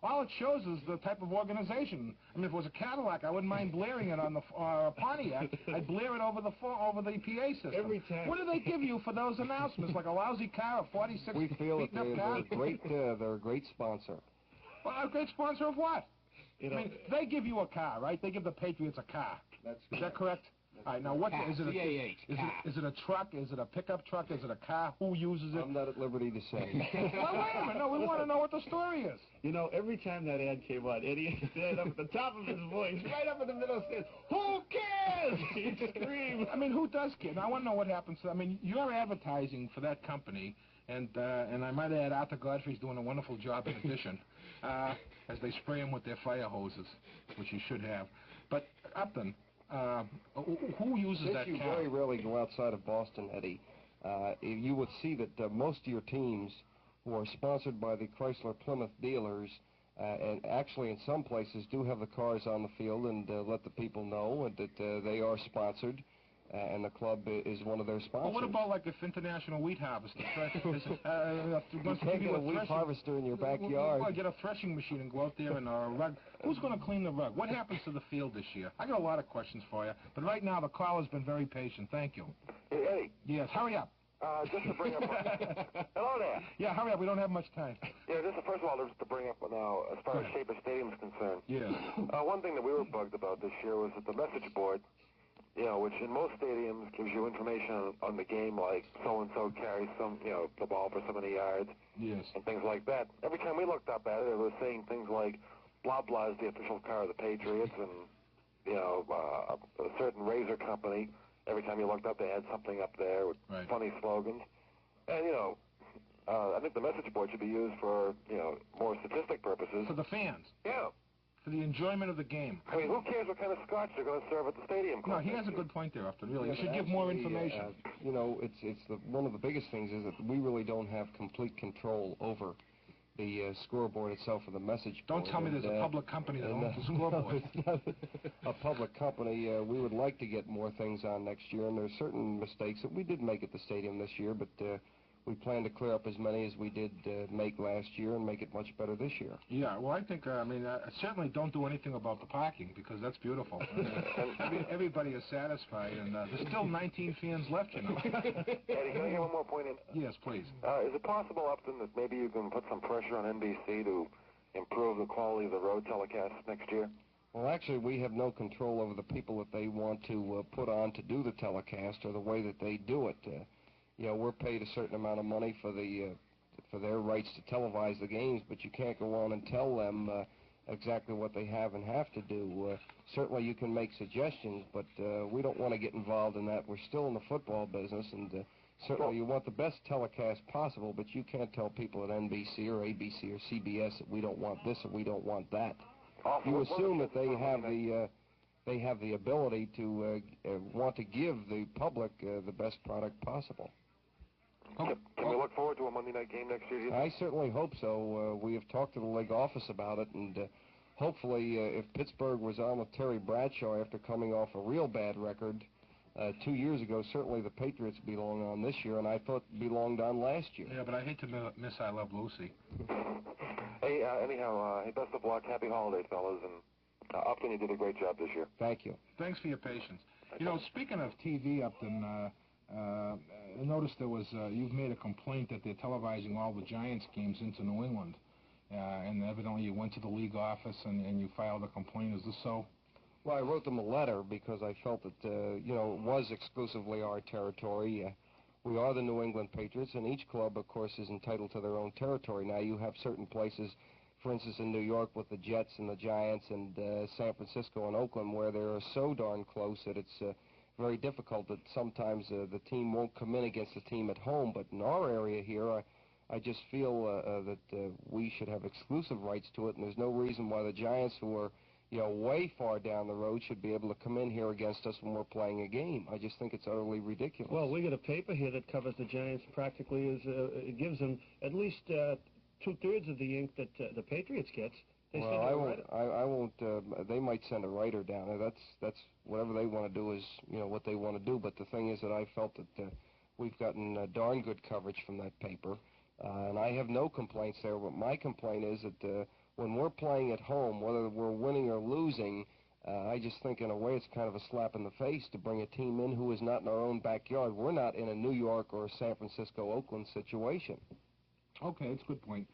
All it shows is the type of organization. I mean, if it was a Cadillac, I wouldn't mind blaring it on the Pontiac. I'd blare it over the PA system. Every time. What do they give you for those announcements? Like a lousy car, a 46 We feel that beaten-up car? they're a great sponsor. Well, a great sponsor of what? You know, I mean, they give you a car, right? They give the Patriots a car. Is that correct? All right, now what is it? Is it a truck? Is it a pickup truck? Is it a car? Who uses it? I'm not at liberty to say. Well, wait a minute. No, we want to know what the story is. You know, every time that ad came on, Eddie said up at the top of his voice, right up in the middle, said, "Who cares?" He screamed. I mean, who does care? Now, I want to know what happens. I mean, you're advertising for that company, and I might add, Arthur Godfrey's doing a wonderful job in addition, as they spray them with their fire hoses, which you should have. But Upton. Who uses that car? You very rarely go outside of Boston, Eddie. You would see that most of your teams who are sponsored by the Chrysler Plymouth dealers, and actually in some places do have the cars on the field and let the people know that they are sponsored, and the club is one of their sponsors. Well, what about like if International Wheat Harvester you can't get a wheat harvester in your backyard. Well, get a threshing machine and go out there and a rug. Who's going to clean the rug? What happens to the field this year? I got a lot of questions for you, but right now the caller's been very patient. Thank you. Hey, Eddie. Yes, hurry up. Just to bring up... Hello there. Yeah, hurry up. We don't have much time. Yeah, first of all, just to bring up now, as far as Schaefer Stadium is concerned. Yeah. One thing that we were bugged about this year was that the message board, you know, which in most stadiums gives you information on the game, like so-and-so carries the ball for so many yards. Yes. And things like that. Every time we looked up at it, it was saying things like, blah, blah is the official car of the Patriots, and, you know, a certain razor company. Every time you looked up, they had something up there with funny slogans. And, you know, I think the message board should be used for, you know, more statistic purposes. For the fans. Yeah. For the enjoyment of the game. I mean, who cares what kind of scotch they're going to serve at the stadium? No, he has a good point there, Upton, really. You should give more information. You know, one of the biggest things is that we really don't have complete control over the scoreboard itself or the message board. Don't tell me there's a public company that owns the scoreboard. No, it's not a public company. We would like to get more things on next year, and there's certain mistakes that we did make at the stadium this year, but we plan to clear up as many as we did make last year and make it much better this year. Yeah, well, I think, certainly don't do anything about the parking, because that's beautiful. Everybody is satisfied, and there's still 19 fans left, you know. Eddie, can I get one more point in? Yes, please. Is it possible, Upton, that maybe you can put some pressure on NBC to improve the quality of the road telecasts next year? Well, actually, we have no control over the people that they want to put on to do the telecast or the way that they do it. You know, we're paid a certain amount of money for their rights to televise the games, but you can't go on and tell them exactly what they have and have to do. Certainly you can make suggestions, but we don't want to get involved in that. We're still in the football business, and certainly you want the best telecast possible, but you can't tell people at NBC or ABC or CBS that we don't want this or we don't want that. You assume that they have they have the ability to want to give the public the best product possible. Can we look forward to a Monday night game next year? I certainly hope so. We have talked to the league office about it, and hopefully if Pittsburgh was on with Terry Bradshaw after coming off a real bad record 2 years ago, certainly the Patriots belong on this year, and I thought belonged on last year. Yeah, but I hate to miss I Love Lucy. Hey, anyhow, best of luck. Happy holidays, fellas. And Upton, you did a great job this year. Thank you. Thanks for your patience. You know, speaking of TV, Upton, I noticed there was, you've made a complaint that they're televising all the Giants games into New England. And evidently you went to the league office and you filed a complaint. Is this so? Well, I wrote them a letter because I felt that, you know, it was exclusively our territory. We are the New England Patriots, and each club, of course, is entitled to their own territory. Now, you have certain places, for instance, in New York with the Jets and the Giants and San Francisco and Oakland, where they're so darn close that it's very difficult that sometimes the team won't come in against the team at home. But in our area here, I just feel that we should have exclusive rights to it, and there's no reason why the Giants, who are, you know, way far down the road, should be able to come in here against us when we're playing a game. I just think it's utterly ridiculous. Well, we got a paper here that covers the Giants practically as it gives them at least 2/3 of the ink that the Patriots gets. Well, I won't. They might send a writer down there. That's whatever they want to do is, you know, what they want to do. But the thing is that I felt that we've gotten darn good coverage from that paper, and I have no complaints there. But my complaint is that when we're playing at home, whether we're winning or losing, I just think in a way it's kind of a slap in the face to bring a team in who is not in our own backyard. We're not in a New York or a San Francisco, Oakland situation. Okay, that's a good point.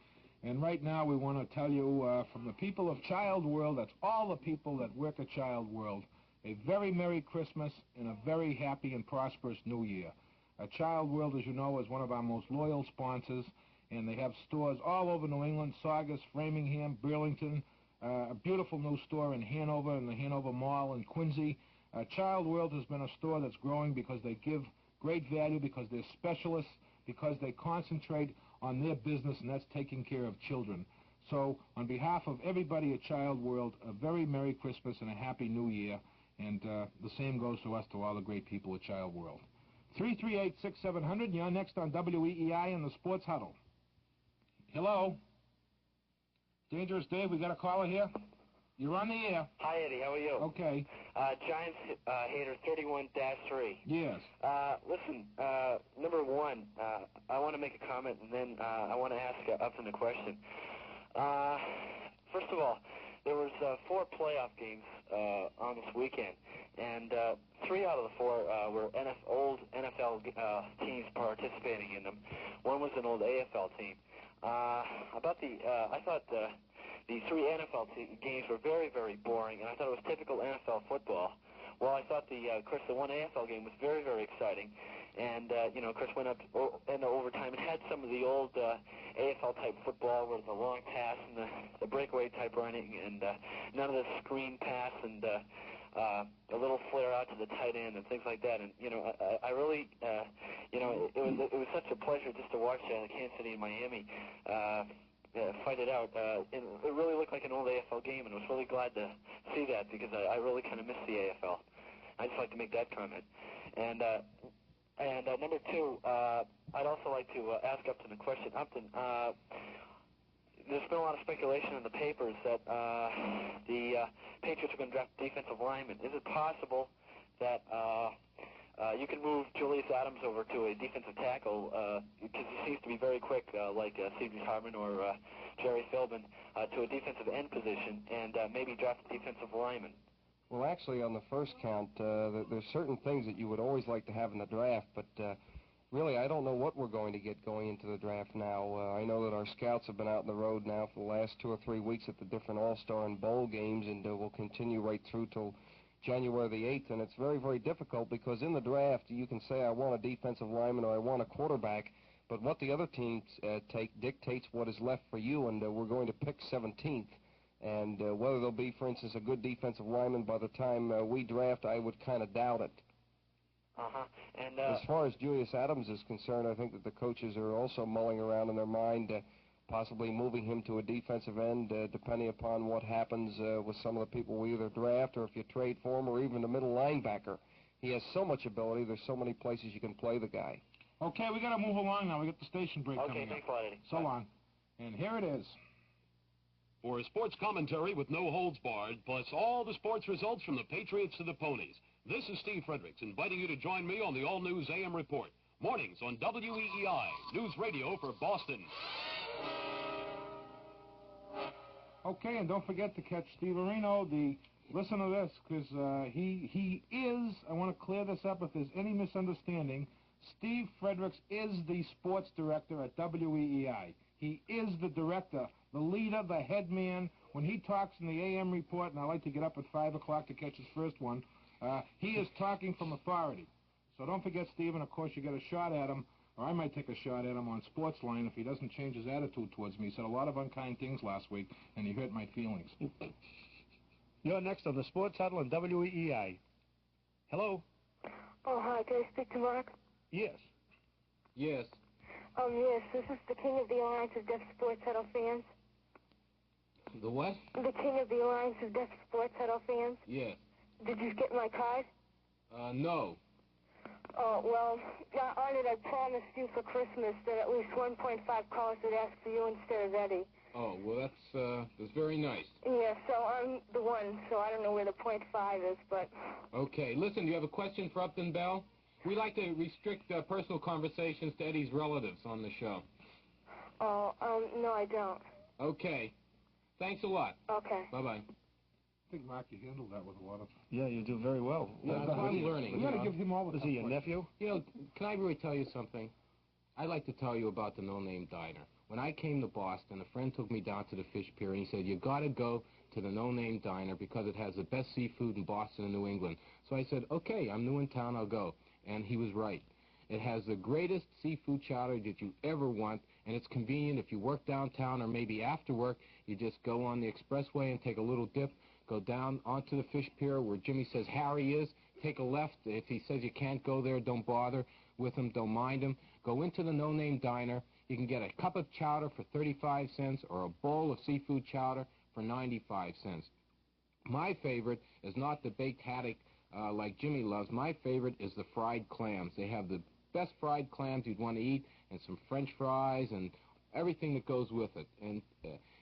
And right now we want to tell you from the people of Child World, that's all the people that work at Child World, a very Merry Christmas and a very happy and prosperous New Year. Child World, as you know, is one of our most loyal sponsors, and they have stores all over New England, Saugus, Framingham, Burlington, a beautiful new store in Hanover, in the Hanover Mall in Quincy. Child World has been a store that's growing because they give great value, because they're specialists, because they concentrate on their business, and that's taking care of children. So, on behalf of everybody at Child World, a very Merry Christmas and a Happy New Year, and the same goes to us, to all the great people at Child World. 338-6700, you're next on WEEI in the Sports Huddle. Hello? Dangerous Dave, we got a caller here? You're on the air. Hi, Eddie. How are you? Okay. Giants hater 31-3. Yes. Listen, number one, I want to make a comment, and then I want to ask Upton a question. First of all, there was 4 playoff games on this weekend, and 3 out of the 4 were old NFL teams participating in them. One was an old AFL team. I thought the 3 NFL games were very, very boring, and I thought it was typical NFL football. Well, I thought of course, the one AFL game was very, very exciting, and you know, of course, went up into overtime. It had some of the old AFL type football, with the long pass and the breakaway type running, and none of the screen pass and a little flare out to the tight end and things like that. And you know, I really, you know, it was such a pleasure just to watch Kansas City and Miami fight it out. It really looked like an old AFL game, and I was really glad to see that, because I really kind of miss the AFL. I just like to make that comment. And number 2, I'd also like to ask Upton a question. Upton, there's been a lot of speculation in the papers that the Patriots are going to draft defensive linemen. Is it possible that you can move Julius Adams over to a defensive tackle, because he seems to be very quick, like C.J. Harmon or Jerry Philbin, to a defensive end position, and maybe draft a defensive lineman? Well, actually, on the first count, there's certain things that you would always like to have in the draft, but really, I don't know what we're going to get going into the draft now. I know that our scouts have been out on the road now for the last 2 or 3 weeks at the different All-Star and Bowl games, and will continue right through till January the 8th, and it's very, very difficult, because in the draft, you can say, I want a defensive lineman or I want a quarterback, but what the other teams take dictates what is left for you, and we're going to pick 17th. And whether there'll be, for instance, a good defensive lineman by the time we draft, I would kind of doubt it. And as far as Julius Adams is concerned, I think that the coaches are also mulling around in their mind possibly moving him to a defensive end, depending upon what happens with some of the people we either draft or if you trade for him, or even the middle linebacker. He has so much ability. There's so many places you can play the guy. Okay, we got to move along now. We got the station break coming up. Okay, thanks a lot, Eddie. So long. And here it is. For sports commentary with no holds barred, plus all the sports results from the Patriots to the Ponies, this is Steve Fredericks inviting you to join me on the all-news AM Report. Mornings on WEEI, News Radio for Boston. Okay, and don't forget to catch Steve Areno. Listen to this, because he is, I want to clear this up if there's any misunderstanding, Steve Fredericks is the sports director at WEEI. He is the director, the leader, the head man. When he talks in the AM report, and I like to get up at 5 o'clock to catch his first one, he is talking from authority. So don't forget, Stephen, of course, you get a shot at him, or I might take a shot at him on Sportsline if he doesn't change his attitude towards me. He said a lot of unkind things last week, and he hurt my feelings. You're next on the Sports Huddle on WEEI. Hello? Oh, hi. Can I speak to Mark? Yes. Yes. Yes. This is the King of the Alliance of Deaf Sports Huddle fans. The what? The King of the Alliance of Deaf Sports Huddle fans. Yes. Did you get my card? No. Oh, well, on it I promised you for Christmas that at least 1.5 callers would ask for you instead of Eddie. Oh, well, that's very nice. Yeah, so I'm the one, so I don't know where the .5 is, but... Okay, listen, do you have a question for Upton Bell? We like to restrict personal conversations to Eddie's relatives on the show. Oh, no, I don't. Okay. Thanks a lot. Okay. Bye-bye. I think, Mark, you handled that with a lot of... Yeah, you do very well. I'm learning. We got to give him all the... Is he your nephew? You know, can I really tell you something? I'd like to tell you about the No Name Diner. When I came to Boston, a friend took me down to the fish pier, and he said, you got to go to the No Name Diner because it has the best seafood in Boston and New England. So I said, okay, I'm new in town, I'll go. And he was right. It has the greatest seafood chowder that you ever want, and it's convenient. If you work downtown or maybe after work, you just go on the expressway and take a little dip, go down onto the fish pier where Jimmy says Harry is, take a left. If he says you can't go there, don't bother with him, don't mind him. Go into the No Name Diner. You can get a cup of chowder for 35 cents or a bowl of seafood chowder for 95 cents. My favorite is not the baked haddock like Jimmy loves. My favorite is the fried clams. They have the best fried clams you'd want to eat, and some French fries and everything that goes with it. And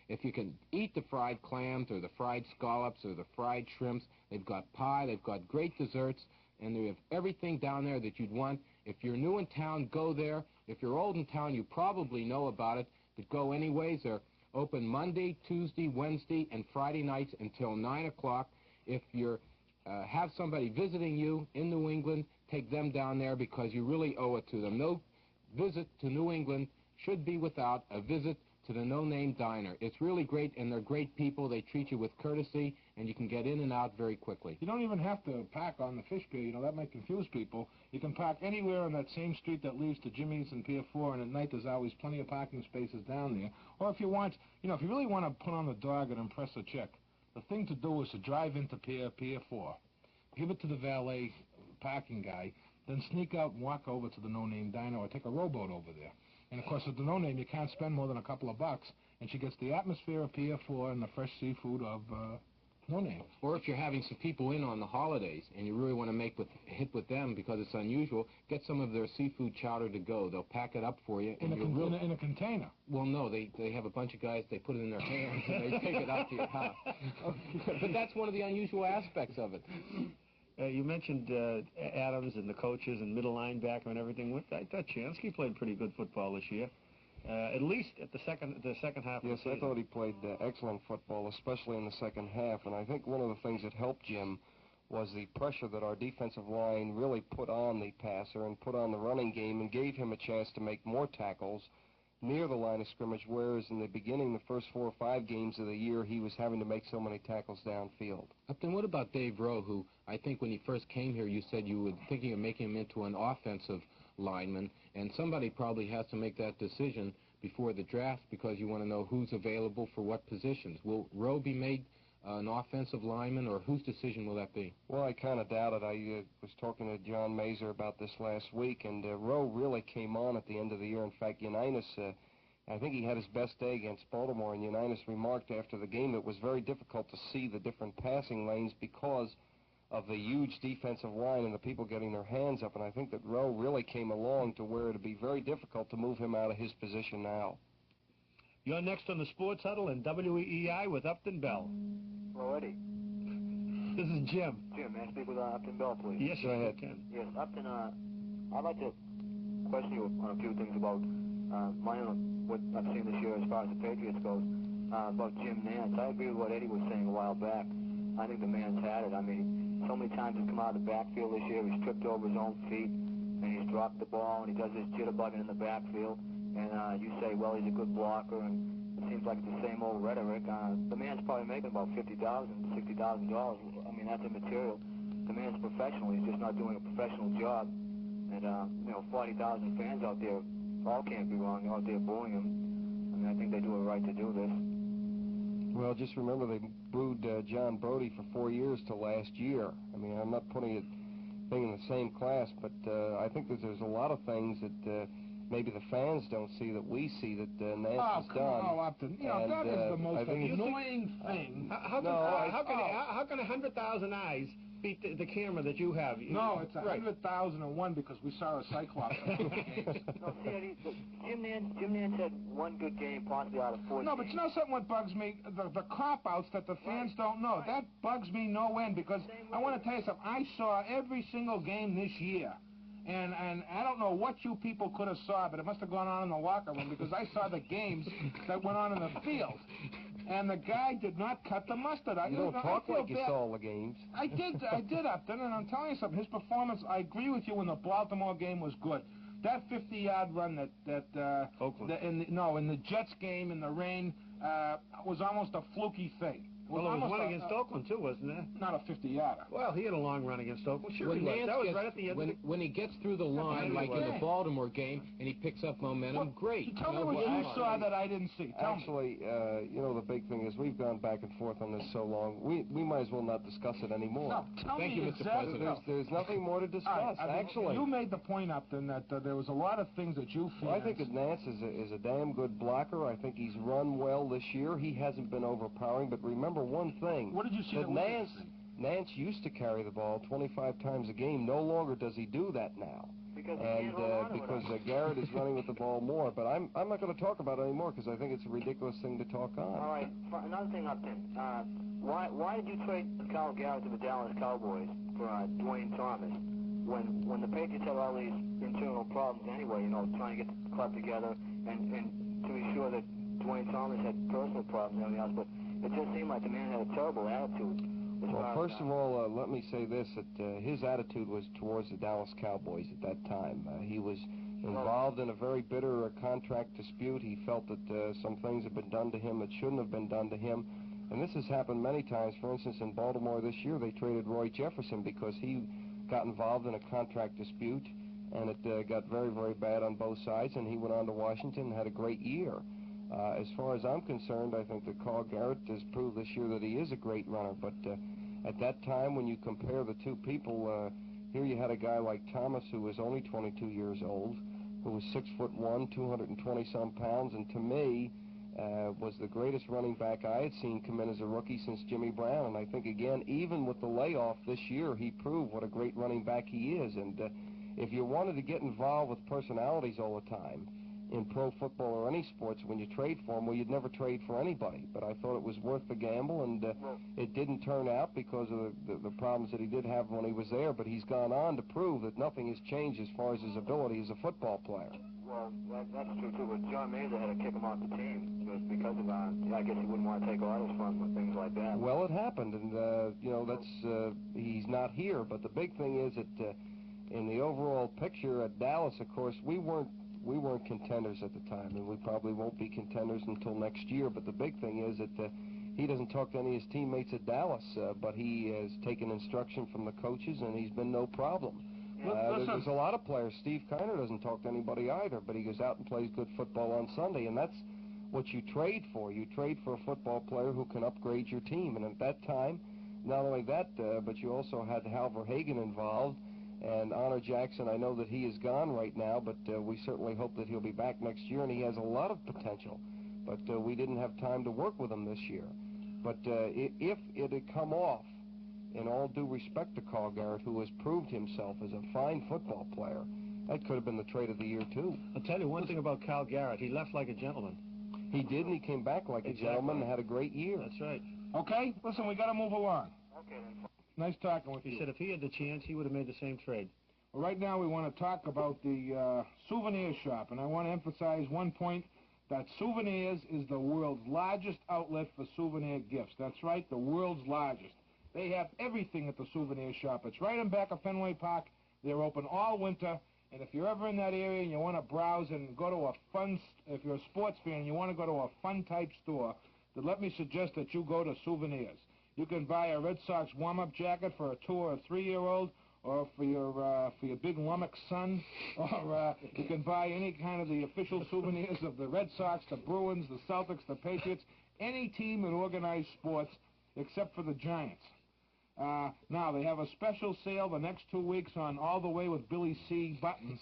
if you can eat the fried clams or the fried scallops or the fried shrimps, they've got pie, they've got great desserts, and they have everything down there that you'd want. If you're new in town, go there. If you're old in town, you probably know about it, but go anyways. They're open Monday, Tuesday, Wednesday, and Friday nights until 9 o'clock. If you have somebody visiting you in New England, take them down there because you really owe it to them. No visit to New England should be without a visit to the No Name Diner. It's really great, and they're great people. They treat you with courtesy, and you can get in and out very quickly. You don't even have to park on the fish pier. You know, that might confuse people. You can park anywhere on that same street that leads to Jimmy's and Pier 4, and at night there's always plenty of parking spaces down there. Or if you want, you know, if you really want to put on the dog and impress a chick, the thing to do is to drive into Pier 4, give it to the valet parking guy, then sneak out and walk over to the No Name Diner or take a rowboat over there. And, of course, at the No Name, you can't spend more than a couple of bucks, and she gets the atmosphere of Pier 4 and the fresh seafood of No Name. Or if you're having some people in on the holidays and you really want to make hit with them because it's unusual, get some of their seafood chowder to go. They'll pack it up for you. In a container. Well, no, they have a bunch of guys, they put it in their hands and they take it out to your house. But that's one of the unusual aspects of it. You mentioned Adams and the coaches and middle linebacker and everything. I thought Chansky played pretty good football this year, at least at the second half of the season. Yes, I thought he played excellent football, especially in the second half. And I think one of the things that helped Jim was the pressure that our defensive line really put on the passer and put on the running game and gave him a chance to make more tackles near the line of scrimmage, whereas in the beginning, the first 4 or 5 games of the year, he was having to make so many tackles downfield. Upton, what about Dave Rowe, who I think when he first came here, you said you were thinking of making him into an offensive lineman, and somebody probably has to make that decision before the draft because you want to know who's available for what positions. Will Rowe be made an offensive lineman, or whose decision will that be? Well, I kind of doubt it. I was talking to John Mazur about this last week, and Rowe really came on at the end of the year. In fact, Unitas I think he had his best day against Baltimore, and Unitas remarked after the game it was very difficult to see the different passing lanes because of the huge defensive line and the people getting their hands up, and I think that Rowe really came along to where it would be very difficult to move him out of his position now. You're next on the Sports Huddle and WEEI with Upton Bell. Hello, Eddie. This is Jim. Jim, may I speak with Upton Bell, please? Yes, go ahead. Ken. Yes, Upton, I'd like to question you on a few things about what I've seen this year as far as the Patriots goes, about Jim Nance. I agree with what Eddie was saying a while back. I think the man's had it. I mean, so many times he's come out of the backfield this year, he's tripped over his own feet, and he's dropped the ball, and he does this jitterbugging in the backfield. And you say, well, he's a good blocker, and it seems like it's the same old rhetoric. The man's probably making about $50,000, $60,000. I mean, that's immaterial. The man's professional. He's just not doing a professional job. And, 40,000 fans out there all can't be wrong. They're out there booing him. I mean, I think they do it right to do this. Well, just remember they booed John Brody for 4 years till last year. I mean, I'm not putting it in the same class, but I think that there's a lot of things that maybe the fans don't see that we see that Nance has done. Oh, Upton, that is the most annoying thing. How can 100,000 eyes beat the camera that you have? No, it's 100,001 because we saw a Cyclops in 2 games. No, see, Eddie, Jim Nance had one good game possibly out of 4 No, but you know something what bugs me? The cop-outs that the fans don't know. That bugs me no end because I want to tell you something. I saw every single game this year. And I don't know what you people could have saw, but it must have gone on in the locker room because I saw the games that went on in the field. And the guy did not cut the mustard. You don't talk like you saw all the games. I did, Upton, and I'm telling you something. His performance, I agree with you when the Baltimore game was good. That 50-yard run in the Jets game in the rain was almost a fluky thing. Well, it was one against Oakland, too, wasn't it? Not a 50-yarder. Well, he had a long run against Oakland. Sure, he was. That was right at the end. When he gets through the line, like in the Baltimore game, and he picks up momentum, great. Tell me what you saw that I didn't see. Actually, the big thing is we've gone back and forth on this so long, we might as well not discuss it anymore. No, Thank you, Mr. President. There's nothing more to discuss, actually. You made the point, Upton, that there was a lot of things that you feel. Well, I think that Nance is a damn good blocker. I think he's run well this year. He hasn't been overpowering, but remember one thing. What did you see that Nance used to carry the ball 25 times a game. No longer does he do that now. Because Garrett is running with the ball more. But I'm not going to talk about it anymore because I think it's a ridiculous thing to talk on. All right. Another thing, Upton. Why did you trade Kyle Garrett to the Dallas Cowboys for Dwayne Thomas when the Patriots had all these internal problems anyway? Trying to get the club together and to be sure that Dwayne Thomas had personal problems and everything else, but it just seemed like the man had a terrible attitude. Well, first of all, let me say this, that his attitude was towards the Dallas Cowboys at that time. He was involved in a very bitter contract dispute. He felt that some things had been done to him that shouldn't have been done to him. And this has happened many times. For instance, in Baltimore this year, they traded Roy Jefferson because he got involved in a contract dispute, and it got very, very bad on both sides, and he went on to Washington and had a great year. As far as I'm concerned, I think that Carl Garrett has proved this year that he is a great runner. But at that time, when you compare the two people, here you had a guy like Thomas who was only 22 years old, who was 6'1", 220-some pounds, and to me was the greatest running back I had seen come in as a rookie since Jimmy Brown. And I think, again, even with the layoff this year, he proved what a great running back he is. And if you wanted to get involved with personalities all the time, in pro football or any sports, when you trade for him, well, you'd never trade for anybody. But I thought it was worth the gamble, and it didn't turn out because of the problems that he did have when he was there. But he's gone on to prove that nothing has changed as far as his ability as a football player. Well, that's true, too. But John Mazur had to kick him off the team just because of, I guess he wouldn't want to take orders from him and things like that. Well, it happened, and, he's not here. But the big thing is that in the overall picture at Dallas, of course, we weren't contenders at the time, and we probably won't be contenders until next year. But the big thing is that he doesn't talk to any of his teammates at Dallas, but he has taken instruction from the coaches, and he's been no problem. There's a lot of players. Steve Kiner doesn't talk to anybody either, but he goes out and plays good football on Sunday, and that's what you trade for. You trade for a football player who can upgrade your team, and at that time, not only that, but you also had Hal Verhagen involved, And Honor Jackson, I know that he is gone right now, but we certainly hope that he'll be back next year, and he has a lot of potential. But we didn't have time to work with him this year. But if it had come off, in all due respect to Carl Garrett, who has proved himself as a fine football player, that could have been the trade of the year, too. I'll tell you one thing about Carl Garrett. He left like a gentleman. He did, and he came back like a gentleman and had a great year. That's right. Okay, listen, we got to move along. Okay, then. Nice talking with you. He said if he had the chance, he would have made the same trade. Well, right now we want to talk about the souvenir shop, and I want to emphasize one point, that Souvenirs is the world's largest outlet for souvenir gifts. That's right, the world's largest. They have everything at the souvenir shop. It's right in back of Fenway Park. They're open all winter. And if you're ever in that area and you want to browse and go to a fun, if you're a sports fan and you want to go to a fun-type store, then let me suggest that you go to Souvenirs. You can buy a Red Sox warm-up jacket for a 2- or 3-year-old, or for your big Lummox son, or you can buy any kind of the official souvenirs of the Red Sox, the Bruins, the Celtics, the Patriots, any team in organized sports except for the Giants. Now, they have a special sale the next 2 weeks on All the Way with Billy C. buttons,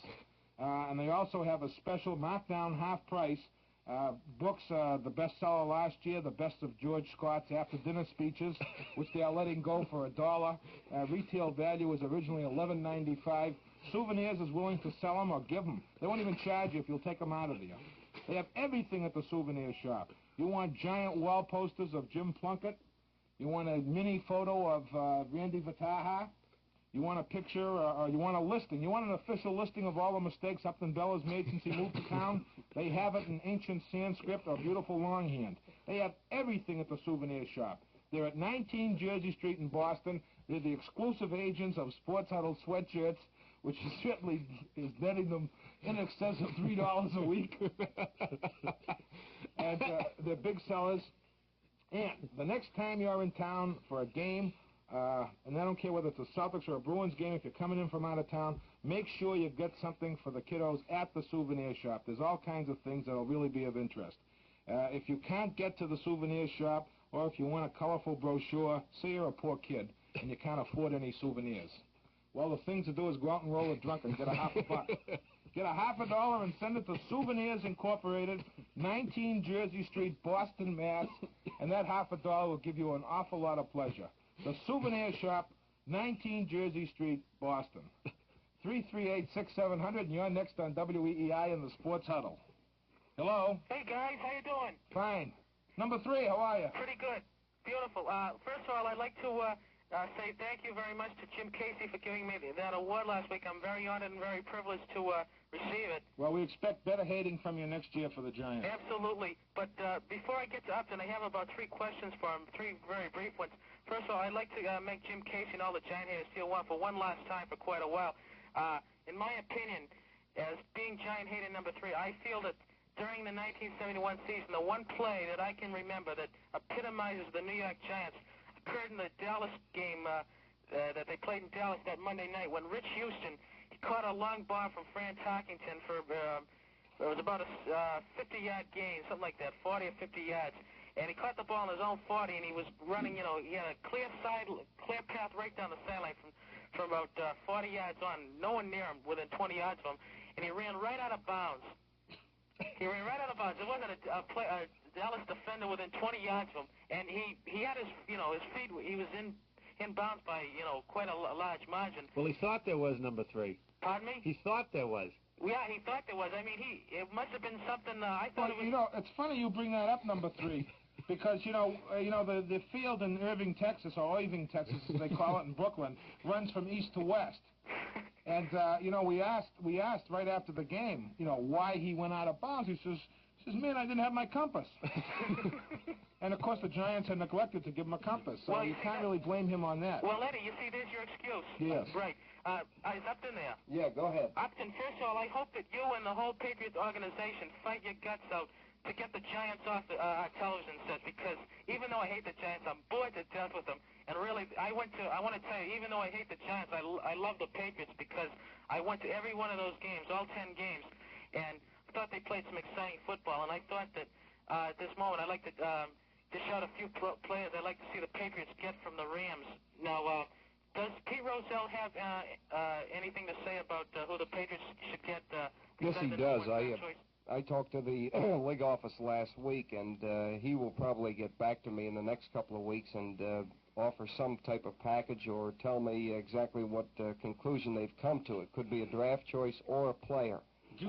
and they also have a special markdown half price books, the bestseller last year, The Best of George Scott's after-dinner speeches, which they are letting go for $1. Retail value was originally $11.95. Souvenirs is willing to sell them or give them. They won't even charge you if you'll take them out of there. They have everything at the souvenir shop. You want giant wall posters of Jim Plunkett? You want a mini photo of Randy Vataha? You want a picture, or you want a listing? You want an official listing of all the mistakes Upton Bell has made since he moved to town? They have it in ancient Sanskrit or beautiful longhand. They have everything at the souvenir shop. They're at 19 Jersey Street in Boston. They're the exclusive agents of Sports Huddle sweatshirts, which certainly is netting them in excess of $3 a week. And they're big sellers. And the next time you're in town for a game, and I don't care whether it's a Celtics or a Bruins game, if you're coming in from out of town, make sure you get something for the kiddos at the souvenir shop. There's all kinds of things that will really be of interest. If you can't get to the souvenir shop, or if you want a colorful brochure, say you're a poor kid and you can't afford any souvenirs. Well, the thing to do is go out and roll a drunk and get a $50. Get a $50 and send it to Souvenirs Incorporated, 19 Jersey Street, Boston, Mass., and that $50 will give you an awful lot of pleasure. The Souvenir Shop, 19 Jersey Street, Boston. 338-6700, and you're next on WEEI in the Sports Huddle. Hello? Hey, guys, how you doing? Fine. Number 3, how are you? Pretty good. Beautiful. First of all, I'd like to say thank you very much to Jim Casey for giving me that award last week. I'm very honored and very privileged to receive it. Well, we expect better hating from you next year for the Giants. Absolutely. But before I get to Upton, I have about 3 questions for him, 3 very brief ones. First of all, I'd like to make Jim Casey and all the Giant haters feel one for one last time for quite a while. In my opinion, as being Giant hater number 3, I feel that during the 1971 season, the one play that I can remember that epitomizes the New York Giants occurred in the Dallas game that they played in Dallas that Monday night when Rich Houston, he caught a long ball from Franz Hockington for, it was about a 50-yard gain, something like that, 40 or 50 yards. And he caught the ball in his own 40, and he was running, you know, he had a clear path right down the sideline from about 40 yards on, no one near him, within 20 yards of him, and he ran right out of bounds. He ran right out of bounds. There wasn't a Dallas defender within 20 yards of him, and he had his, you know, his feet, he was in bounds by, you know, quite a large margin. Well, he thought there was number 3. Pardon me? He thought there was. Yeah, he thought there was. I mean, it must have been something, I thought it was... You know, it's funny you bring that up, number 3. Because, you know, the field in Irving, Texas, or Irving, Texas, as they call it in Brooklyn, runs from east to west. And, you know, we asked right after the game, you know, why he went out of bounds. He says, man, I didn't have my compass. And, of course, the Giants had neglected to give him a compass, so you can't really blame him on that. Well, Eddie, you see, there's your excuse. Yes. Right. Is Upton there? Yeah, go ahead. Upton, first of all, I hope that you and the whole Patriots organization fight your guts out to get the Giants off our television sets, because even though I hate the Giants, I'm bored to death with them. And really, I want to tell you, even though I hate the Giants, I love the Patriots because I went to every one of those games, all 10 games, and I thought they played some exciting football. And I thought that at this moment, I'd like to dish out a few players I'd like to see the Patriots get from the Rams. Now, Does Pete Rozelle have anything to say about who the Patriots should get? Yes, he does. I talked to the league office last week, and he will probably get back to me in the next couple of weeks and offer some type of package or tell me exactly what conclusion they've come to. It could be a draft choice or a player.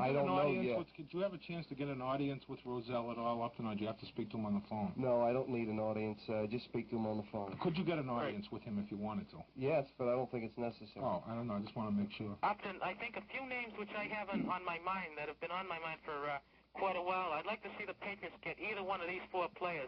I don't know yet. Did you have a chance to get an audience with Rozelle at all, Upton, or do you have to speak to him on the phone? No, I don't need an audience. Just speak to him on the phone. Could you get an audience with him if you wanted to? Yes, but I don't think it's necessary. Oh, I don't know. I just want to make sure. Upton, I think a few names which I have on my mind that have been on my mind for quite a while. I'd like to see the Patriots get either one of these four players,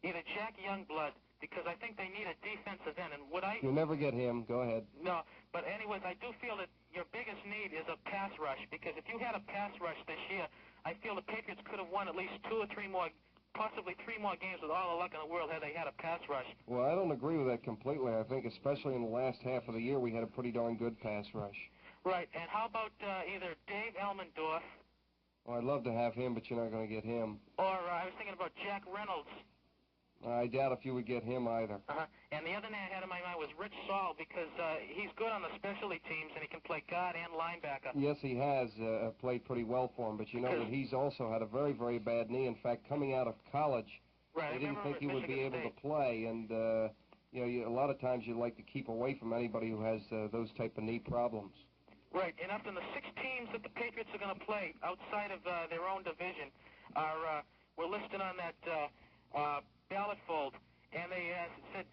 either Jack Youngblood, because I think they need a defensive end. And would I? You'll never get him. Go ahead. No, but anyways, I do feel that your biggest need is a pass rush, because if you had a pass rush this year, I feel the Patriots could have won at least 2 or 3 more, possibly 3 more games with all the luck in the world had they had a pass rush. Well, I don't agree with that completely. I think especially in the last half of the year, we had a pretty darn good pass rush. Right, and how about either Dave Elmendorf? Well, I'd love to have him, but you're not going to get him. Or I was thinking about Jack Reynolds. I doubt if you would get him either. And the other name I had in my mind was Rich Saul, because he's good on the specialty teams, and he can play guard and linebacker. Yes, he has played pretty well for him, but you know that he's also had a very, very bad knee. In fact, coming out of college, they didn't think he would be able to play, and you know, a lot of times you like to keep away from anybody who has those type of knee problems. Right, and up to the 6 teams that the Patriots are going to play outside of their own division are were listed on that ballot fold, and they said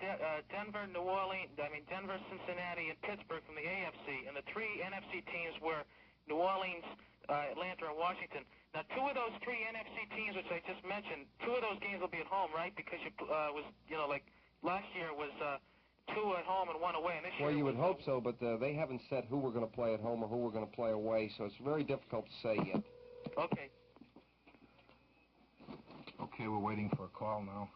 Denver, Denver, Cincinnati, and Pittsburgh from the AFC, and the 3 NFC teams were New Orleans, Atlanta, and Washington. Now, 2 of those 3 NFC teams, which I just mentioned, 2 of those games will be at home, right? Because like last year was 2 at home and 1 away, and this year. Well, you would hope so, but they haven't said who we're going to play at home or who we're going to play away, so it's very difficult to say yet. Okay. Okay, we're waiting for a call now.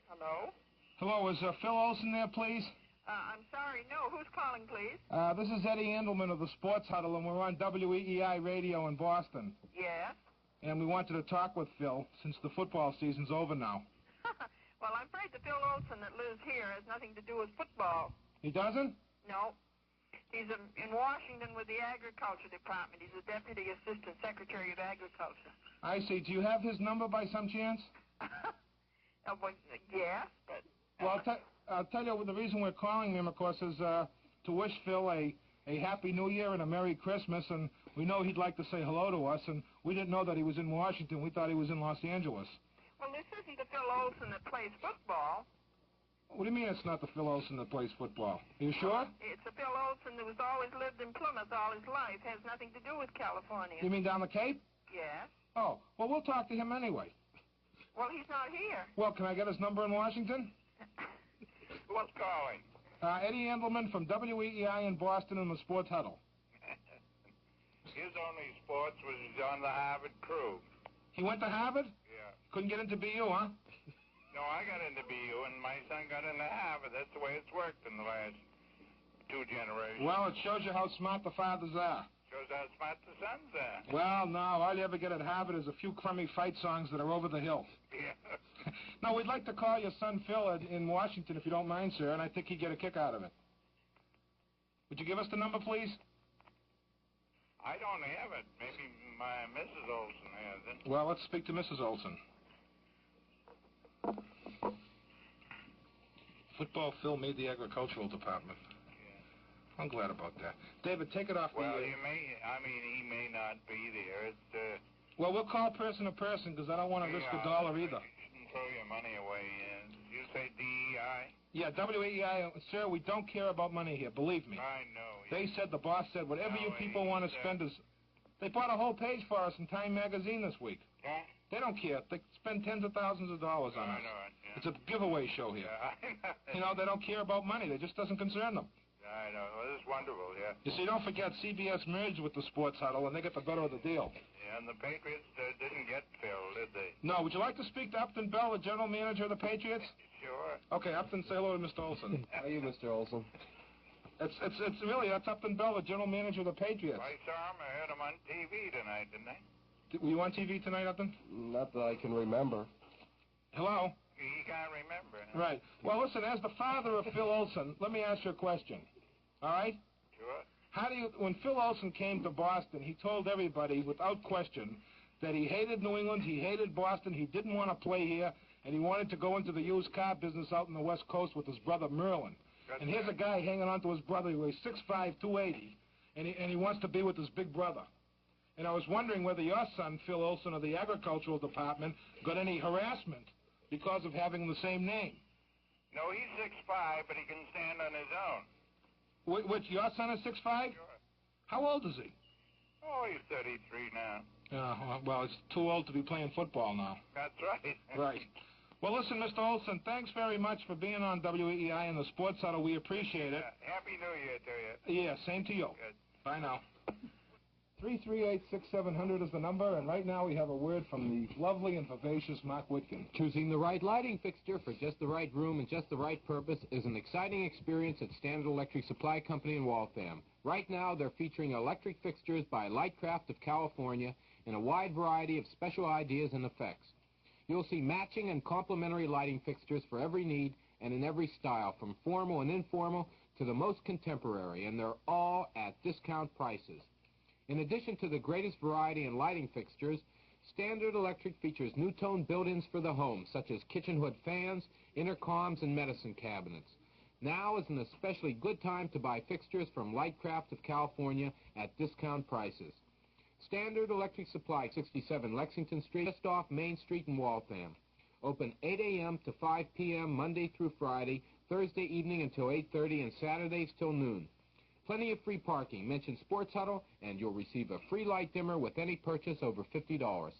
Hello? Hello, is Phil Olson there, please? I'm sorry, no. Who's calling, please? This is Eddie Andelman of the Sports Huddle, and we're on WEEI radio in Boston. Yes? And we wanted to talk with Phil, since the football season's over now. Well, I'm afraid the Phil Olson that lives here has nothing to do with football. He doesn't? No. He's in Washington with the Agriculture Department. He's the Deputy Assistant Secretary of Agriculture. I see. Do you have his number by some chance? Well, yes, but... Well, I'll tell you, the reason we're calling him, of course, is to wish Phil a Happy New Year and a Merry Christmas, and we know he'd like to say hello to us, and we didn't know that he was in Washington. We thought he was in Los Angeles. Well, this isn't the Phil Olson that plays football. What do you mean it's not the Phil Olson that plays football? Are you sure? It's the Phil Olson that was always lived in Plymouth all his life. Has nothing to do with California. You mean down the Cape? Yes. Oh, well, we'll talk to him anyway. Well, he's not here. Well, can I get his number in Washington? Who's calling? Eddie Andelman from WEEI in Boston in the Sports Huddle. His only sports was he's on the Harvard crew. He went to Harvard? Yeah. Couldn't get into BU, huh? No, I got into BU, and my son got into Harvard. That's the way it's worked in the last 2 generations. Well, it shows you how smart the fathers are. Shows how smart the sons are. Well, no, all you ever get at Harvard is a few crummy fight songs that are over the hill. Yeah. No, we'd like to call your son Phil in Washington, if you don't mind, sir, and I think he'd get a kick out of it. Would you give us the number, please? I don't have it. Maybe my Mrs. Olson has it. Well, let's speak to Mrs. Olson. Football Phil made the agricultural department. I'm glad about that. David, take it off well, the... he may not be there. It's, well, we'll call person to person, because I don't want to risk $1 either. You shouldn't throw your money away. You say DEI? Yeah, WEEI. Sir, we don't care about money here, believe me. I know. They said, the boss said, whatever you people want to spend is... They bought a whole page for us in Time magazine this week. Huh? They don't care. They spend tens of thousands of dollars on us. I know it, yeah. It's a giveaway show here. Yeah, you know, they don't care about money. It just doesn't concern them. I know. Well, this is wonderful, yeah. You see, don't forget, CBS merged with the Sports Huddle, and they get the better of the deal. Yeah, and the Patriots didn't get Phil, did they? No. Would you like to speak to Upton Bell, the general manager of the Patriots? Sure. Okay, Upton, say hello to Mr. Olson. How are you, Mr. Olson? It's really, that's Upton Bell, the general manager of the Patriots. I saw him. I heard him on TV tonight, didn't I? Were you on TV tonight, Upton? Not that I can remember. Hello? He can't remember. Right. Well, listen, as the father of Phil Olson, let me ask you a question. All right? Sure. How do you, when Phil Olson came to Boston, he told everybody without question that he hated New England, he hated Boston, he didn't want to play here, and he wanted to go into the used car business out in the West Coast with his brother Merlin. And here's a guy hanging on to his brother who weighs 6'5", 280, and he wants to be with his big brother. And I was wondering whether your son, Phil Olson, of the agricultural department, got any harassment because of having the same name. No, he's 6'5", but he can stand on his own. Which, your son is 6'5"? Sure. How old is he? Oh, he's 33 now. Well, he's too old to be playing football now. That's right. Right. Well, listen, Mr. Olson, thanks very much for being on WEEI and the Sports Huddle. We appreciate it. Happy New Year to you. Yeah, same to you. Good. Bye now. 338-6700 is the number, and right now we have a word from the lovely and vivacious Mark Witkin. Choosing the right lighting fixture for just the right room and just the right purpose is an exciting experience at Standard Electric Supply Company in Waltham. Right now, they're featuring electric fixtures by Lightcraft of California in a wide variety of special ideas and effects. You'll see matching and complementary lighting fixtures for every need and in every style, from formal and informal to the most contemporary, and they're all at discount prices. In addition to the greatest variety in lighting fixtures, Standard Electric features new-tone built-ins for the home, such as kitchen hood fans, intercoms, and medicine cabinets. Now is an especially good time to buy fixtures from Lightcraft of California at discount prices. Standard Electric Supply, 67 Lexington Street, just off Main Street in Waltham. Open 8 a.m. to 5 p.m. Monday through Friday, Thursday evening until 8:30, and Saturdays till noon. Plenty of free parking. Mention Sports Huddle, and you'll receive a free light dimmer with any purchase over $50.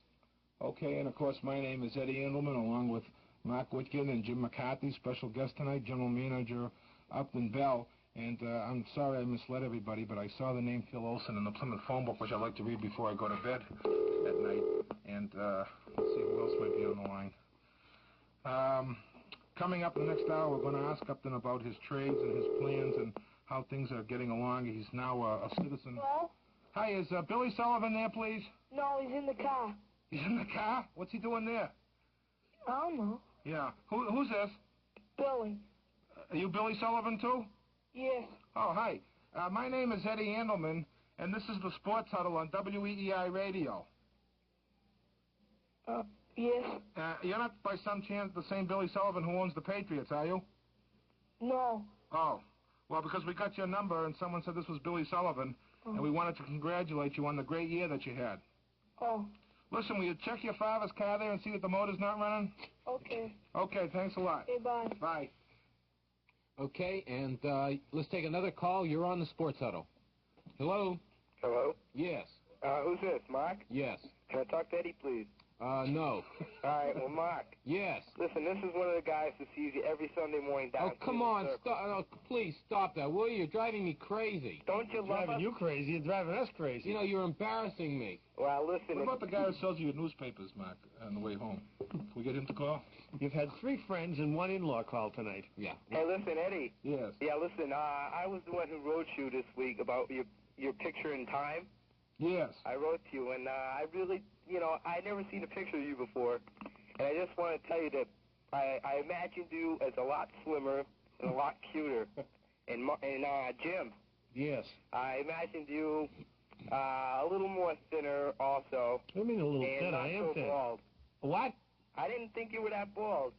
Okay, and of course, my name is Eddie Andelman, along with Mark Witkin and Jim McCarthy, special guest tonight, General Manager, Upton Bell. And I'm sorry I misled everybody, but I saw the name Phil Olson in the Plymouth phone book, which I like to read before I go to bed at night. And let's see who else might be on the line. Coming up in the next hour, we're going to ask Upton about his trades and his plans and how things are getting along. He's now a citizen. Hello? Hi, is Billy Sullivan there, please? No, he's in the car. He's in the car? What's he doing there? I don't know. Yeah. Who's this? Billy. Are you Billy Sullivan, too? Yes. Oh, hi. My name is Eddie Andelman, and this is the Sports Huddle on WEEI Radio. Yes. You're not, by some chance, the same Billy Sullivan who owns the Patriots, are you? No. Oh. Well, because we got your number, and someone said this was Billy Sullivan, and we wanted to congratulate you on the great year that you had. Oh. Listen, will you check your father's car there and see that the motor's not running? Okay. Okay, thanks a lot. Okay, bye. Bye. Okay, and let's take another call. You're on the Sports Huddle. Hello? Hello? Yes. Who's this, Mark? Yes. Can I talk to Eddie, please? No. All right, well, Mark. Yes. Listen, this is one of the guys who sees you every Sunday morning down. Oh, come on. Please stop that, will you? You're driving me crazy. Don't you love us? Driving you crazy. You're driving us crazy. You know, you're embarrassing me. Well, listen. What about the guy who sells you your newspapers, Mark, on the way home? Can we get him to call? You've had 3 friends and 1 in-law call tonight. Yeah. Hey, listen, Eddie. Yes. Yeah, listen, I was the one who wrote you this week about your picture in Time. Yes. I wrote to you, and I really, I never seen a picture of you before, and I just want to tell you that I imagined you as a lot slimmer and a lot cuter. And Jim. Yes. I imagined you a little more thinner also. What do you mean a little thin? I am thin. Bald. What? I didn't think you were that bald.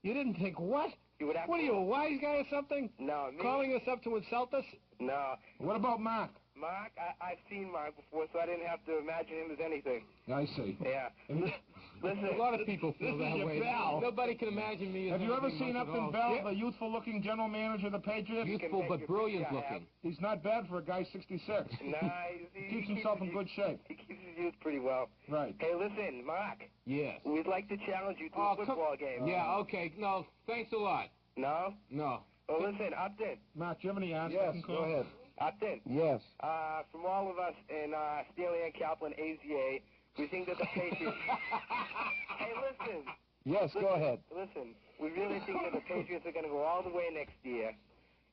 You didn't think what? You were that What are you, a wise guy or something? No, me. Calling us up to insult us? No. What about Mark? Mark, I've seen Mark before, so I didn't have to imagine him as anything. I see. Yeah. Listen. A lot of people feel that way. Nobody can imagine me as Have you ever anything seen much at Upton all. Bell, the youthful-looking general manager of the Patriots? Youthful but brilliant looking. He's not bad for a guy 66. Nah, he keeps himself in good shape. He keeps his youth pretty well. Right. Hey, listen, Mark. Yes. We'd like to challenge you to a football game. Yeah, okay. No, thanks a lot. No? No. Well, listen, Upton. Mark, do you have any answers? Yes, go ahead. Upton. Yes. From all of us in Stanley and Kaplan AZA, we think that the Patriots... Hey, listen. Yes, go ahead. Listen, we really think that the Patriots are going to go all the way next year,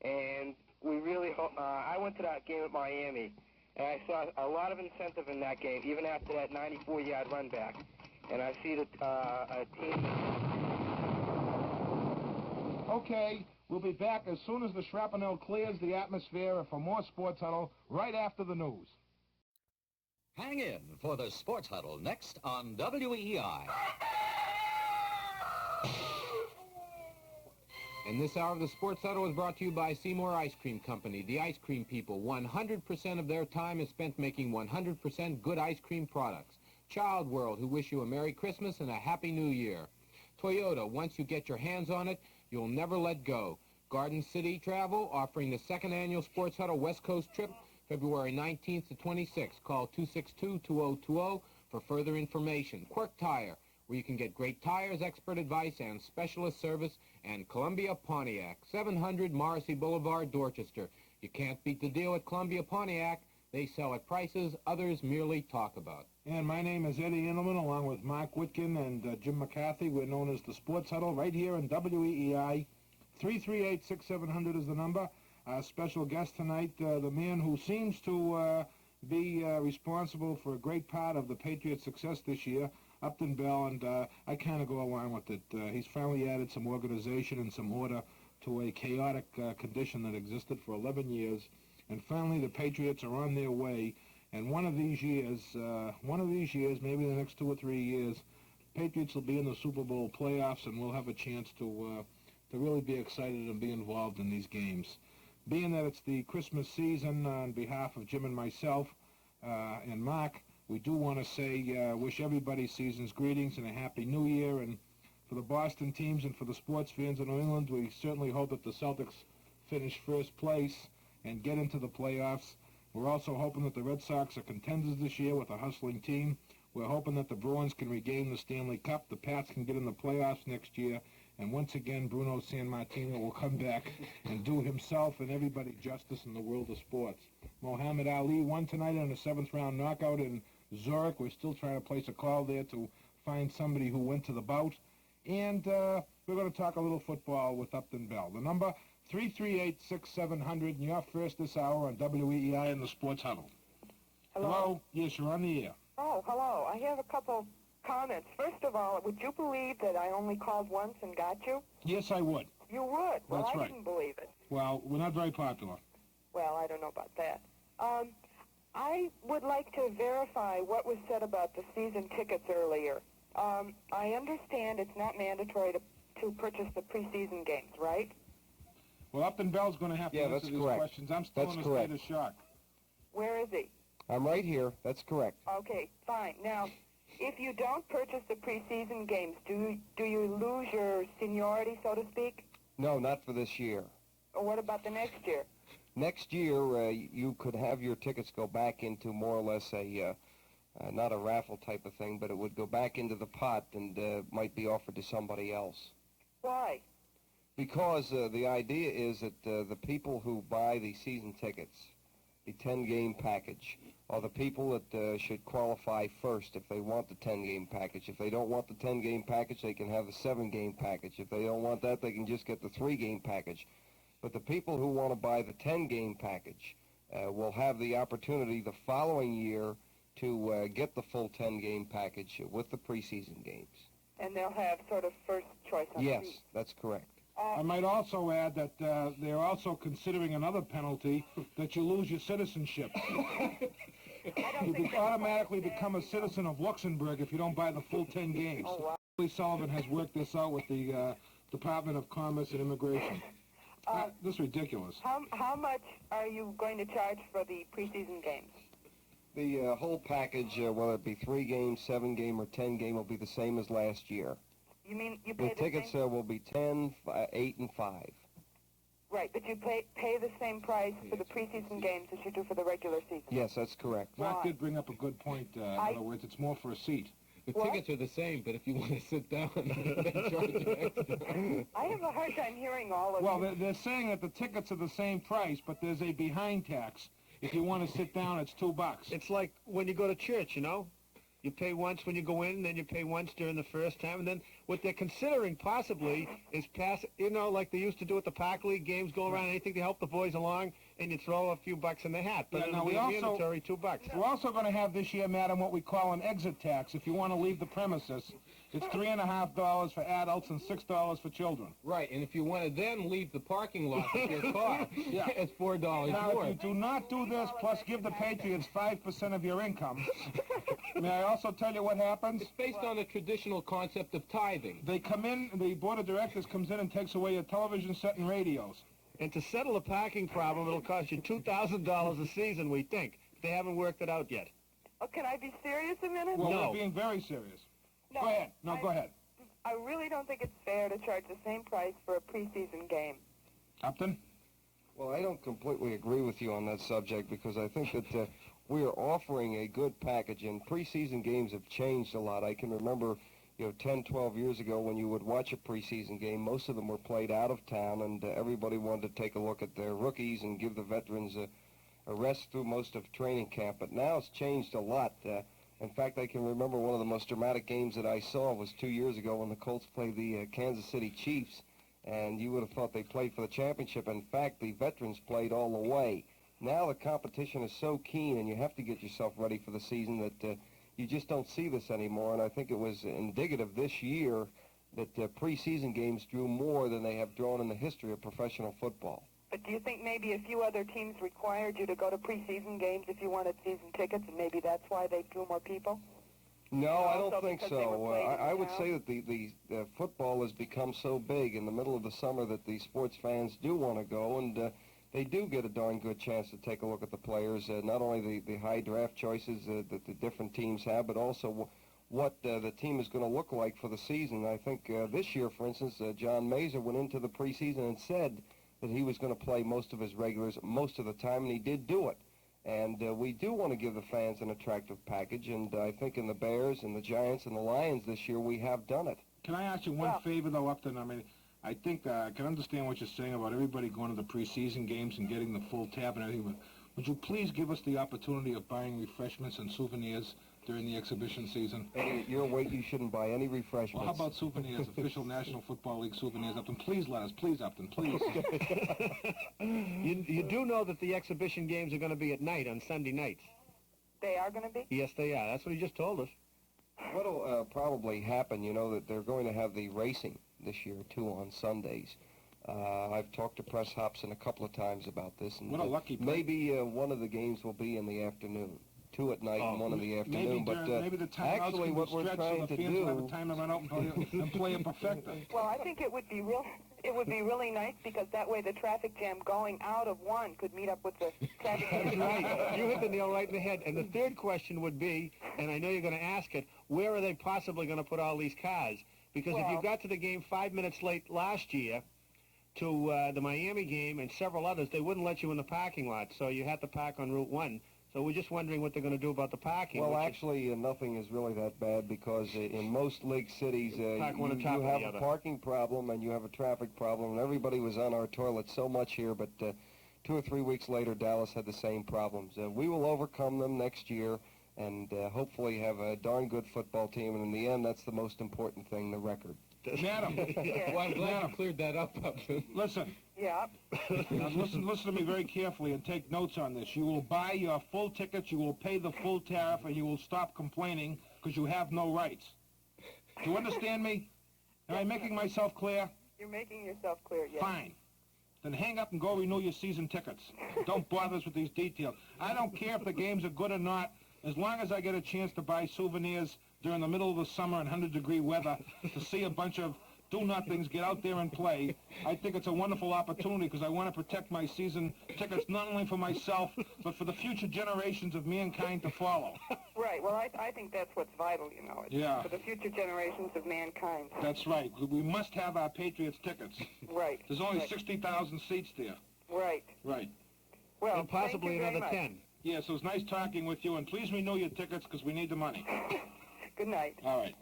and we really hope... I went to that game at Miami, and I saw a lot of incentive in that game, even after that 94-yard run back. And I see that a team... Okay, we'll be back as soon as the shrapnel clears the atmosphere for more Sports Huddle right after the news. Hang in for the Sports Huddle next on WEEI. And this hour of the Sports Huddle is brought to you by Seymour Ice Cream Company, the ice cream people. 100% of their time is spent making 100% good ice cream products. Child World, who wish you a Merry Christmas and a Happy New Year. Toyota, once you get your hands on it, you'll never let go. Garden City Travel, offering the second annual Sports Huddle West Coast trip, February 19th to 26th. Call 262-2020 for further information. Quirk Tire, where you can get great tires, expert advice, and specialist service. And Columbia Pontiac, 700 Morrissey Boulevard, Dorchester. You can't beat the deal at Columbia Pontiac. They sell at prices others merely talk about. And my name is Eddie Andelman, along with Mark Witkin and Jim McCarthy. We're known as the Sports Huddle right here in WEEI. 338-6700 is the number. Our special guest tonight, the man who seems to be responsible for a great part of the Patriots' success this year, Upton Bell, and I kind of go along with it. He's finally added some organization and some order to a chaotic condition that existed for 11 years. And finally, the Patriots are on their way. And one of these years, maybe the next 2 or 3 years, Patriots will be in the Super Bowl playoffs, and we'll have a chance to really be excited and be involved in these games. Being that it's the Christmas season, on behalf of Jim and myself and Mark, we do want to say wish everybody season's greetings and a Happy New Year. And for the Boston teams and for the sports fans in New England, we certainly hope that the Celtics finish first place and get into the playoffs. We're also hoping that the Red Sox are contenders this year with a hustling team. We're hoping that the Bruins can regain the Stanley Cup, the Pats can get in the playoffs next year, and once again, Bruno Sammartino will come back and do himself and everybody justice in the world of sports. Muhammad Ali won tonight in a 7th-round knockout in Zurich. We're still trying to place a call there to find somebody who went to the bout. And we're going to talk a little football with Upton Bell. The number, 338-6700, and you're first this hour on WEEI in the Sports Huddle. Hello? Yes, you're on the air. Oh, hello. I have a couple comments. First of all, would you believe that I only called once and got you? Yes, I would. You would? Well, That's I right. didn't believe it. Well, we're not very popular. Well, I don't know about that. I would like to verify what was said about the season tickets earlier. I understand it's not mandatory to purchase the preseason games, right? Well, Upton Bell's going to have to answer these questions. I'm still in a state of shock. Where is he? I'm right here. That's correct. Okay, fine. Now, if you don't purchase the preseason games, do you lose your seniority, so to speak? No, not for this year. Or what about the next year? Next year, you could have your tickets go back into more or less a, not a raffle type of thing, but it would go back into the pot and might be offered to somebody else. Why? Because the idea is that the people who buy the season tickets, the 10-game package, are the people that should qualify first if they want the 10-game package. If they don't want the 10-game package, they can have the 7-game package. If they don't want that, they can just get the 3-game package. But the people who want to buy the 10-game package will have the opportunity the following year to get the full 10-game package with the preseason games. And they'll have sort of first choice on Yes, the seat. that's correct. I might also add that they're also considering another penalty, that you lose your citizenship. You automatically become a citizen of Luxembourg if you don't buy the full 10 games. Oh, wow. Lee Sullivan has worked this out with the Department of Commerce and Immigration. This is ridiculous. How much are you going to charge for the preseason games? The whole package, whether it be 3-game, 7-game, or 10-game, will be the same as last year. You mean you pay The tickets will be 10, 8, and 5. Right, but you pay the same price for the preseason games as you do for the regular season. Yes, that's correct. Mark did bring up a good point. In other words, it's more for a seat. The tickets are the same, but if you want to sit down, they charge you extra. I have a hard time hearing all of Well, you. they're saying that the tickets are the same price, but there's a behind tax. If you want to sit down, it's $2. It's like when you go to church, you know? You pay once when you go in, then you pay once during the first time, and then what they're considering possibly is like they used to do at the Park League games, go around anything to help the boys along, and you throw a few bucks in the hat. But it'll be mandatory $2. We're also going to have this year, madam, what we call an exit tax. If you want to leave the premises, It's $3.50 for adults and $6 for children. Right, and if you want to then leave the parking lot with your car, it's $4 now, more. if you do not do this, plus give the Patriots 5% of your income, may I also tell you what happens? It's based on the traditional concept of tithing. They come in, the board of directors comes in and takes away your television set and radios. And to settle the parking problem, it'll cost you $2,000 a season, we think. They haven't worked it out yet. Oh, can I be serious a minute? Well, No. we're being very serious. No, Go ahead. No, go ahead. I really don't think it's fair to charge the same price for a preseason game. Upton? Well, I don't completely agree with you on that subject because I think that we are offering a good package, and preseason games have changed a lot. I can remember, 10, 12 years ago when you would watch a preseason game, most of them were played out of town, and everybody wanted to take a look at their rookies and give the veterans a rest through most of training camp. But now it's changed a lot. In fact, I can remember one of the most dramatic games that I saw was 2 years ago when the Colts played the Kansas City Chiefs, and you would have thought they played for the championship. In fact, the veterans played all the way. Now the competition is so keen, and you have to get yourself ready for the season that you just don't see this anymore. And I think it was indicative this year that preseason games drew more than they have drawn in the history of professional football. But do you think maybe a few other teams required you to go to preseason games if you wanted season tickets, and maybe that's why they drew more people? No, I don't Also think because they were so. played in I would town? say that the football has become so big in the middle of the summer that the sports fans do want to go, and they do get a darn good chance to take a look at the players, not only the high draft choices that the different teams have, but also what the team is going to look like for the season. I think this year, for instance, John Mazur went into the preseason and said that he was going to play most of his regulars most of the time, and he did do it. And we do want to give the fans an attractive package, and I think in the Bears and the Giants and the Lions this year we have done it. Can I ask you one favor, though, Upton? I mean, I think I can understand what you're saying about everybody going to the preseason games and getting the full tab and everything, but would you please give us the opportunity of buying refreshments and souvenirs during the exhibition season? Eddie, your weight, you shouldn't buy any refreshments. Well, how about souvenirs, official National Football League souvenirs, Upton? Please let us. Please, Upton, please. You do know that the exhibition games are going to be at night on Sunday nights. They are going to be? Yes, they are. That's what he just told us. What'll probably happen, that they're going to have the racing this year, too, on Sundays. I've talked to Press Hobson a couple of times about this, and What a lucky play. maybe one of the games will be in the afternoon. 2 at night and 1 in the afternoon. Maybe the timeouts actually, can what be we're stretched trying so the to fans will have do. a time to run out and play a perfecta. Well, I think it would be really nice because that way the traffic jam going out of 1 could meet up with the traffic jam. That's right. You hit the nail right in the head. And the third question would be, and I know you're going to ask it, where are they possibly going to put all these cars? Because if you got to the game 5 minutes late last year to the Miami game and several others, they wouldn't let you in the parking lot, so you had to park on Route 1. So we're just wondering what they're going to do about the parking. Well, actually, nothing is really that bad because in most league cities, you Park one on top you of have the a other. parking problem and you have a traffic problem, and everybody was on our toilet so much here, but 2 or 3 weeks later, Dallas had the same problems. We will overcome them next year and hopefully have a darn good football team, and in the end, that's the most important thing, the record. Madam. Well, I'm glad you cleared that up, Upton. Listen. Yeah. Now, listen to me very carefully and take notes on this. You will buy your full tickets, you will pay the full tariff, and you will stop complaining because you have no rights. Do you understand me? Am I making myself clear? You're making yourself clear, yes. Fine. Then hang up and go renew your season tickets. Don't bother us with these details. I don't care if the games are good or not, as long as I get a chance to buy souvenirs during the middle of the summer in 100-degree weather to see a bunch of do-nothings get out there and play. I think it's a wonderful opportunity because I want to protect my season tickets not only for myself, but for the future generations of mankind to follow. Right. Well, I think that's what's vital, It's Yeah. for the future generations of mankind. That's right. We must have our Patriots tickets. Right. There's only right. 60,000 seats there. Right. Right. Well, and possibly thank you very another much. 10. Yeah, so it's nice talking with you, and please renew your tickets because we need the money. Good night. All right.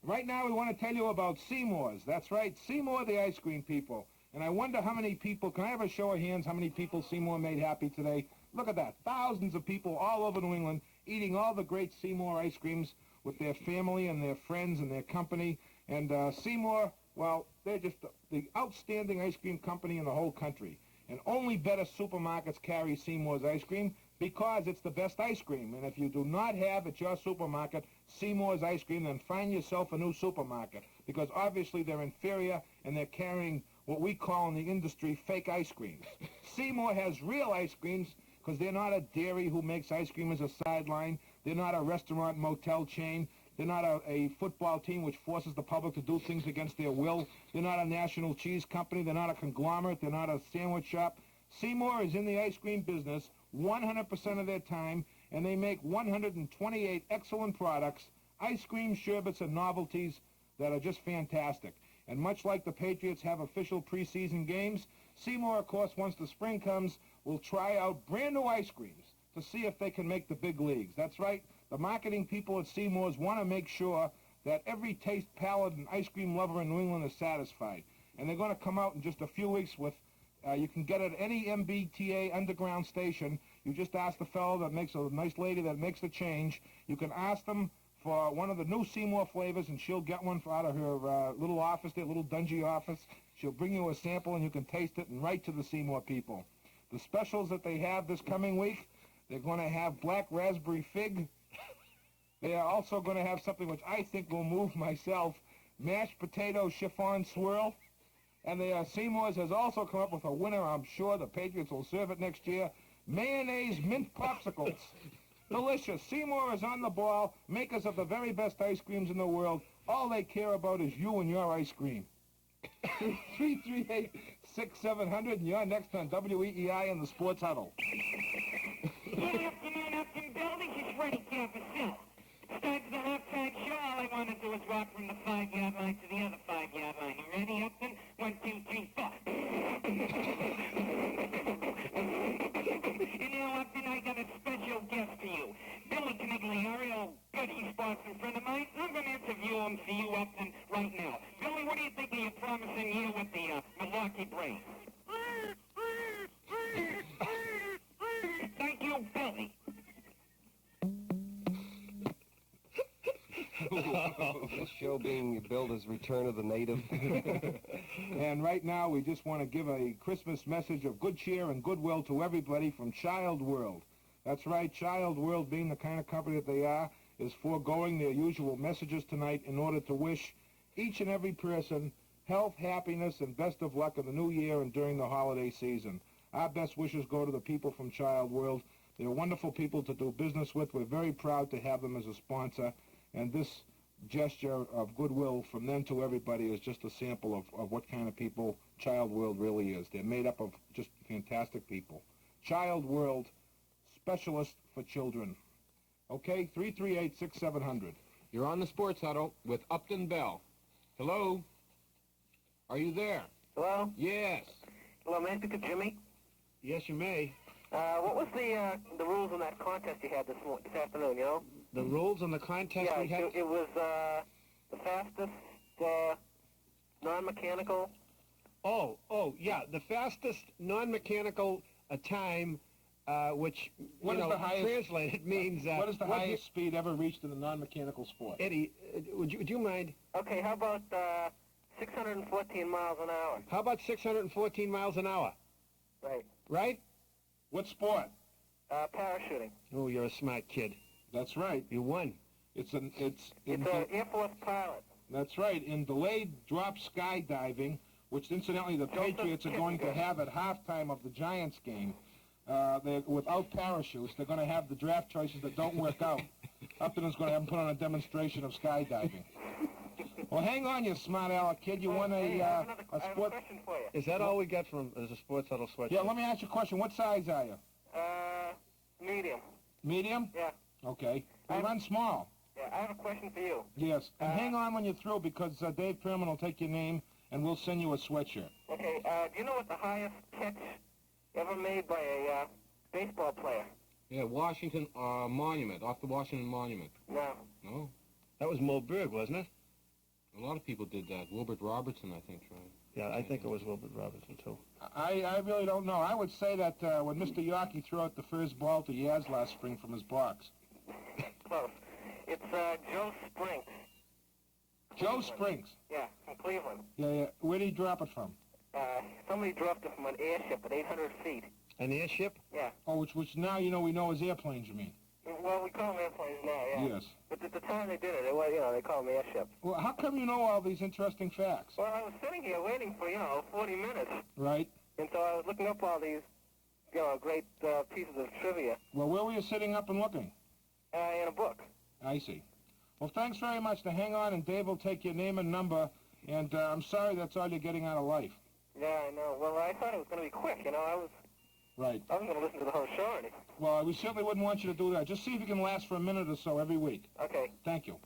Right now we want to tell you about Seymour's. That's right, Seymour the ice cream people. And I wonder how many people, can I have a show of hands, how many people Seymour made happy today? Look at that. Thousands of people all over New England eating all the great Seymour ice creams with their family and their friends and their company. And Seymour, well, they're just the outstanding ice cream company in the whole country. And only better supermarkets carry Seymour's ice cream. because it's the best ice cream. And if you do not have at your supermarket Seymour's ice cream, then find yourself a new supermarket, because obviously they're inferior and they're carrying what we call in the industry fake ice creams. Seymour has real ice creams because they're not a dairy who makes ice cream as a sideline. They're not a restaurant motel chain. They're not a football team which forces the public to do things against their will. They're not a national cheese company. They're not a conglomerate. They're not a sandwich shop. Seymour is in the ice cream business 100% of their time, and they make 128 excellent products, ice cream, sherbets, and novelties that are just fantastic. And much like the Patriots have official preseason games, Seymour, of course, once the spring comes, will try out brand new ice creams to see if they can make the big leagues. That's right. The marketing people at Seymour's want to make sure that every taste, palate, and ice cream lover in New England is satisfied. And they're going to come out in just a few weeks with, you can get it at any MBTA underground station. You just ask the fellow that makes, a nice lady that makes the change. You can ask them for one of the new Seymour flavors, and she'll get one out of her little office, their little dungy office. She'll bring you a sample, and you can taste it and write to the Seymour people. The specials that they have this coming week, they're going to have black raspberry fig. They are also going to have something which I think will move myself, mashed potato chiffon swirl. And Seymour's has also come up with a winner. I'm sure the Patriots will serve it next year. Mayonnaise mint popsicles. Delicious. Seymour is on the ball, makers of the very best ice creams in the world. All they care about is you and your ice cream. 338-6700, and you're next on WEEI and the Sports Huddle. Good afternoon, Upton Bell. This is Freddie Campbell. Starts the halftime show. All I want to do is walk from the 5-yard line to the other 5-yard line. You ready, Upton? 1, 2, 3, 4. And now, Upton, I got a special guest for you. Billy Canigliari, old goody sports friend of mine. I'm going to interview him for you, Upton, right now. Billy, what do you think of your promising year with the Milwaukee Braves? Thank you, Billy. This show being billed as Return of the Native. And right now, we just want to give a Christmas message of good cheer and goodwill to everybody from Child World. That's right, Child World, being the kind of company that they are, is foregoing their usual messages tonight in order to wish each and every person health, happiness, and best of luck in the new year and during the holiday season. Our best wishes go to the people from Child World. They're wonderful people to do business with. We're very proud to have them as a sponsor. And this gesture of goodwill from them to everybody is just a sample of what kind of people Child World really is. They're made up of just fantastic people. Child World, specialist for children. Okay, 338-6700. You're on the Sports Huddle with Upton Bell. Hello? Are you there? Hello? Yes. Hello, may I speak to Jimmy? Yes, you may. What was the rules on that contest you had this afternoon, you know? The rules on the contest we had? Yeah, it was the fastest non-mechanical. Oh, yeah, the fastest non-mechanical time, which, translated means... what is the highest speed ever reached in a non-mechanical sport? Eddie, would you mind? Okay, how about 614 miles an hour? How about 614 miles an hour? Right. Right? What sport? Parachuting. Oh, you're a smart kid. That's right. You won. It's an Air Force pilot. That's right. In delayed drop skydiving, which incidentally the Patriots are going to have at halftime of the Giants game, without parachutes, they're going to have the draft choices that don't work out. Upton is going to have them put on a demonstration of skydiving. Well, hang on, you smart aleck kid. You won a sport. Question for you. Is that all we got from as a Sports Huddle sweatshirt? Yeah, let me ask you a question. What size are you? Medium. Medium? Yeah. Okay. You run small. Yeah, I have a question for you. Yes. And hang on when you're through, because Dave Perman will take your name, and we'll send you a sweatshirt. Okay. Do you know what the highest catch ever made by a baseball player? Yeah, Washington Monument, off the Washington Monument. No. No? That was Mo Berg, wasn't it? A lot of people did that. Wilbert Robertson, I think, tried. Yeah, I think it was Wilbert Robertson, too. I really don't know. I would say that when Mr. Yorkie threw out the first ball to Yaz last spring from his box. Close. It's Joe Springs. Joe Springs? Yeah, from Cleveland. Yeah. Where did he drop it from? Somebody dropped it from an airship at 800 feet. An airship? Yeah. Oh, which now we know as airplanes, you mean? Well, we call them airplanes now, yeah. Yes. But at the time they did it, they call them airship. Well, how come you know all these interesting facts? Well, I was sitting here waiting for, 40 minutes. Right. And so I was looking up all these, great pieces of trivia. Well, where were you sitting up and looking? In a book. I see. Well, thanks very much. Now, hang on, and Dave will take your name and number. And I'm sorry that's all you're getting out of life. Yeah, I know. Well, I thought it was going to be quick, Right. I wasn't going to listen to the whole show or anything. Well, we certainly wouldn't want you to do that. Just see if you can last for a minute or so every week. Okay. Thank you.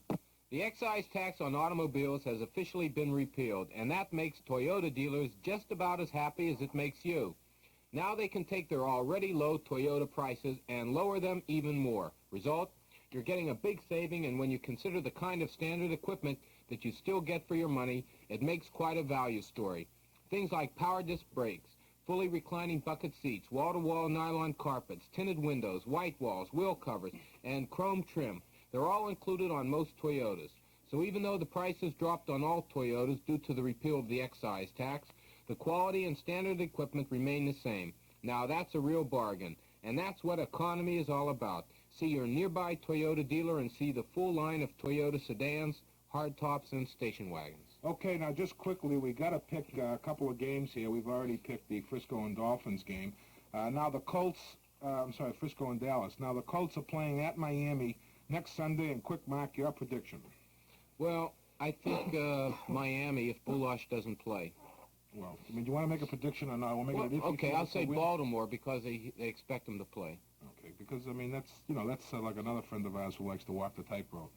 The excise tax on automobiles has officially been repealed, and that makes Toyota dealers just about as happy as it makes you. Now they can take their already low Toyota prices and lower them even more. Result? You're getting a big saving, and when you consider the kind of standard equipment that you still get for your money, it makes quite a value story. Things like power disc brakes, fully reclining bucket seats, wall-to-wall nylon carpets, tinted windows, white walls, wheel covers, and chrome trim. They're all included on most Toyotas. So even though the prices dropped on all Toyotas due to the repeal of the excise tax, the quality and standard equipment remain the same. Now that's a real bargain, and that's what economy is all about. See your nearby Toyota dealer and see the full line of Toyota sedans, hardtops, and station wagons. Okay, now just quickly, we got to pick a couple of games here. We've already picked the Frisco and Dolphins game. Now the Colts, Frisco and Dallas. Now the Colts are playing at Miami next Sunday, and quick, Mark, your prediction. Well, I think Miami if Bulash doesn't play. Well, I mean, do you want to make a prediction or not? We'll make it okay, I'll say Baltimore because they expect him to play. Okay, because, I mean, that's like another friend of ours who likes to walk the tightrope.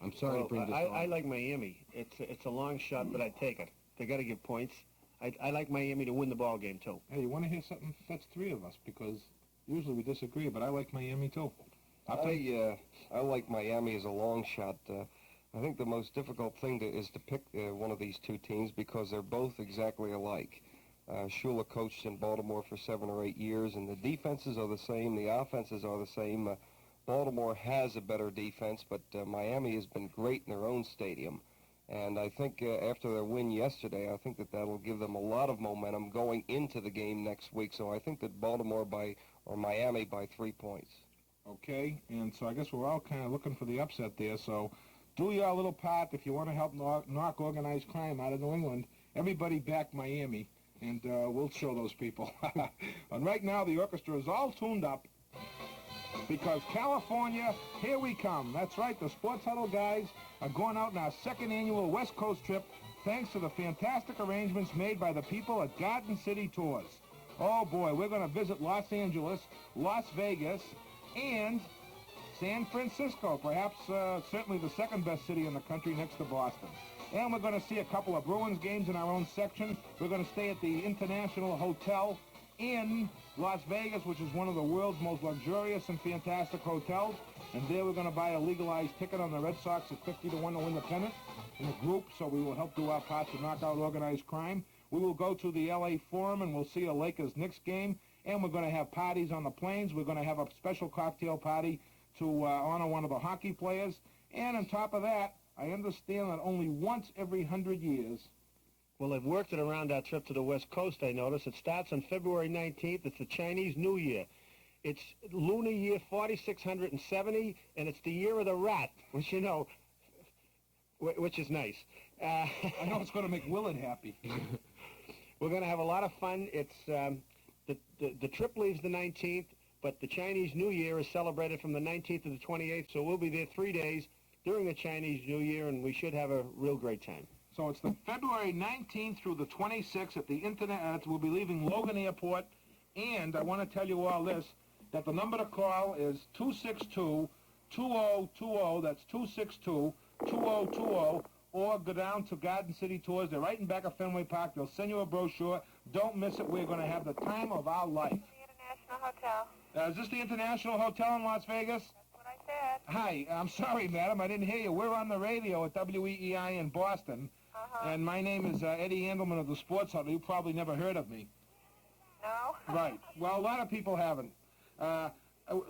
I'm sorry to bring this on. I like Miami. It's a long shot, but I take it. They got to give points. I like Miami to win the ball game, too. Hey, you want to hear something? That's three of us, because usually we disagree, but I like Miami, too. I like Miami as a long shot. I think the most difficult thing is to pick one of these two teams because they're both exactly alike. Shula coached in Baltimore for 7 or 8 years, and the defenses are the same, the offenses are the same. Baltimore has a better defense, but Miami has been great in their own stadium. And I think after their win yesterday, I think that'll give them a lot of momentum going into the game next week. So I think that Miami by 3 points. Okay, and so I guess we're all kind of looking for the upset there. So do your little part if you want to help knock organized crime out of New England. Everybody back Miami, and we'll show those people. And right now the orchestra is all tuned up because California, here we come. That's right, the Sports Huddle guys are going out on our second annual West Coast trip thanks to the fantastic arrangements made by the people at Garden City Tours. Oh boy, we're going to visit Los Angeles, Las Vegas, and San Francisco, perhaps certainly the second best city in the country next to Boston. And we're going to see a couple of Bruins games in our own section. We're going to stay at the International Hotel in Las Vegas, which is one of the world's most luxurious and fantastic hotels. And there we're going to buy a legalized ticket on the Red Sox at 50 to 1 to win the pennant in a group, so we will help do our part to knock out organized crime. We will go to the LA Forum and we'll see a Lakers-Knicks game. And we're going to have parties on the planes. We're going to have a special cocktail party to honor one of the hockey players. And on top of that, I understand that only once every 100 years. Well, they've worked it around our trip to the West Coast, I notice. It starts on February 19th. It's the Chinese New Year. It's lunar year 4670, and it's the year of the rat, which, which is nice. I know it's going to make Willard happy. We're going to have a lot of fun. It's the trip leaves the 19th, but the Chinese New Year is celebrated from the 19th to the 28th, so we'll be there 3 days during the Chinese New Year, and we should have a real great time. So it's the February 19th through the 26th at the Internet. We'll be leaving Logan Airport, and I want to tell you all this, that the number to call is 262-2020. That's 262-2020. Or go down to Garden City Tours. They're right in back of Fenway Park. They'll send you a brochure. Don't miss it. We're going to have the time of our life. The International Hotel. Is this the International Hotel in Las Vegas? That's what I said. Hi. I'm sorry, madam. I didn't hear you. We're on the radio at WEEI in Boston. And my name is Eddie Andelman of the Sports Huddle. You probably never heard of me. No? Right. Well, a lot of people haven't.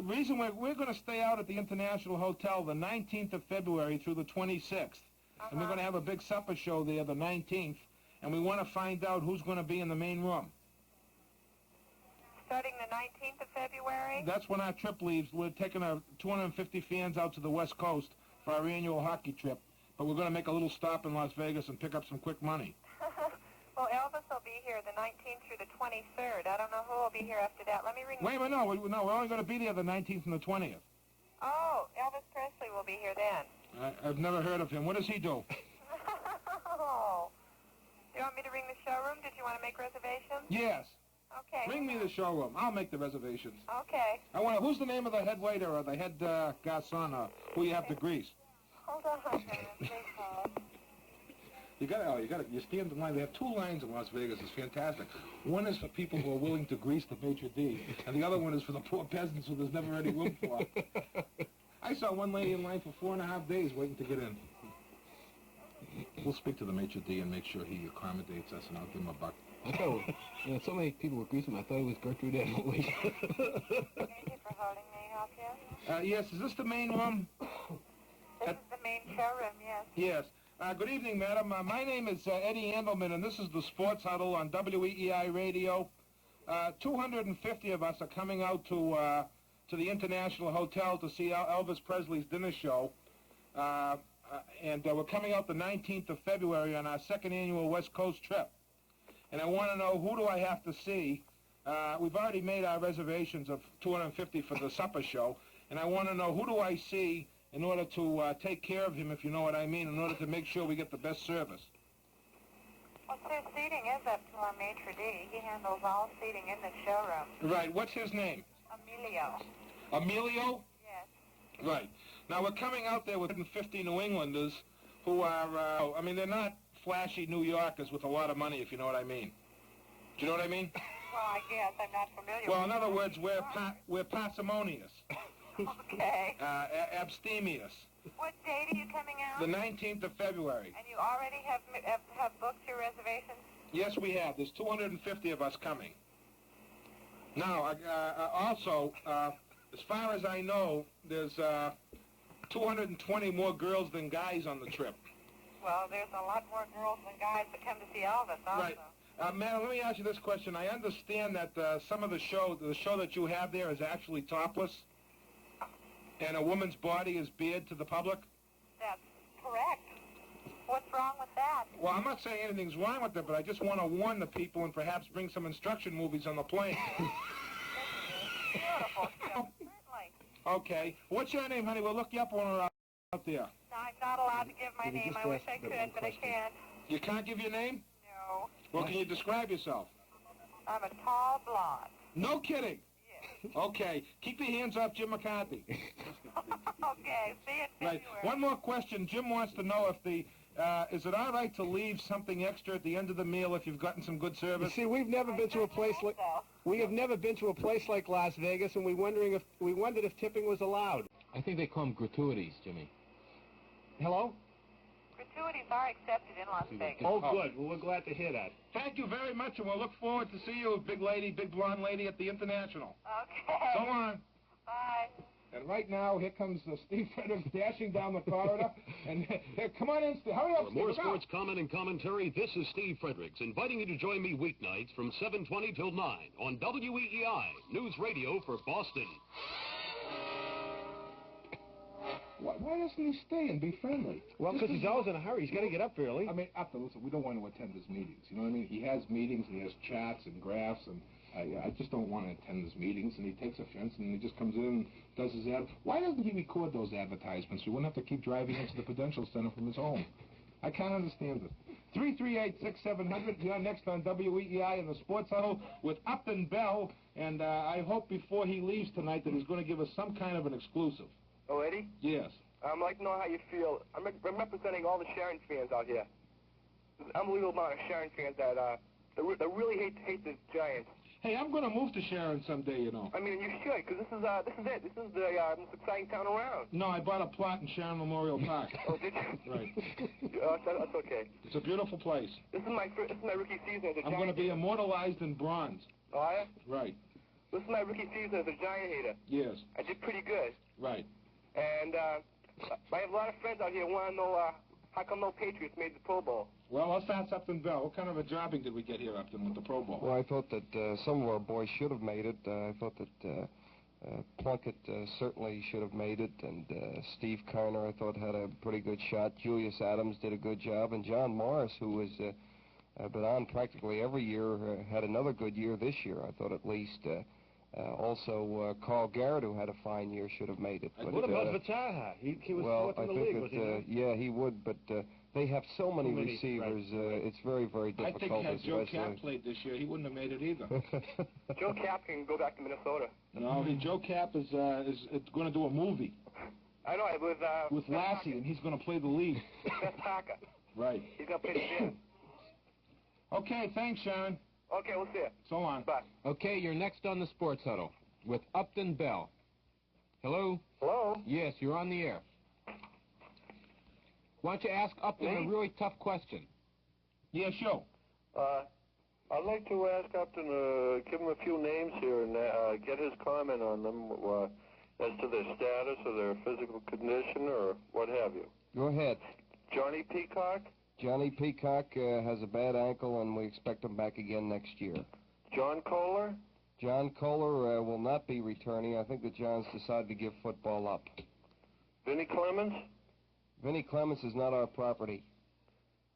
Reason we're going to stay out at the International Hotel the 19th of February through the 26th. And we're going to have a big supper show there the 19th, and we want to find out who's going to be in the main room. starting the 19th of February? That's when our trip leaves. We're taking 250 fans out to the West Coast for our annual hockey trip. But we're going to make a little stop in Las Vegas and pick up some quick money. Well, Elvis will be here the 19th through the 23rd. I don't know who will be here after that. Let me ring... Wait a minute, no, we're only going to be there the 19th and the 20th. Oh, Elvis Presley will be here then. I've never heard of him. What does he do? Oh. Do you want me to ring the showroom? Did you want to make reservations? Yes. Okay. Ring me the showroom. I'll make the reservations. Okay. I want to... Who's the name of the head waiter or the head garçon who you have to grease? Hold on. Please hold. You stand in line. They have two lines in Las Vegas. It's fantastic. One is for people who are willing to grease the maitre d', and the other one is for the poor peasants who there's never any room for. I saw one lady in line for 4.5 days waiting to get in. We'll speak to the maitre d' and make sure he accommodates us, and I'll give him a buck. I thought, so many people were greasing him. I thought it was Gertrude Emily. Thank you for holding. May I help you? Yes, is this the main room? This is the main showroom, yes. Yes. Good evening, madam. My name is Eddie Andelman, and this is the Sports Huddle on WEEI Radio. 250 of us are coming out to the International Hotel to see Elvis Presley's dinner show. And we're coming out the 19th of February on our second annual West Coast trip. And I want to know, who do I have to see? We've already made our reservations of 250 for the supper show. And I want to know, who do I see in order to take care of him, if you know what I mean, in order to make sure we get the best service? Well, sir, seating is up to our maitre d'. He handles all seating in the showroom. Right. What's his name? Emilio. Emilio? Yes. Right. Now, we're coming out there with 50 New Englanders who are, I mean, they're not flashy New Yorkers with a lot of money, if you know what I mean. Do you know what I mean? Well, I guess. I'm not familiar Well, with in other words, we're parsimonious. Okay. Abstemious. What date are you coming out? The 19th of February. And you already have booked your reservations? Yes, we have. There's 250 of us coming. Now, also, as far as I know, there's 220 more girls than guys on the trip. Well, there's a lot more girls than guys that come to see Elvis also. Right. Madam, let me ask you this question. I understand that some of the show that you have there is actually topless, and a woman's body is bared to the public? That's correct. What's wrong with that? Well, I'm not saying anything's wrong with it, but I just want to warn the people and perhaps bring some instruction movies on the plane. Beautiful, certainly. Okay. What's your name, honey? We'll look you up when we're out there. No, I'm not allowed to give my name. I wish I could, but I can't. You can't give your name? No. Well, can you describe yourself? I'm a tall blonde. No kidding. Yes. Okay. Keep your hands off Jim McCarthy. Okay. See you in Right. February. One more question. Jim wants to know if the is it all right to leave something extra at the end of the meal if you've gotten some good service? You see, we've never been to a place like we have never been to a place like Las Vegas, and we wondered if tipping was allowed. I think they call them gratuities, Jimmy. Hello? Gratuities are accepted in Las Vegas. Oh, good. Well, we're glad to hear that. Thank you very much, and we'll look forward to see you, big lady, big blonde lady, at the International. Okay. So long. Bye. And right now, here comes Steve Fredericks dashing down the corridor. And come on in, Steve. Hurry up, For Steve. more Look out. sports comment and commentary, this is Steve Fredericks, inviting you to join me weeknights from 7:20 till 9 on WEEI, News Radio for Boston. Why doesn't he stay and be friendly? Well, because he's always in a hurry. He's got to get up early. I mean, listen, we don't want to attend his meetings. You know what I mean? He has meetings, he has chats and graphs, and I just don't want to attend his meetings, and he takes offense, and he just comes in and does his ad. Why doesn't he record those advertisements? We wouldn't have to keep driving into the Prudential Center from his home. I can't understand it. 338-6700, you're next on WEEI in the Sports Huddle with Upton Bell, and I hope before he leaves tonight that he's going to give us some kind of an exclusive. Oh, Eddie? Yes. I'd like to know how you feel. I'm representing all the Sharon fans out here. There's an unbelievable amount of Sharon fans that really hate the Giants. Hey, I'm going to move to Sharon someday, you know. I mean, you should, because this is it. This is the most exciting town around. No, I bought a plot in Sharon Memorial Park. Oh, did you? Right. That's okay. It's a beautiful place. This is my rookie season as a Giant. I'm going to be immortalized in bronze. Oh, are you? Right. This is my rookie season as a Giant hater. Yes. I did pretty good. Right. And I have a lot of friends out here who want to know How come no Patriots made the Pro Bowl? Well, let's ask Upton Bell. What kind of a jobbing did we get here, Upton, with the Pro Bowl? Well, I thought that some of our boys should have made it. I thought that Plunkett certainly should have made it, and Steve Karner, I thought, had a pretty good shot. Julius Adams did a good job, and John Morris, who has been on practically every year, had another good year this year, I thought, at least. Also, Carl Garrett, who had a fine year, should have made it. But, what about Vataha? He was fourth in the league, was he not? Yeah, he would, but they have so many receivers. Right. It's very, very difficult. I think had Joe Cap played this year, he wouldn't have made it either. Joe Cap can go back to Minnesota. No, Joe Cap is going to do a movie. I know, with Lassie, and he's going to play the lead. Beth Parker. Right. He's going to play the band. Okay, thanks, Sharon. Okay, we'll see you. So long. Bye. Okay, you're next on the Sports Huddle with Upton Bell. Hello? Hello? Yes, you're on the air. Why don't you ask Upton a really tough question? Yeah, sure. I'd like to ask Upton, give him a few names here and get his comment on them as to their status or their physical condition or what have you. Go ahead. Johnny Peacock? Johnny Peacock has a bad ankle, and we expect him back again next year. John Kohler? John Kohler will not be returning. I think that John's decided to give football up. Vinnie Clemens? Vinnie Clemens is not our property.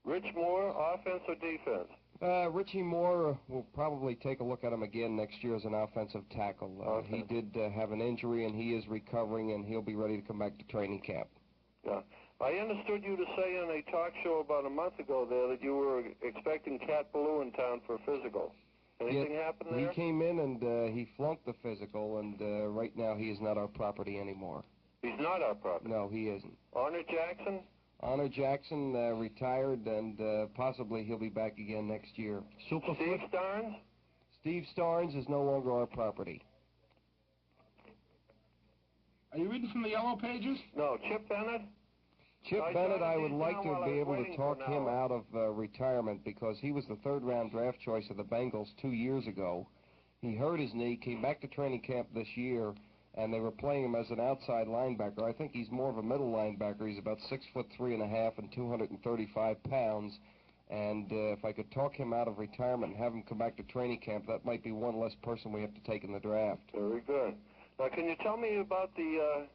Rich Moore, offense or defense? Richie Moore will probably take a look at him again next year as an offensive tackle. Okay. He did have an injury, and he is recovering, and he'll be ready to come back to training camp. Yeah. I understood you to say in a talk show about a month ago there that you were expecting Cat Ballou in town for a physical. Anything happen there? He came in and he flunked the physical, and right now he is not our property anymore. He's not our property? No, he isn't. Honor Jackson? Honor Jackson retired, and possibly he'll be back again next year. Steve Starnes? Steve Starnes is no longer our property. Are you reading from the Yellow Pages? No. Chip Bennett? Chip Bennett, I would like to be able to talk him out of retirement because he was the third-round draft choice of the Bengals 2 years ago. He hurt his knee, came back to training camp this year, and they were playing him as an outside linebacker. I think he's more of a middle linebacker. He's about 6'3.5" and 235 pounds. And if I could talk him out of retirement and have him come back to training camp, that might be one less person we have to take in the draft. Very good. Now, can you tell me about the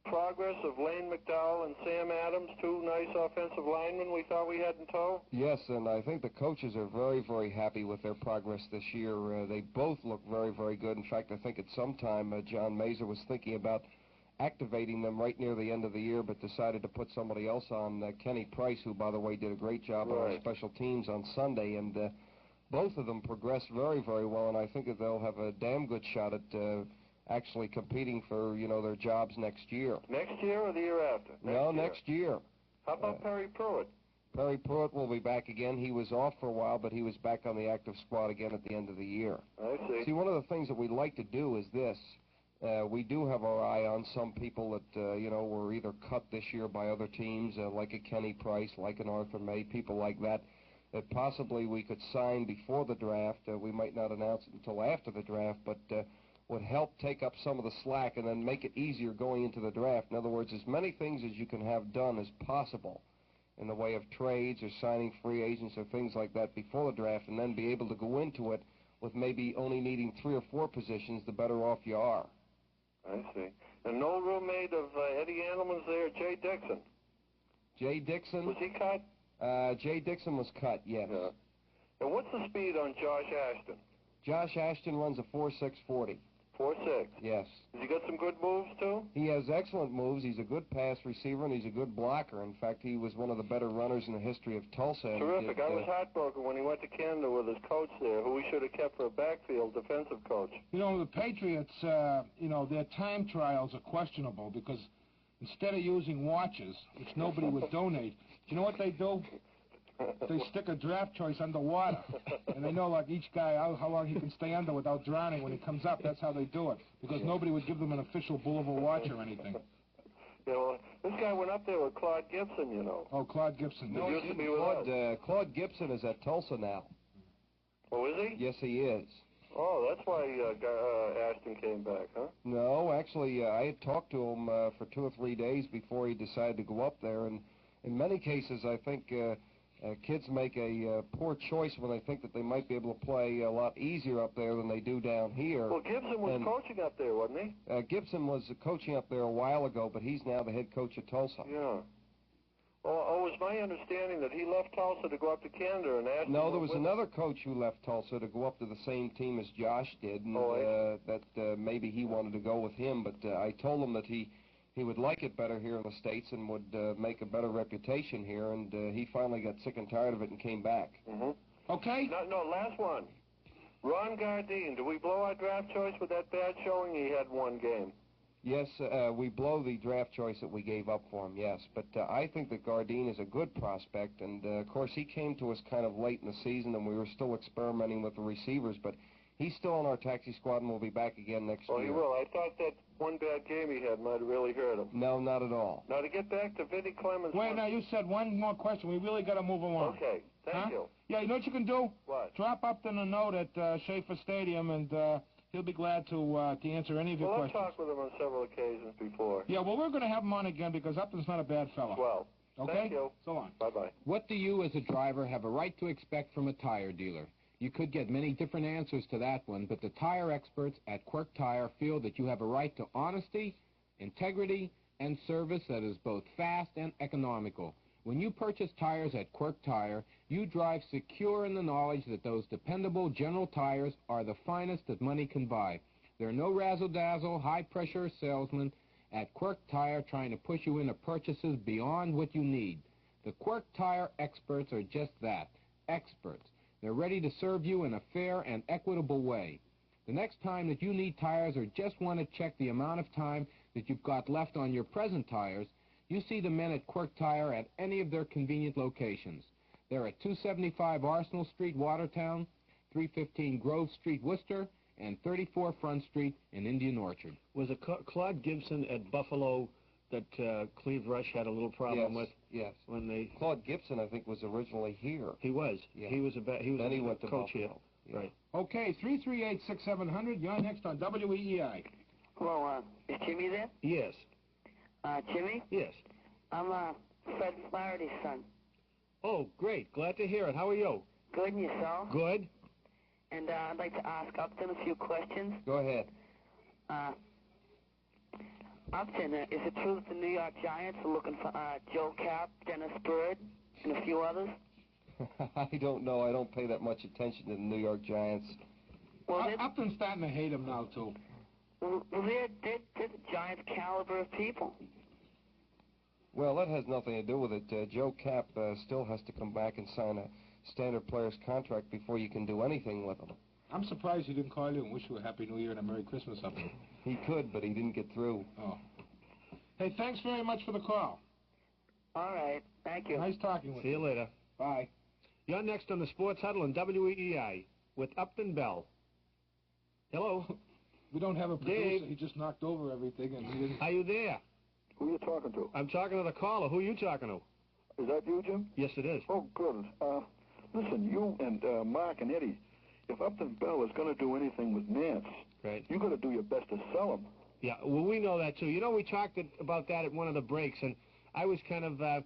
progress of Lane McDowell and Sam Adams, two nice offensive linemen we thought we had in tow? Yes, and I think the coaches are very, very happy with their progress this year. They both look very, very good. In fact, I think at some time John Mazur was thinking about activating them right near the end of the year, but decided to put somebody else on, Kenny Price, who, by the way, did a great job on our special teams on Sunday, and both of them progressed very, very well, and I think that they'll have a damn good shot at actually competing for, their jobs next year. Next year or the year after? Next year. How about Perry Pruitt? Perry Pruitt will be back again. He was off for a while, but he was back on the active squad again at the end of the year. I see. See, one of the things that we'd like to do is this. We do have our eye on some people that, were either cut this year by other teams, like a Kenny Price, like an Arthur May, people like that possibly we could sign before the draft. We might not announce it until after the draft, but would help take up some of the slack and then make it easier going into the draft. In other words, as many things as you can have done as possible in the way of trades or signing free agents or things like that before the draft, and then be able to go into it with maybe only needing 3 or 4 positions, the better off you are. I see. And no roommate of Eddie Andelman's there, Jay Dixon. Jay Dixon? Was he cut? Jay Dixon was cut, yes. Yeah. And what's the speed on Josh Ashton? Josh Ashton runs a 4.640. 4.6? Yes. Has he got some good moves, too? He has excellent moves. He's a good pass receiver, and he's a good blocker. In fact, he was one of the better runners in the history of Tulsa. Terrific. I was heartbroken when he went to Canada with his coach there, who we should have kept for a backfield defensive coach. The Patriots, their time trials are questionable because instead of using watches, which nobody would donate, you know what they do? They stick a draft choice underwater, and they know, like, each guy, how long he can stay under without drowning when he comes up. That's how they do it, because nobody would give them an official Boulevard watch or anything. This guy went up there with Claude Gibson, Oh, Claude Gibson. No, used to be with us. Claude Gibson is at Tulsa now. Oh, is he? Yes, he is. Oh, that's why Ashton came back, huh? No, actually, I had talked to him for 2 or 3 days before he decided to go up there, and In many cases, I think kids make a poor choice when they think that they might be able to play a lot easier up there than they do down here. Well, Gibson was coaching up there, wasn't he? Gibson was coaching up there a while ago, but he's now the head coach at Tulsa. Yeah. Oh, it was my understanding that he left Tulsa to go up to Canada and ask. No, there was another coach who left Tulsa to go up to the same team as Josh did, and that maybe he wanted to go with him. But I told him that he would like it better here in the States and would make a better reputation here, and he finally got sick and tired of it and came back. Mm-hmm. Okay. No, last one. Ron Gardine, do we blow our draft choice with that bad showing? He had one game. Yes, we blow the draft choice that we gave up for him, yes. But I think that Gardine is a good prospect, and, of course, he came to us kind of late in the season, and we were still experimenting with the receivers, but he's still on our taxi squad and will be back again next year. Oh, he will. I thought that one bad game he had might have really hurt him. No, not at all. Now, to get back to Vinnie Clemens... Wait, now, you said one more question. We really got to move along. Okay, thank you. Yeah, you know what you can do? What? Drop Upton a note at Schaefer Stadium, and he'll be glad to answer any of your questions. I've talked with him on several occasions before. Yeah, well, we're going to have him on again because Upton's not a bad fellow. Well, okay? Thank you. So long. Bye-bye. What do you as a driver have a right to expect from a tire dealer? You could get many different answers to that one, but the tire experts at Quirk Tire feel that you have a right to honesty, integrity, and service that is both fast and economical. When you purchase tires at Quirk Tire, you drive secure in the knowledge that those dependable General tires are the finest that money can buy. There are no razzle-dazzle, high-pressure salesmen at Quirk Tire trying to push you into purchases beyond what you need. The Quirk Tire experts are just that, experts. They're ready to serve you in a fair and equitable way. The next time that you need tires or just want to check the amount of time that you've got left on your present tires, you see the men at Quirk Tire at any of their convenient locations. They're at 275 Arsenal Street, Watertown, 315 Grove Street, Worcester, and 34 Front Street in Indian Orchard. Was it Claude Gibson at Buffalo that Cleve Rush had a little problem with? Yes. When they Claude Gibson, I think, was originally here. He was. Yeah. He was a coach here. Yeah. Right. Okay, 338-6700. You're next on WEEI. Hello, is Jimmy there? Yes. Jimmy? Yes. I'm Fred Flaherty's son. Oh, great. Glad to hear it. How are you? Good, and yourself? Good. And I'd like to ask Upton a few questions. Go ahead. Upton, is it true that the New York Giants are looking for Joe Kapp, Dennis Byrd, and a few others? I don't know. I don't pay that much attention to the New York Giants. Well, Upton's starting to hate him now, too. Well, they're the Giants' caliber of people. Well, that has nothing to do with it. Joe Kapp still has to come back and sign a standard player's contract before you can do anything with him. I'm surprised he didn't call you and wish you a Happy New Year and a Merry Christmas up there. He could, but he didn't get through. Oh. Hey, thanks very much for the call. All right. Thank you. Nice talking with you. See you later. Bye. You're next on the Sports Huddle on WEEI with Upton Bell. Hello. We don't have a producer. Dave. He just knocked over everything, and he didn't... Are you there? Who are you talking to? I'm talking to the caller. Who are you talking to? Is that you, Jim? Yes, it is. Oh, good. Listen, you and Mark and Eddie, if Upton Bell is going to do anything with Nance, right, you got to do your best to sell him. Yeah, well, we know that, too. You know, we talked about that at one of the breaks, and I was kind of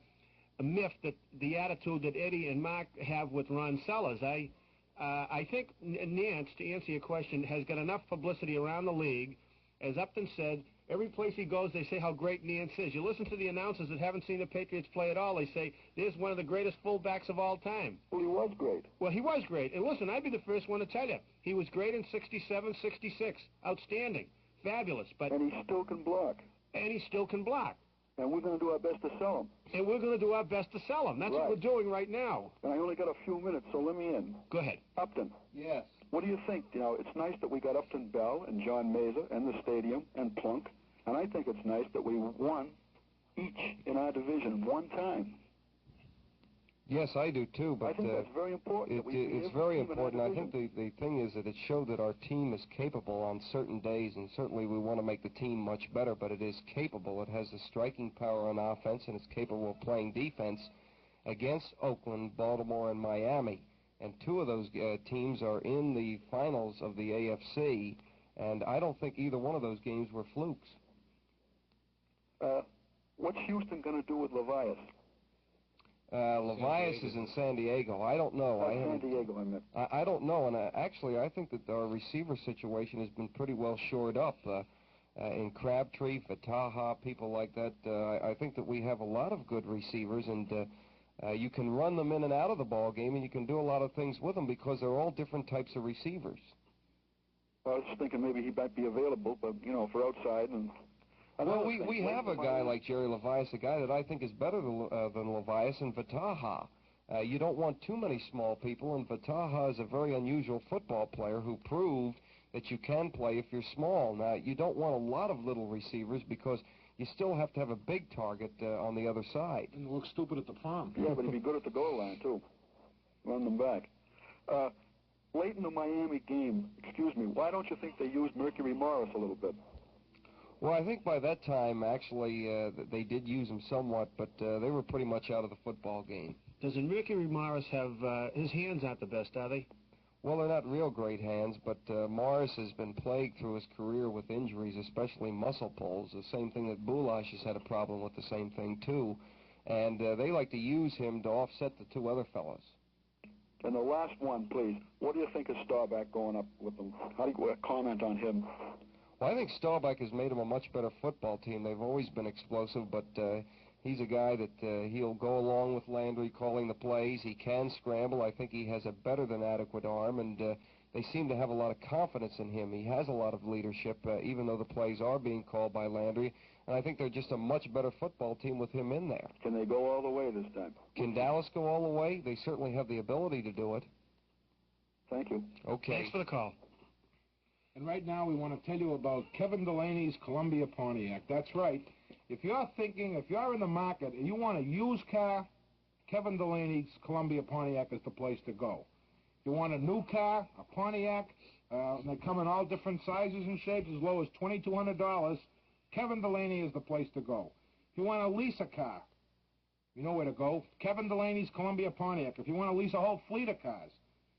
miffed that the attitude that Eddie and Mark have with Ron Sellers. I think Nance, to answer your question, has got enough publicity around the league. As Upton said, every place he goes, they say how great Nance is. You listen to the announcers that haven't seen the Patriots play at all, they say, there's one of the greatest fullbacks of all time. Well, he was great. Well, he was great. And listen, I'd be the first one to tell you, he was great in 67, 66. Outstanding. Fabulous. But and he still can block. And he still can block. And we're going to do our best to sell him. And we're going to do our best to sell him. That's what we're doing right now. And I only got a few minutes, so let me in. Go ahead. Upton. Yes. What do you think? You know, it's nice that we got Upton Bell and John Mesa and the stadium and Plunk. And I think it's nice that we won each in our division one time. Yes, I do too, but I think that's very important. It's very important. I think the thing is that it showed that our team is capable on certain days, and certainly we want to make the team much better, but it is capable. It has the striking power on offense, and it's capable of playing defense against Oakland, Baltimore, and Miami. And two of those teams are in the finals of the AFC, and I don't think either one of those games were flukes. What's Houston going to do with Levias? Levias is in San Diego. I don't know. San Diego, I meant. I don't know, and actually, I think that our receiver situation has been pretty well shored up. In Crabtree, Fataha, people like that, I think that we have a lot of good receivers, and you can run them in and out of the ball game, and you can do a lot of things with them because they're all different types of receivers. I was just thinking maybe he might be available, but, you know, for outside and... Well, we have a guy like Jerry Levias, a guy that I think is better than Levias, and Fataha. You don't want too many small people, and Fataha is a very unusual football player who proved that you can play if you're small. Now, you don't want a lot of little receivers because you still have to have a big target on the other side. And look stupid at the palm. Yeah, but he'd be good at the goal line, too. Run them back. Late in the Miami game, why don't you think they used Mercury Morris a little bit? Well, I think by that time, actually, they did use him somewhat, but they were pretty much out of the football game. Doesn't Mercury Morris have, his hands aren't the best, are they? Well, they're not real great hands, but Morris has been plagued through his career with injuries, especially muscle pulls, the same thing that Bulash has had a problem with, the same thing, too. And they like to use him to offset the two other fellows. And the last one, please. What do you think of Staubach going up with them? How do you comment on him? Well, I think Staubach has made them a much better football team. They've always been explosive, but he's a guy that he'll go along with Landry calling the plays. He can scramble. I think he has a better than adequate arm, and they seem to have a lot of confidence in him. He has a lot of leadership, even though the plays are being called by Landry. And I think they're just a much better football team with him in there. Can they go all the way this time? Can Dallas go all the way? They certainly have the ability to do it. Thank you. Okay. Thanks for the call. And right now we want to tell you about Kevin Delaney's Columbia Pontiac. That's right. If you're in the market and you want a used car, Kevin Delaney's Columbia Pontiac is the place to go. If you want a new car, a Pontiac, they come in all different sizes and shapes as low as $2,200, Kevin Delaney is the place to go. If you want to lease a car, you know where to go. Kevin Delaney's Columbia Pontiac. If you want to lease a whole fleet of cars,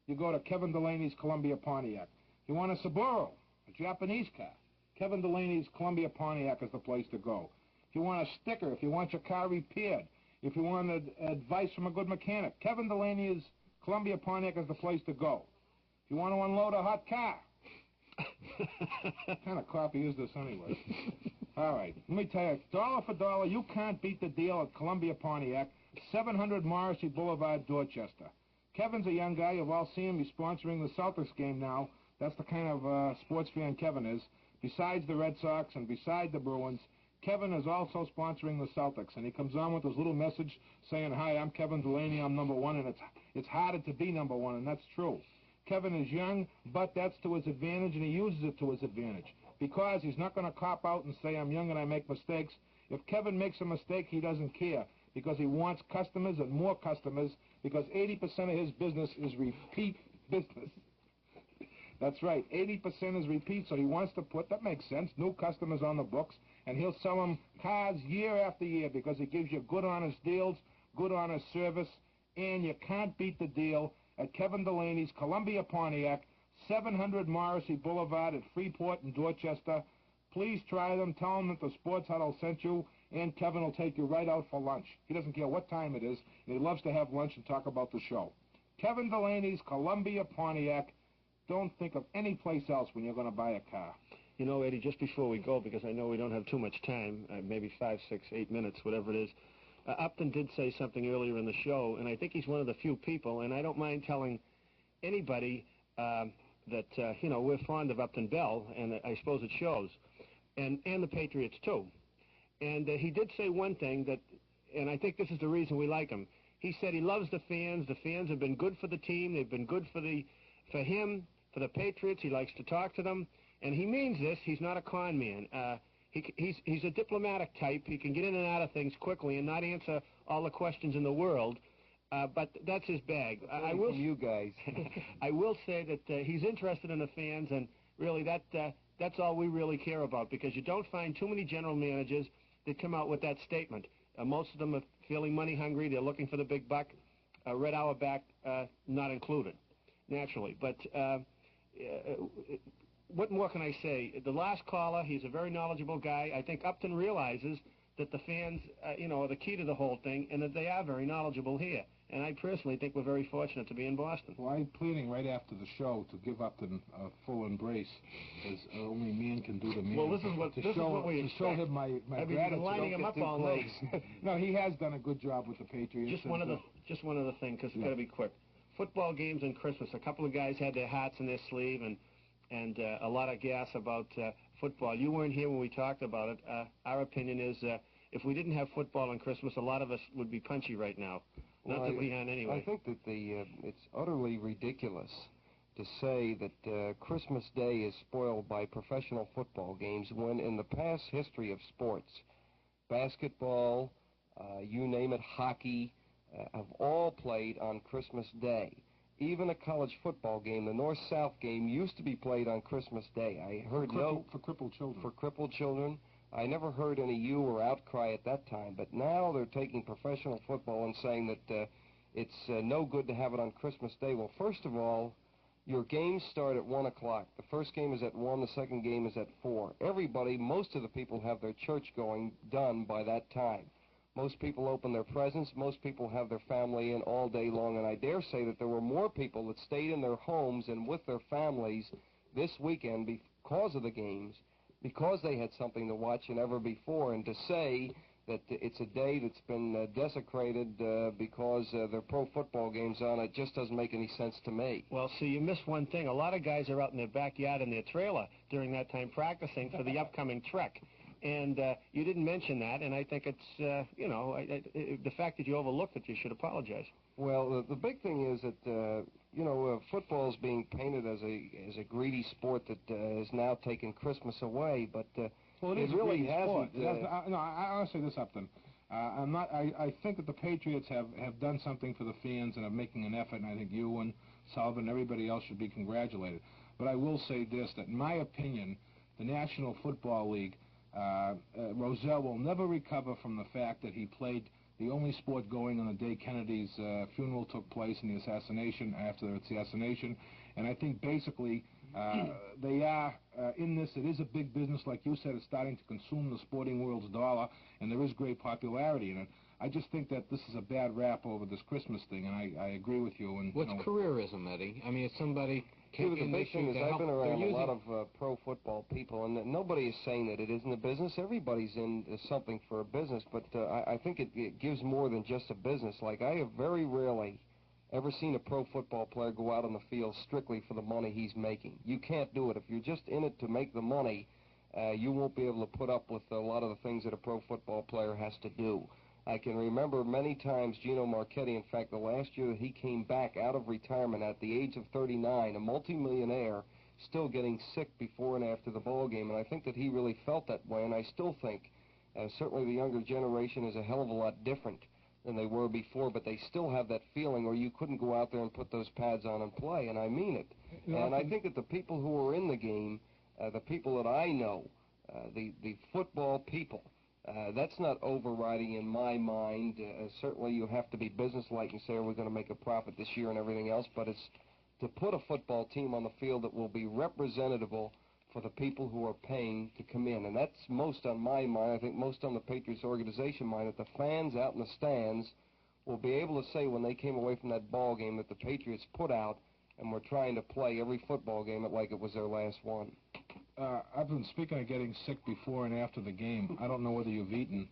you go to Kevin Delaney's Columbia Pontiac. If you want a Subaru, a Japanese car, Kevin Delaney's Columbia Pontiac is the place to go. If you want a sticker, if you want your car repaired, if you want advice from a good mechanic, Kevin Delaney's Columbia Pontiac is the place to go. If you want to unload a hot car, what kind of copy is this anyway? All right, let me tell you, dollar for dollar, you can't beat the deal at Columbia Pontiac, 700 Morrissey Boulevard, Dorchester. Kevin's a young guy. You've all seen him. He's sponsoring the Celtics game now. That's the kind of sports fan Kevin is. Besides the Red Sox and beside the Bruins, Kevin is also sponsoring the Celtics, and he comes on with his little message saying, "Hi, I'm Kevin Delaney, I'm number one," and it's harder to be number one, and that's true. Kevin is young, but that's to his advantage, and he uses it to his advantage because he's not going to cop out and say, "I'm young and I make mistakes." If Kevin makes a mistake, he doesn't care because he wants customers and more customers because 80% of his business is repeat business. That's right, 80% is repeat, so he wants to put, that makes sense, new customers on the books, and he'll sell them cars year after year because he gives you good, honest deals, good, honest service, and you can't beat the deal at Kevin Delaney's Columbia Pontiac, 700 Morrissey Boulevard at Freeport and Dorchester. Please try them. Tell them that the Sports Huddle sent you, and Kevin will take you right out for lunch. He doesn't care what time it is, and he loves to have lunch and talk about the show. Kevin Delaney's Columbia Pontiac. Don't think of any place else when you're going to buy a car. You know, Eddie, just before we go, because I know we don't have too much time, maybe 5, 6, 8 minutes, whatever it is, Upton did say something earlier in the show, and I think he's one of the few people, and I don't mind telling anybody that, you know, we're fond of Upton Bell, and I suppose it shows, and the Patriots, too. And he did say one thing that, and I think this is the reason we like him. He said he loves the fans. The fans have been good for the team. They've been good for him, for the Patriots. He likes to talk to them, and he means this. He's not a con man. He's a diplomatic type. He can get in and out of things quickly and not answer all the questions in the world, but that's his bag. I will, you guys. I will say that he's interested in the fans, and really that's all we really care about, because you don't find too many general managers that come out with that statement. Most of them are feeling money hungry. They're looking for the big buck. Red Auerbach not included, naturally. But what more can I say? The last caller, he's a very knowledgeable guy. I think Upton realizes that the fans, are the key to the whole thing, and that they are very knowledgeable here. And I personally think we're very fortunate to be in Boston. Well, I'm planning right after the show to give Upton a full embrace, as only man can do to man. Well, this is what we expect. To show him my gratitude. I've been lining him up all night. No, he has done a good job with the Patriots. Just one other thing, because it's got to be quick. Football games and Christmas. A couple of guys had their hats in their sleeve, and a lot of gas about football. You weren't here when we talked about it. Our opinion is if we didn't have football on Christmas, a lot of us would be punchy right now. Not that we aren't anyway. I think that it's utterly ridiculous to say that Christmas Day is spoiled by professional football games when in the past history of sports, basketball, you name it, hockey, have all played on Christmas Day. Even a college football game, the North-South game, used to be played on Christmas Day. I heard for crippled children. For crippled children. I never heard any you or outcry at that time, but now they're taking professional football and saying that it's no good to have it on Christmas Day. Well, first of all, your games start at 1 o'clock. The first game is at 1, the second game is at 4. Everybody, most of the people have their church going done by that time. Most people open their presents. Most people have their family in all day long, and I dare say that there were more people that stayed in their homes and with their families this weekend because of the games, because they had something to watch than ever before. And to say that it's a day that's been desecrated because there are pro football games on, it just doesn't make any sense to me. Well, see, you missed one thing. A lot of guys are out in their backyard in their trailer during that time practicing for the upcoming trek. And you didn't mention that, and I think it's, the fact that you overlooked it, you should apologize. Well, the big thing is that, football is being painted as a greedy sport that has now taken Christmas away, but well, it really hasn't. No, I'll say this, Upton. I think that the Patriots have done something for the fans and are making an effort, and I think you and Sullivan and everybody else should be congratulated. But I will say this, that in my opinion, the National Football League, Rozelle will never recover from the fact that he played the only sport going on the day Kennedy's funeral took place in the assassination, after the assassination. And I think basically they are in this. It is a big business, like you said. It's starting to consume the sporting world's dollar, and there is great popularity in it. I just think that this is a bad rap over this Christmas thing, and I agree with you. And what's careerism, Eddie? I mean, if somebody the big thing is I've been around a lot of pro football people, and nobody is saying that it isn't a business. Everybody's in something for a business, but I think it gives more than just a business. Like, I have very rarely ever seen a pro football player go out on the field strictly for the money he's making. You can't do it. If you're just in it to make the money, you won't be able to put up with a lot of the things that a pro football player has to do. I can remember many times Gino Marchetti, in fact, the last year that he came back out of retirement at the age of 39, a multimillionaire, still getting sick before and after the ball game, and I think that he really felt that way, and I still think certainly the younger generation is a hell of a lot different than they were before, but they still have that feeling, or you couldn't go out there and put those pads on and play, and I mean it. And I think that the people who are in the game, the people that I know, the football people, that's not overriding in my mind. Certainly you have to be businesslike and say, we're going to make a profit this year and everything else, but it's to put a football team on the field that will be representative for the people who are paying to come in. And that's most on my mind, I think most on the Patriots organization mind, that the fans out in the stands will be able to say when they came away from that ball game that the Patriots put out and were trying to play every football game like it was their last one. I've been speaking of getting sick before and after the game. I don't know whether you've eaten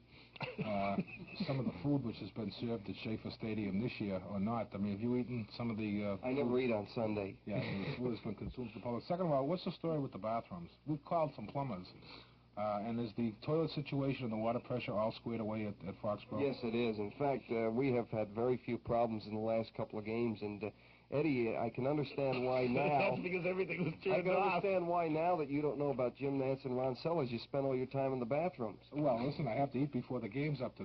some of the food which has been served at Schaefer Stadium this year or not. I mean, have you eaten some of the I never eat on Sunday. Yeah, the food has been consumed to the public. Second of all, what's the story with the bathrooms? We've called some plumbers. And is the toilet situation and the water pressure all squared away at Foxborough? Yes, it is. In fact, we have had very few problems in the last couple of games, and Eddie, I can understand why now. That's because everything was turned off. I can understand why now that you don't know about Jim Nance and Ron Sellers, you spend all your time in the bathrooms. Well, listen, I have to eat before the game's up to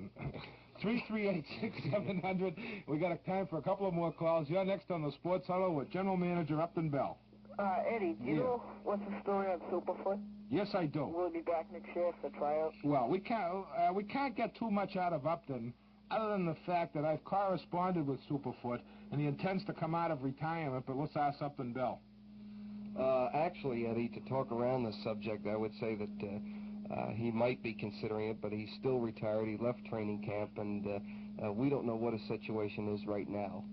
338-6700. We got time for a couple of more calls. You're next on the Sports Huddle with General Manager Upton Bell. Eddie, do you know what's the story on Superfoot? Yes, I do. Will he be back next year for tryouts? Well, we can't get too much out of Upton, other than the fact that I've corresponded with Superfoot, and he intends to come out of retirement, but let's ask Upton Bell. Actually, Eddie, to talk around this subject, I would say that He might be considering it, but he's still retired. He left training camp, and we don't know what his situation is right now.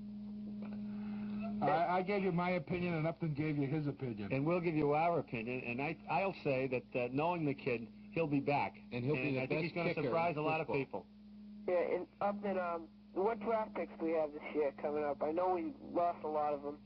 I gave you my opinion, and Upton gave you his opinion. And we'll give you our opinion, and I'll say that knowing the kid, he'll be back. And he'll be the I think he's best going to kicker surprise a in lot of football. people. Yeah, and Upton, what draft picks do we have this year coming up? I know we lost a lot of them.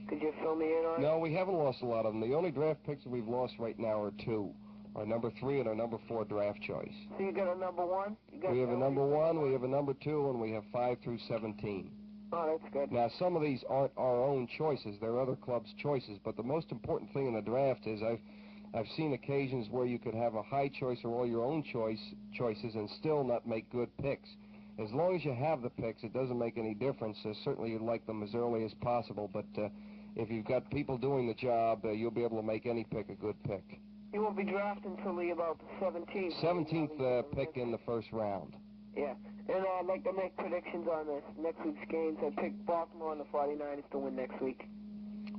Could you fill me in on it? No, we haven't lost a lot of them. The only draft picks that we've lost right now are two. Our number 3 and our number 4 draft choice. So you got a number 1? We have a number 1, we have a number 2, and we have 5 through 17. Oh, that's good. Now, some of these aren't our own choices. They're other clubs' choices. But the most important thing in the draft is I've seen occasions where you could have a high choice or all your own choices and still not make good picks. As long as you have the picks, it doesn't make any difference. Certainly you'd like them as early as possible, but if you've got people doing the job, you'll be able to make any pick a good pick. You won't be drafting until about the 17th. 17th pick in the first round. Yeah. And I'd like to make predictions on this next week's games. I picked Baltimore and the 49ers to win next week.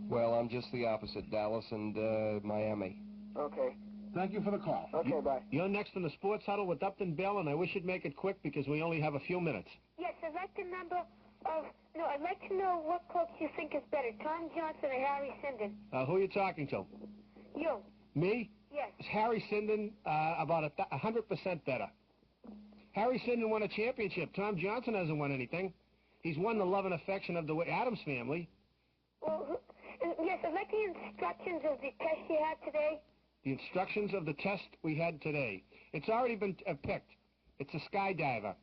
Well, I'm just the opposite, Dallas and Miami. Okay. Thank you for the call. Okay, bye. You're next in the Sports Huddle with Upton Bell, and I wish you'd make it quick because we only have a few minutes. Yes, I'd like I'd like to know what coach you think is better, Tom Johnson or Harry Sinden. Who are you talking to? You. Me? Yes. Harry Sinden, about 100% better. Harry Sinden won a championship. Tom Johnson hasn't won anything. He's won the love and affection of the Adams family. Well, yes, I'd like the instructions of the test you had today. The instructions of the test we had today. It's already been picked. It's a skydiver.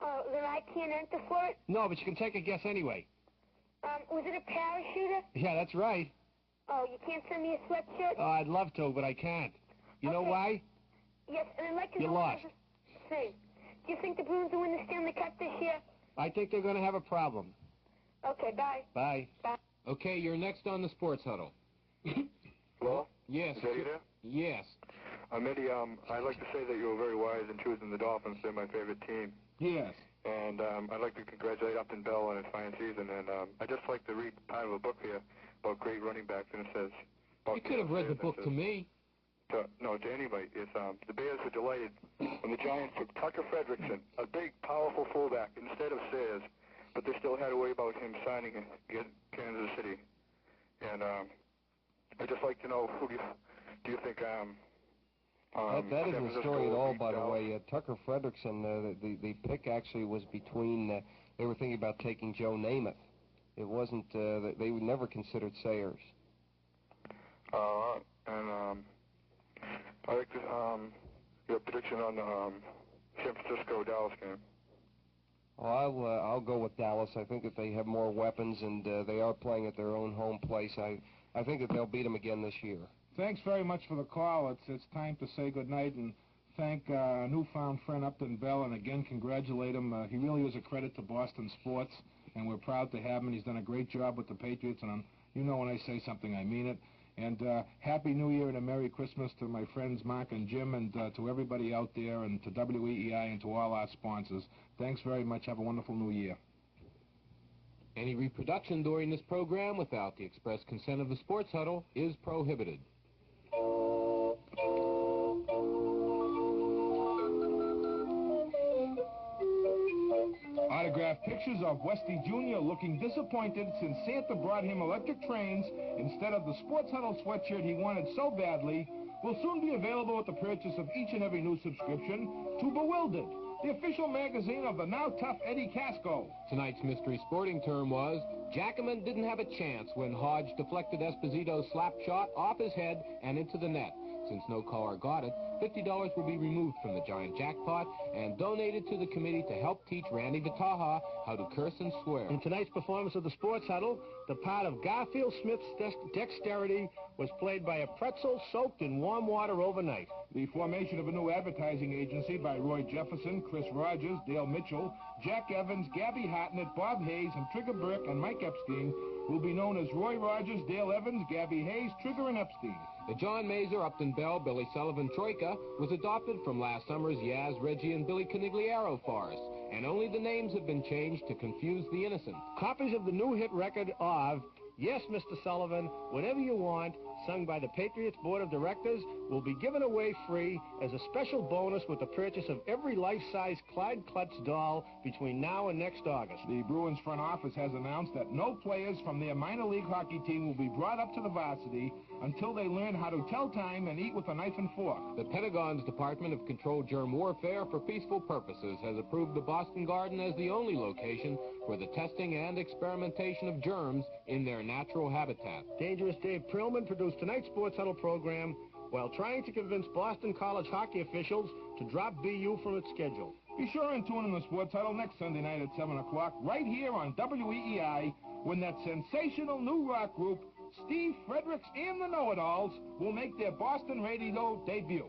Oh, then I can't enter for it? No, but you can take a guess anyway. Was it a parachuter? Yeah, that's right. Oh, you can't send me a sweatshirt? Oh, I'd love to, but I can't. You know why? Yes, and I'd like to know... You lost. Say, do you think the Bruins will win the Stanley Cup this year? I think they're going to have a problem. Okay, bye. Bye. Bye. Okay, you're next on the Sports Huddle. Hello? Yes. Is Eddie there? Yes. Eddie, I'd like to say that you were very wise in choosing the Dolphins. They're my favorite team. Yes. And I'd like to congratulate Upton Bell on his fine season. And I'd just like to read part of a book here about great running backs. And it says... You could have read the book to me. No, to anybody. It's, the Bears were delighted when the Giants took Tucker Fredrickson, a big, powerful fullback, instead of Sayers. But they still had to worry about him signing in Kansas City. And I'd just like to know, who do you think... that isn't a story at all, by the way. Tucker Fredrickson, the pick actually was between, they were thinking about taking Joe Namath. It wasn't, they would never considered Sayers. And I'd like to, your prediction on the San Francisco-Dallas game. Well, I'll go with Dallas. I think that they have more weapons, and they are playing at their own home place. I think that they'll beat them again this year. Thanks very much for the call. It's time to say goodnight and thank our newfound friend Upton Bell, and again congratulate him. He really is a credit to Boston sports, and we're proud to have him. He's done a great job with the Patriots, and you know when I say something, I mean it. And Happy New Year and a Merry Christmas to my friends Mark and Jim, and to everybody out there, and to WEEI, and to all our sponsors. Thanks very much. Have a wonderful New Year. Any reproduction during this program without the express consent of the Sports Huddle is prohibited. Autographed pictures of Westy Jr. looking disappointed since Santa brought him electric trains instead of the Sports Huddle sweatshirt he wanted so badly will soon be available at the purchase of each and every new subscription to Bewildered, the official magazine of the now tough Eddie Casco. Tonight's mystery sporting term was, Jackaman didn't have a chance when Hodge deflected Esposito's slap shot off his head and into the net. Since no caller got it, $50 will be removed from the giant jackpot and donated to the committee to help teach Randy Vitaha how to curse and swear. In tonight's performance of the Sports Huddle, the part of Garfield Smith's dexterity was played by a pretzel soaked in warm water overnight. The formation of a new advertising agency by Roy Jefferson, Chris Rogers, Dale Mitchell, Jack Evans, Gabby Hartnett, Bob Hayes, and Trigger Burke and Mike Epstein will be known as Roy Rogers, Dale Evans, Gabby Hayes, Trigger, and Epstein. The John Mazer, Upton Bell, Billy Sullivan Troika was adopted from last summer's Yaz, Reggie, and Billy Canigliaro forest, and only the names have been changed to confuse the innocent. Copies of the new hit record of Yes, Mr. Sullivan, Whatever You Want, sung by the Patriots Board of Directors, will be given away free as a special bonus with the purchase of every life-size Clyde Klutz doll between now and next August. The Bruins front office has announced that no players from their minor league hockey team will be brought up to the varsity until they learn how to tell time and eat with a knife and fork. The Pentagon's Department of Controlled Germ Warfare for Peaceful Purposes has approved the Boston Garden as the only location for the testing and experimentation of germs in their natural habitat. Dangerous Dave Prillman produced tonight's Sports Huddle program while trying to convince Boston College hockey officials to drop BU from its schedule. Be sure and tune in the Sports Huddle next Sunday night at 7 o'clock right here on WEEI when that sensational new rock group, Steve Fredericks and the Know-It-Alls, will make their Boston radio debut.